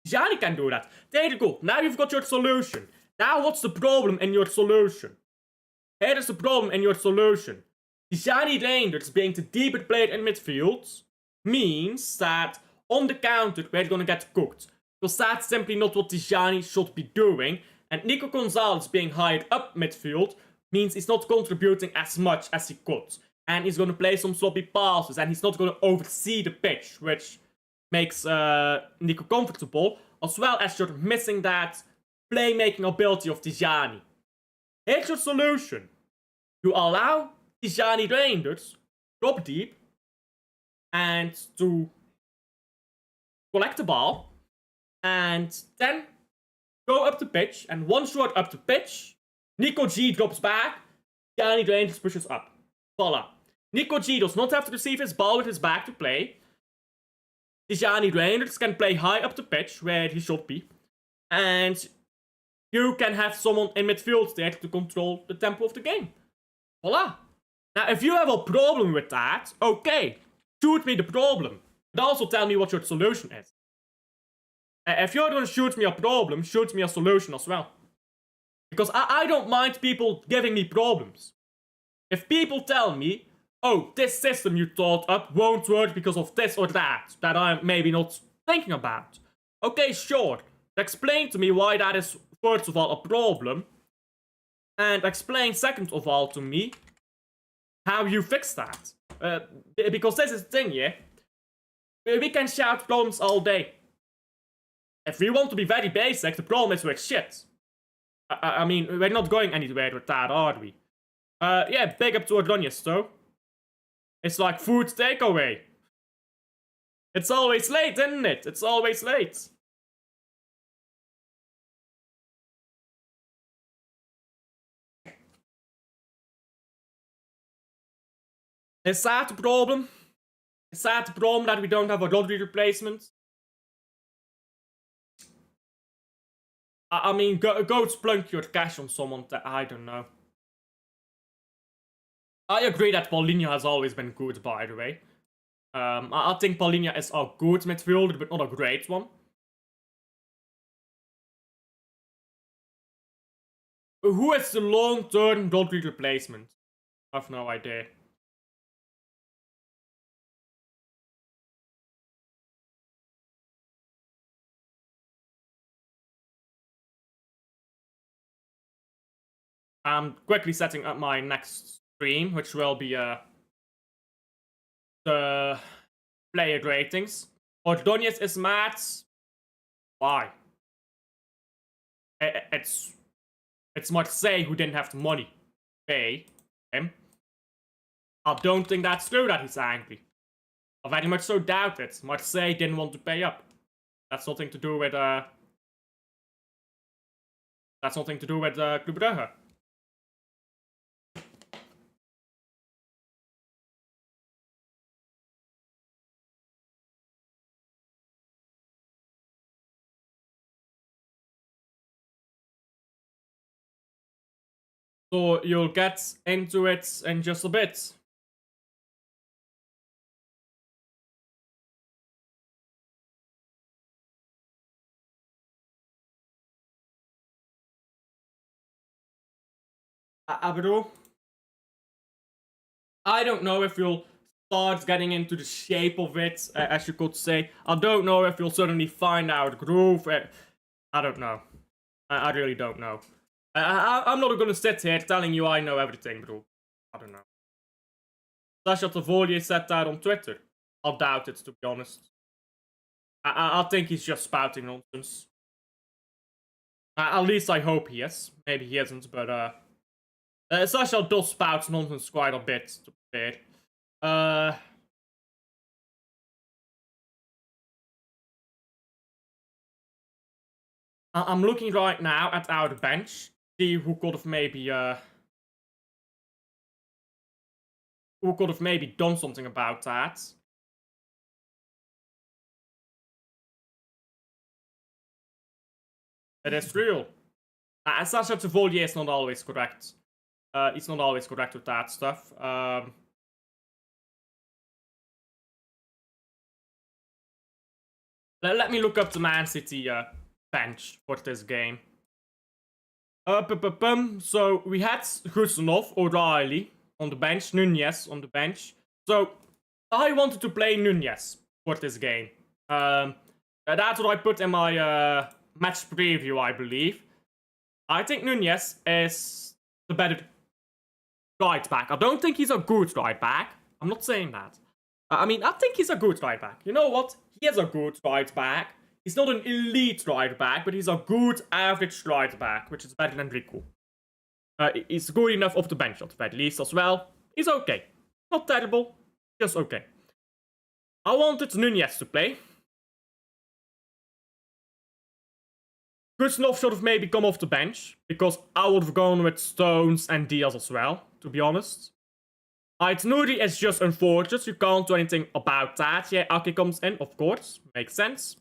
Tijani can do that. There you go. Now you've got your solution. Now what's the problem in your solution? Here is the problem in your solution. Tijani Reinders being the deeper player in midfield means that on the counter we're gonna get cooked. Because that's simply not what Tijani should be doing. And Nico Gonzalez being higher up midfield means he's not contributing as much as he could. And he's gonna play some sloppy passes and he's not gonna oversee the pitch, which makes Nico comfortable, as well as you're missing that playmaking ability of Tijani. Here's your solution. You allow Tijani Reinders drop deep and to collect the ball and then go up the pitch, and once you're up the pitch, Nico G drops back, Tijani Reinders pushes up. Voila. Nico G does not have to receive his ball with his back to play. Tijani Reinders can play high up the pitch, where he should be. And you can have someone in midfield there to control the tempo of the game. Voila. Now, if you have a problem with that, okay, shoot me the problem. But also tell me what your solution is. If you're gonna shoot me a problem, shoot me a solution as well. Because I don't mind people giving me problems. If people tell me, oh, this system you thought up won't work because of this or that I'm maybe not thinking about. Okay, sure. Explain to me why that is, first of all, a problem. And explain, second of all, to me how you fix that. Because this is the thing, yeah? We can shout problems all day. If we want to be very basic, the problem is we're shit. I mean, we're not going anywhere with that, are we? Yeah, big up to Ordonez, though. It's like food takeaway. It's always late, isn't it? It's always late. Is that the problem? Is that the problem that we don't have a Rodri replacement? I mean, go splunk your cash on someone that I don't know. I agree that Paulinho has always been good, by the way. I think Paulinho is a good midfielder, but not a great one. Who is the long-term Rodri replacement? I have no idea. I'm quickly setting up my next stream, which will be the player ratings. Ordonez is mad. Why? It's Marseille who didn't have the money to pay him. I don't think that's true that he's angry. I very much so doubt it. Marseille didn't want to pay up. That's nothing to do with Club Brugge. So you'll get into it in just a bit. Abdo, I don't know if you'll start getting into the shape of it, as you could say. I don't know if you'll suddenly find out groove. I don't know. I really don't know. I'm not gonna sit here telling you I know everything, bro. I don't know. Sasha Tavolier said that on Twitter. I'll doubt it, to be honest. I think he's just spouting nonsense. At least I hope he is. Maybe he isn't, but Sasha does spout nonsense quite a bit, to be fair. I'm looking right now at our bench. See who could have maybe done something about that. It is real. Sasha Tavolier is not always correct. He's not always correct with that stuff. Let me look up the Man City bench for this game. So we had Gustinov, O'Reilly on the bench, Nunez on the bench. So I wanted to play Nunez for this game. That's what I put in my match preview, I believe. I think Nunez is the better right back. I don't think he's a good right back. I'm not saying that. I mean, I think he's a good right back. You know what? He is a good right back. He's not an elite right back, but he's a good average right back, which is better than Rico. He's good enough off the bench at the very least as well. He's okay. Not terrible, just okay. I wanted Nunez to play. Gustinov should have maybe come off the bench, because I would have gone with Stones and Diaz as well, to be honest. Nuri is just unfortunate, you can't do anything about that. Yeah, Aki comes in, of course, makes sense.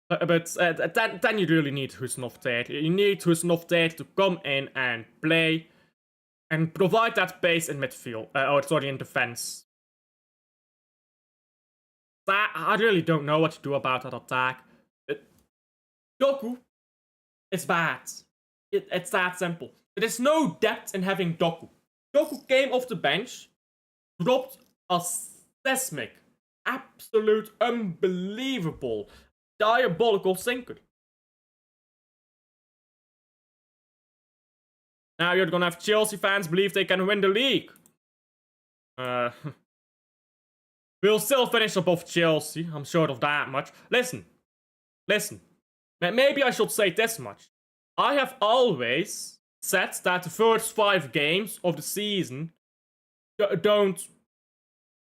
But then you really need Gustinov there. You need Gustinov there to come in and play and provide that pace in midfield, in defense. I really don't know what to do about that attack. Doku is bad. It's that simple. There's no depth in having Doku. Doku came off the bench, dropped a seismic, absolute, unbelievable, diabolical sinker. Now you're gonna have Chelsea fans believe they can win the league. We'll still finish above Chelsea, I'm sure of that much. Listen. Maybe I should say this much. I have always said that the first 5 games of the season don't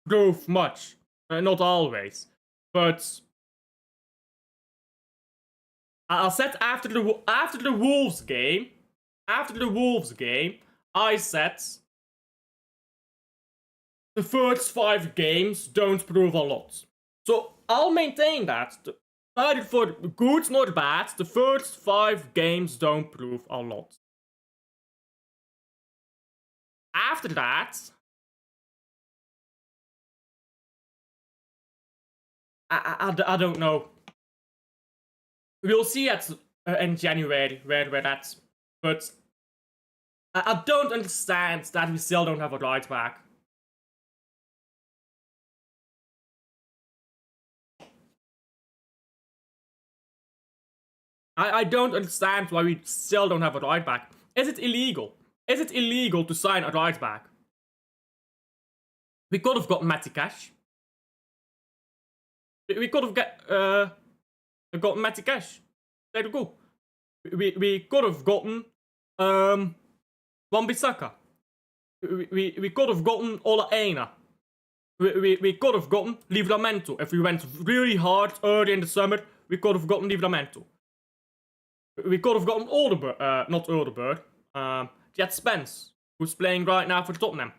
prove much. Not always. But I said after the Wolves game, I said the first 5 games don't prove a lot. So I'll maintain that. Neither for good nor bad, the first 5 games don't prove a lot. After that, I don't know. We'll see in January where we're at. But I don't understand that we still don't have a right back. I don't understand why we still don't have a right back. Is it illegal? Is it illegal to sign a right back? We could have got Matty Cash. We could have gotten Matty Cash. There you go. We could have gotten Wan-Bissaka. We could have gotten Ola Aina. We could have gotten Livramento. If we went really hard early in the summer, we could have gotten Livramento. We could have gotten not Odegaard, Jet Spence, who's playing right now for Tottenham.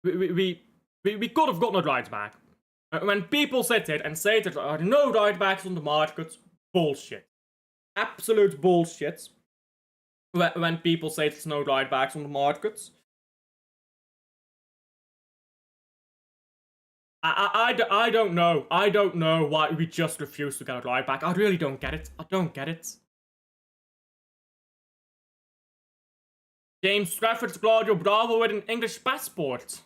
We could have gotten a right back. When people sit here and say that there are no right backs on the market, bullshit. Absolute bullshit. When people say there's no right backs on the market. I don't know. I don't know why we just refuse to get a right back. I really don't get it. I don't get it. James Trafford's Claudio Bravo with an English passport.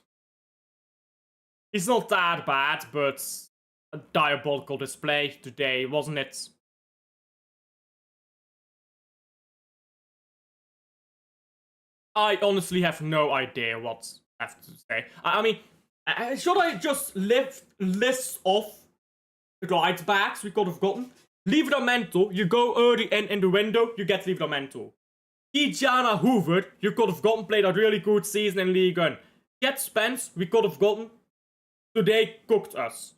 He's not that bad, but a diabolical display today, wasn't it? I honestly have no idea what I have to say. I mean, should I just list off the right backs we could have gotten? Livramento, you go early in the window, you get Livramento. Kijana Hoover, you could have gotten, played a really good season in League 1. Jet Spence, we could have gotten. Today cooked us.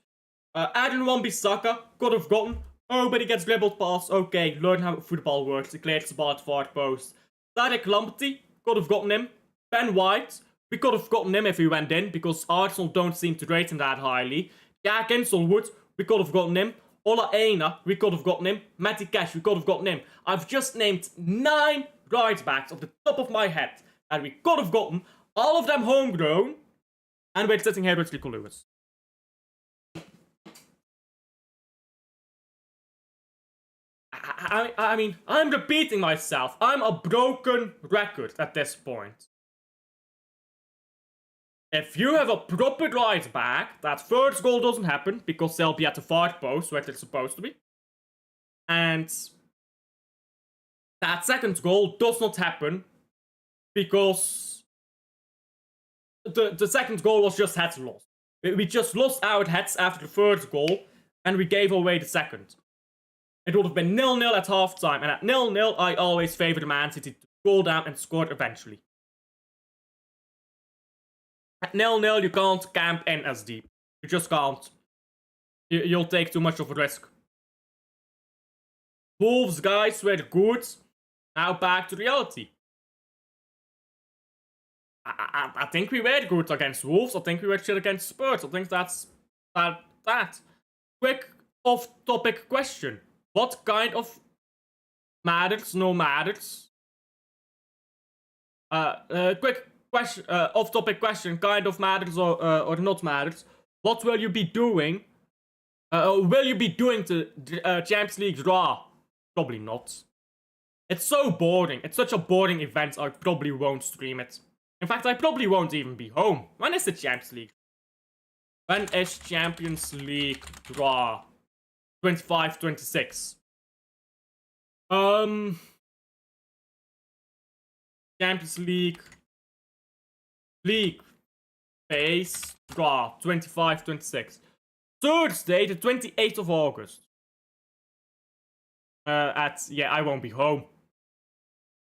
Aaron Wan-Bissaka, could have gotten. Oh, but he gets dribbled past. Okay, learn how football works. He clears the ball at far post. Tarek Lamptey, could have gotten him. Ben White, we could have gotten him if he went in, because Arsenal don't seem to rate him that highly. Jack Inselwood, we could have gotten him. Ola Aina, we could have gotten him. Matty Cash, we could have gotten him. I've just named 9 right backs off the top of my head, and we could have gotten all of them homegrown, and we're sitting here with Rico Lewis. I mean, I'm repeating myself. I'm a broken record at this point. If you have a proper right back, that first goal doesn't happen because they'll be at the far post where they're supposed to be. And that second goal does not happen because the second goal was just heads lost. We just lost our heads after the first goal and we gave away the second. It would have been 0-0 at halftime, and at 0-0, I always favor the Man City to go down and score eventually. At 0-0, you can't camp in as deep. You just can't. You'll take too much of a risk. Wolves, guys, were good. Now back to reality. I think we were good against Wolves. I think we were shit against Spurs. I think that's that. Quick off-topic question. What kind of matters, no matters? Quick question, off-topic question, kind of matters or not matters. What will you be doing? Will you be doing the Champions League draw? Probably not. It's so boring. It's such a boring event, I probably won't stream it. In fact, I probably won't even be home. When is the Champions League? When is Champions League draw? 25-26. Champions League phase draw 25-26. Thursday, the 28th of August. I won't be home.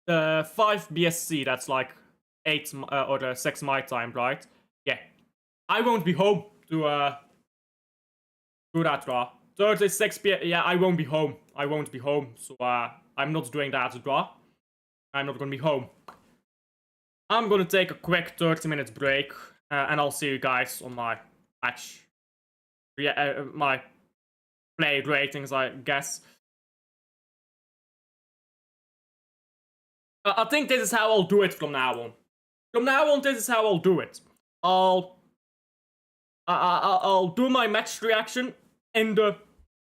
5 BSC, that's like 8 or 6 my time, right? Yeah, I won't be home to do that draw. Thursday 6 p.m. Yeah, I won't be home. I won't be home, so I'm not doing that draw. I'm not gonna be home. I'm gonna take a quick 30-minute break, and I'll see you guys on my match. Yeah, my play ratings, I guess. I think this is how I'll do it from now on. From now on, this is how I'll do it. I'll do my match reaction in the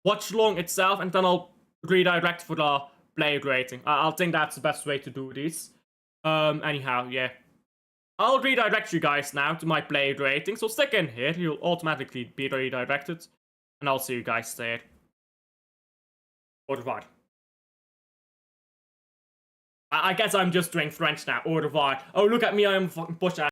watch-along itself, and then I'll redirect for the play rating. I think that's the best way to do this. Anyhow, yeah. I'll redirect you guys now to my play rating, so stick in here. You'll automatically be redirected, and I'll see you guys there. Au revoir. I guess I'm just doing French now. Au revoir. Oh, look at me, I am a fucking push